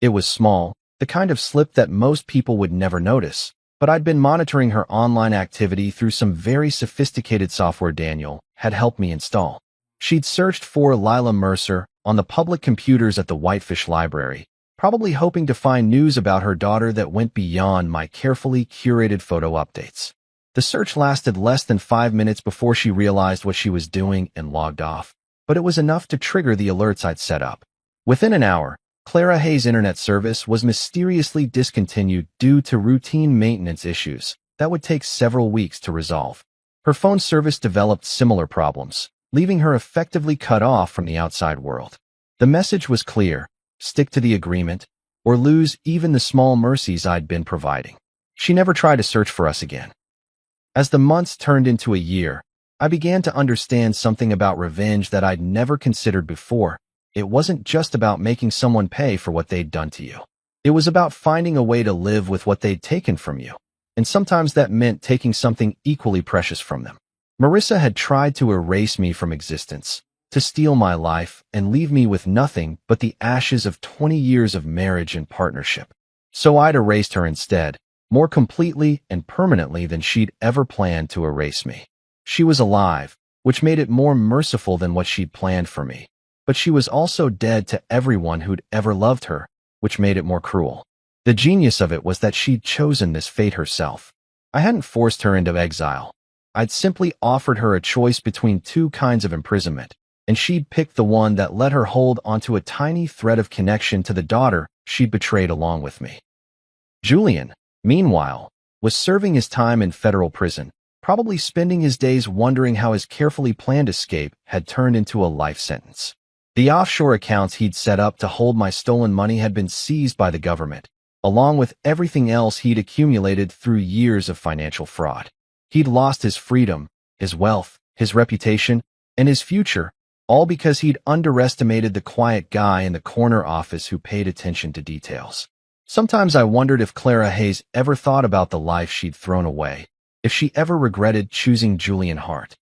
It was small, the kind of slip that most people would never notice, but I'd been monitoring her online activity through some very sophisticated software Daniel had helped me install. She'd searched for Lila Mercer on the public computers at the Whitefish Library, probably hoping to find news about her daughter that went beyond my carefully curated photo updates. The search lasted less than 5 minutes before she realized what she was doing and logged off, but it was enough to trigger the alerts I'd set up. Within an hour, Clara Hayes' internet service was mysteriously discontinued due to routine maintenance issues that would take several weeks to resolve. Her phone service developed similar problems, leaving her effectively cut off from the outside world. The message was clear: stick to the agreement, or lose even the small mercies I'd been providing. She never tried to search for us again. As the months turned into a year, I began to understand something about revenge that I'd never considered before. It wasn't just about making someone pay for what they'd done to you. It was about finding a way to live with what they'd taken from you. And sometimes that meant taking something equally precious from them. Marissa had tried to erase me from existence, to steal my life and leave me with nothing but the ashes of 20 years of marriage and partnership. So I'd erased her instead, more completely and permanently than she'd ever planned to erase me. She was alive, which made it more merciful than what she'd planned for me. But she was also dead to everyone who'd ever loved her, which made it more cruel. The genius of it was that she'd chosen this fate herself. I hadn't forced her into exile. I'd simply offered her a choice between two kinds of imprisonment, and she'd picked the one that let her hold onto a tiny thread of connection to the daughter she'd betrayed along with me. Julian, meanwhile, was serving his time in federal prison, probably spending his days wondering how his carefully planned escape had turned into a life sentence. The offshore accounts he'd set up to hold my stolen money had been seized by the government, along with everything else he'd accumulated through years of financial fraud. He'd lost his freedom, his wealth, his reputation, and his future, all because he'd underestimated the quiet guy in the corner office who paid attention to details. Sometimes I wondered if Clara Hayes ever thought about the life she'd thrown away, if she ever regretted choosing Julian Hart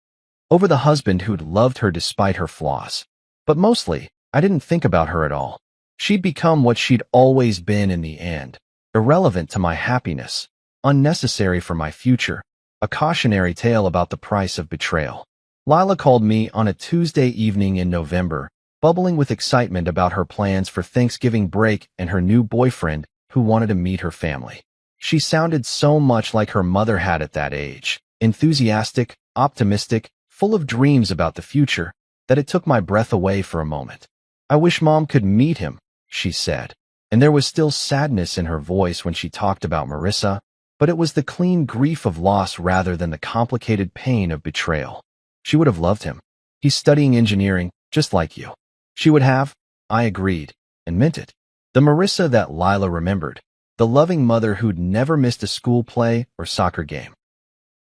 over the husband who'd loved her despite her flaws. But mostly, I didn't think about her at all. She'd become what she'd always been in the end, irrelevant to my happiness, unnecessary for my future, a cautionary tale about the price of betrayal. Lila called me on a Tuesday evening in November, bubbling with excitement about her plans for Thanksgiving break and her new boyfriend who wanted to meet her family. She sounded so much like her mother had at that age, enthusiastic, optimistic, full of dreams about the future, that it took my breath away for a moment. "I wish Mom could meet him," she said, and there was still sadness in her voice when she talked about Marissa, but it was the clean grief of loss rather than the complicated pain of betrayal. She would have loved him. "He's studying engineering, just like you." She would have. I agreed, and meant it. The Marissa that Lila remembered, the loving mother who'd never missed a school play or soccer game,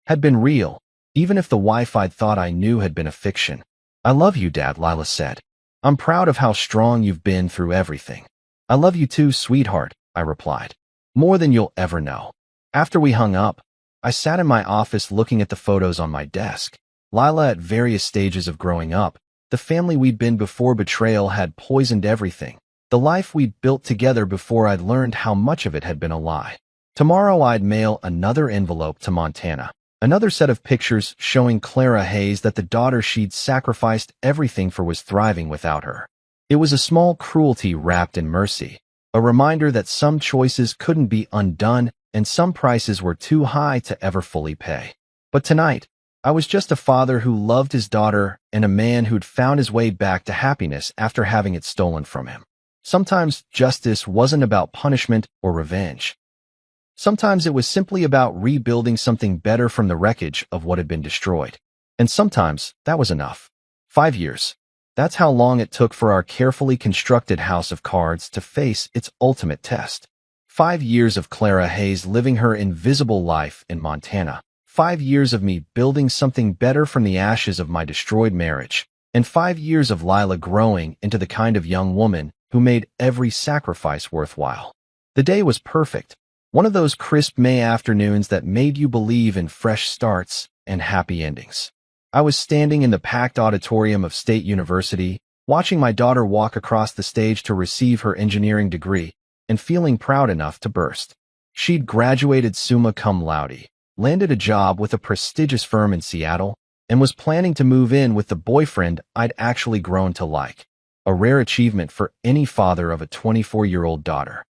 had been real, even if the wife I'd thought I knew had been a fiction. "I love you, Dad," Lila said. "I'm proud of how strong you've been through everything." "I love you too, sweetheart," I replied. "More than you'll ever know." After we hung up, I sat in my office looking at the photos on my desk. Lila at various stages of growing up, the family we'd been before betrayal had poisoned everything, the life we'd built together before I'd learned how much of it had been a lie. Tomorrow I'd mail another envelope to Montana. Another set of pictures showing Clara Hayes that the daughter she'd sacrificed everything for was thriving without her. It was a small cruelty wrapped in mercy, a reminder that some choices couldn't be undone and some prices were too high to ever fully pay. But tonight, I was just a father who loved his daughter and a man who'd found his way back to happiness after having it stolen from him. Sometimes justice wasn't about punishment or revenge. Sometimes it was simply about rebuilding something better from the wreckage of what had been destroyed. And sometimes that was enough. 5 years. That's how long it took for our carefully constructed house of cards to face its ultimate test. 5 years of Clara Hayes living her invisible life in Montana. 5 years of me building something better from the ashes of my destroyed marriage. And 5 years of Lila growing into the kind of young woman who made every sacrifice worthwhile. The day was perfect. One of those crisp May afternoons that made you believe in fresh starts and happy endings. I was standing in the packed auditorium of State University, watching my daughter walk across the stage to receive her engineering degree, and feeling proud enough to burst. She'd graduated summa cum laude, landed a job with a prestigious firm in Seattle, and was planning to move in with the boyfriend I'd actually grown to like. A rare achievement for any father of a 24-year-old daughter.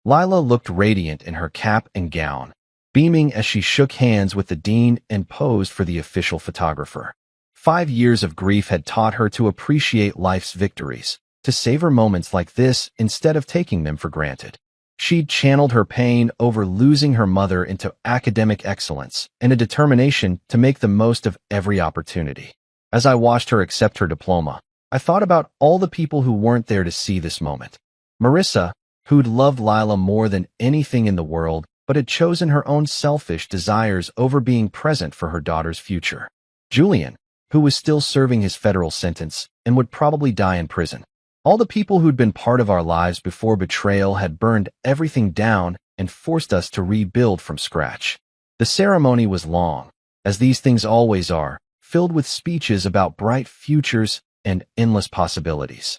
Lila looked radiant in her cap and gown, beaming as she shook hands with the dean and posed for the official photographer. 5 years of grief had taught her to appreciate life's victories, to savor moments like this instead of taking them for granted. She'd channeled her pain over losing her mother into academic excellence and a determination to make the most of every opportunity. As I watched her accept her diploma, I thought about all the people who weren't there to see this moment. Marissa, who'd loved Lila more than anything in the world, but had chosen her own selfish desires over being present for her daughter's future. Julian, who was still serving his federal sentence and would probably die in prison. All the people who'd been part of our lives before betrayal had burned everything down and forced us to rebuild from scratch. The ceremony was long, as these things always are, filled with speeches about bright futures and endless possibilities.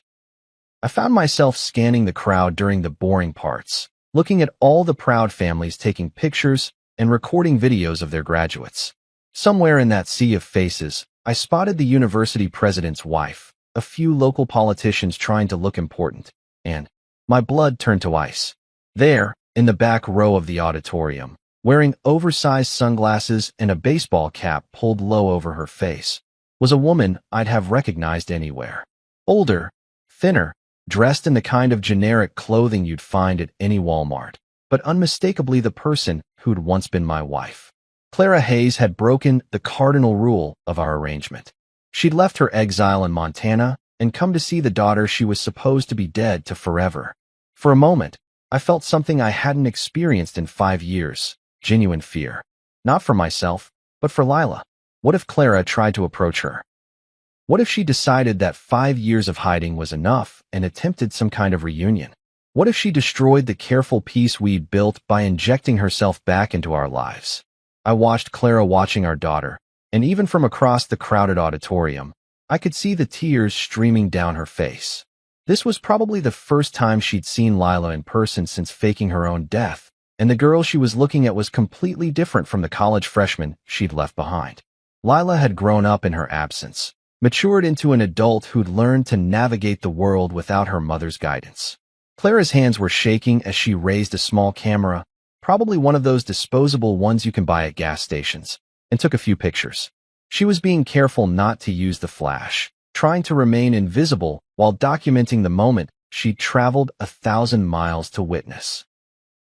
I found myself scanning the crowd during the boring parts, looking at all the proud families taking pictures and recording videos of their graduates. Somewhere in that sea of faces, I spotted the university president's wife, a few local politicians trying to look important, and my blood turned to ice. There, in the back row of the auditorium, wearing oversized sunglasses and a baseball cap pulled low over her face, was a woman I'd have recognized anywhere. Older, thinner, dressed in the kind of generic clothing you'd find at any Walmart, but unmistakably the person who'd once been my wife. Clara Hayes had broken the cardinal rule of our arrangement. She'd left her exile in Montana and come to see the daughter she was supposed to be dead to forever. For a moment, I felt something I hadn't experienced in 5 years, genuine fear. Not for myself, but for Lila. What if Clara tried to approach her? What if she decided that 5 years of hiding was enough and attempted some kind of reunion? What if she destroyed the careful peace we'd built by injecting herself back into our lives? I watched Clara watching our daughter, and even from across the crowded auditorium, I could see the tears streaming down her face. This was probably the first time she'd seen Lila in person since faking her own death, and the girl she was looking at was completely different from the college freshman she'd left behind. Lila had grown up in her absence, matured into an adult who'd learned to navigate the world without her mother's guidance. Clara's hands were shaking as she raised a small camera, probably one of those disposable ones you can buy at gas stations, and took a few pictures. She was being careful not to use the flash, trying to remain invisible while documenting the moment she'd traveled 1,000 miles to witness.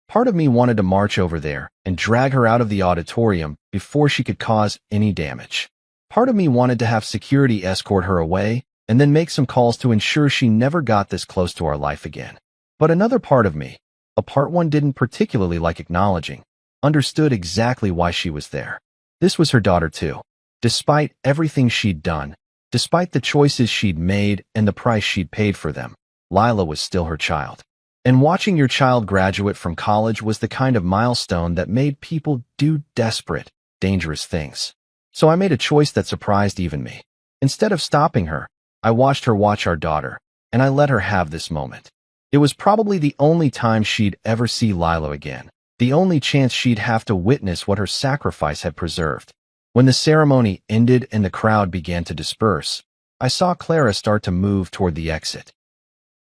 Part of me wanted to march over there and drag her out of the auditorium before she could cause any damage. Part of me wanted to have security escort her away and then make some calls to ensure she never got this close to our life again. But another part of me, a part one didn't particularly like acknowledging, understood exactly why she was there. This was her daughter too. Despite everything she'd done, despite the choices she'd made and the price she'd paid for them, Lila was still her child. And watching your child graduate from college was the kind of milestone that made people do desperate, dangerous things. So I made a choice that surprised even me. Instead of stopping her, I watched her watch our daughter, and I let her have this moment. It was probably the only time she'd ever see Lila again, the only chance she'd have to witness what her sacrifice had preserved. When the ceremony ended and the crowd began to disperse, I saw Clara start to move toward the exit.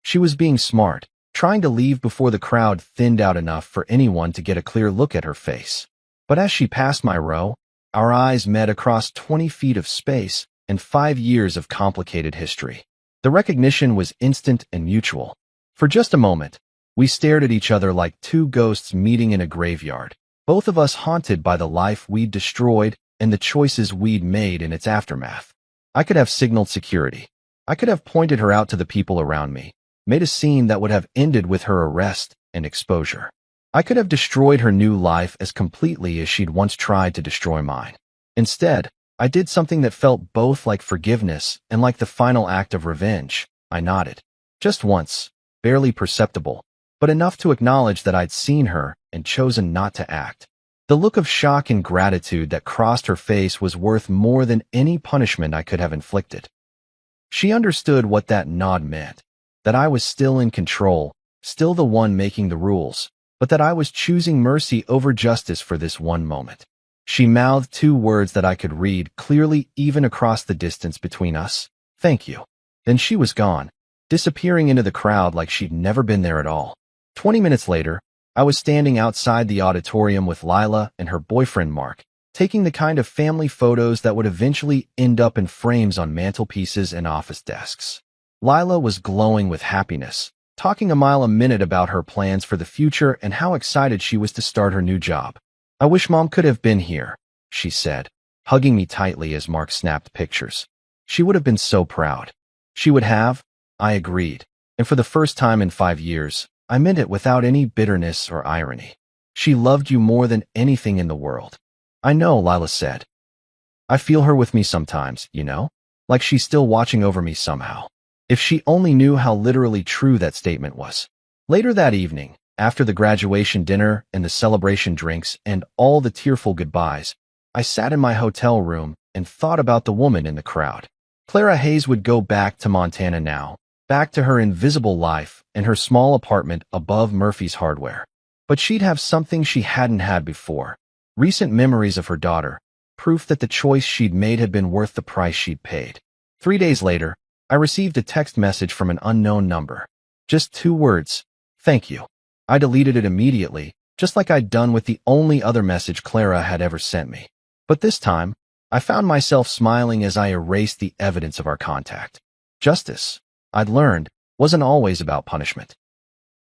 She was being smart, trying to leave before the crowd thinned out enough for anyone to get a clear look at her face. But as she passed my row, our eyes met across 20 feet of space and 5 years of complicated history. The recognition was instant and mutual. For just a moment, we stared at each other like two ghosts meeting in a graveyard, both of us haunted by the life we'd destroyed and the choices we'd made in its aftermath. I could have signaled security. I could have pointed her out to the people around me, made a scene that would have ended with her arrest and exposure. I could have destroyed her new life as completely as she'd once tried to destroy mine. Instead, I did something that felt both like forgiveness and like the final act of revenge. I nodded. Just once, barely perceptible, but enough to acknowledge that I'd seen her and chosen not to act. The look of shock and gratitude that crossed her face was worth more than any punishment I could have inflicted. She understood what that nod meant, that I was still in control, still the one making the rules, but that I was choosing mercy over justice for this one moment. She mouthed two words that I could read clearly even across the distance between us. Thank you. Then she was gone, disappearing into the crowd like she'd never been there at all. 20 minutes later, I was standing outside the auditorium with Lila and her boyfriend Mark, taking the kind of family photos that would eventually end up in frames on mantelpieces and office desks. Lila was glowing with happiness, talking a mile a minute about her plans for the future and how excited she was to start her new job. I wish Mom could have been here, she said, hugging me tightly as Mark snapped pictures. She would have been so proud. She would have, I agreed, and for the first time in 5 years, I meant it without any bitterness or irony. She loved you more than anything in the world. I know, Lila said. I feel her with me sometimes, you know? Like she's still watching over me somehow. If she only knew how literally true that statement was. Later that evening, after the graduation dinner and the celebration drinks and all the tearful goodbyes, I sat in my hotel room and thought about the woman in the crowd. Clara Hayes would go back to Montana now, back to her invisible life and her small apartment above Murphy's Hardware. But she'd have something she hadn't had before. Recent memories of her daughter, proof that the choice she'd made had been worth the price she'd paid. 3 days later, I received a text message from an unknown number. Just 2 words, thank you. I deleted it immediately, just like I'd done with the only other message Clara had ever sent me. But this time, I found myself smiling as I erased the evidence of our contact. Justice, I'd learned, wasn't always about punishment.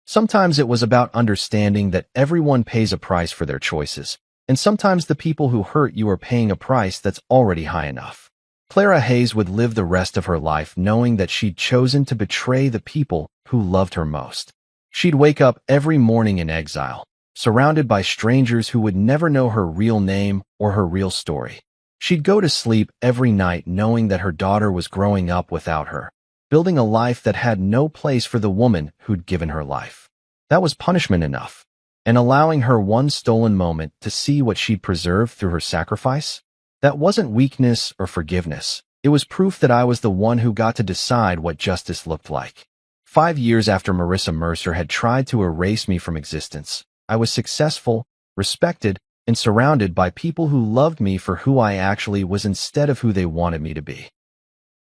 Sometimes it was about understanding that everyone pays a price for their choices, and sometimes the people who hurt you are paying a price that's already high enough. Clara Hayes would live the rest of her life knowing that she'd chosen to betray the people who loved her most. She'd wake up every morning in exile, surrounded by strangers who would never know her real name or her real story. She'd go to sleep every night knowing that her daughter was growing up without her, building a life that had no place for the woman who'd given her life. That was punishment enough. And allowing her one stolen moment to see what she'd preserved through her sacrifice? That wasn't weakness or forgiveness. It was proof that I was the one who got to decide what justice looked like. 5 years after Marissa Mercer had tried to erase me from existence, I was successful, respected, and surrounded by people who loved me for who I actually was instead of who they wanted me to be.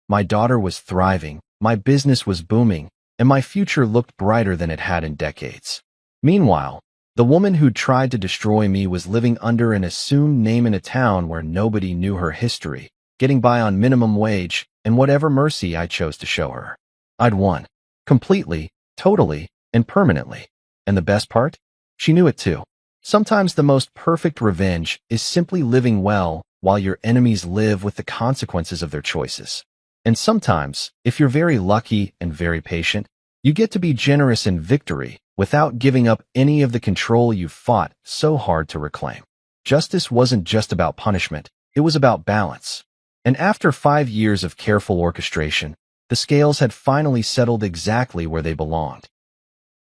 My daughter was thriving, my business was booming, and my future looked brighter than it had in decades. Meanwhile, the woman who'd tried to destroy me was living under an assumed name in a town where nobody knew her history, getting by on minimum wage and whatever mercy I chose to show her. I'd won. Completely, totally, and permanently. And the best part? She knew it too. Sometimes the most perfect revenge is simply living well while your enemies live with the consequences of their choices. And sometimes, if you're very lucky and very patient, you get to be generous in victory without giving up any of the control you've fought so hard to reclaim. Justice wasn't just about punishment, it was about balance. And after 5 years of careful orchestration, the scales had finally settled exactly where they belonged.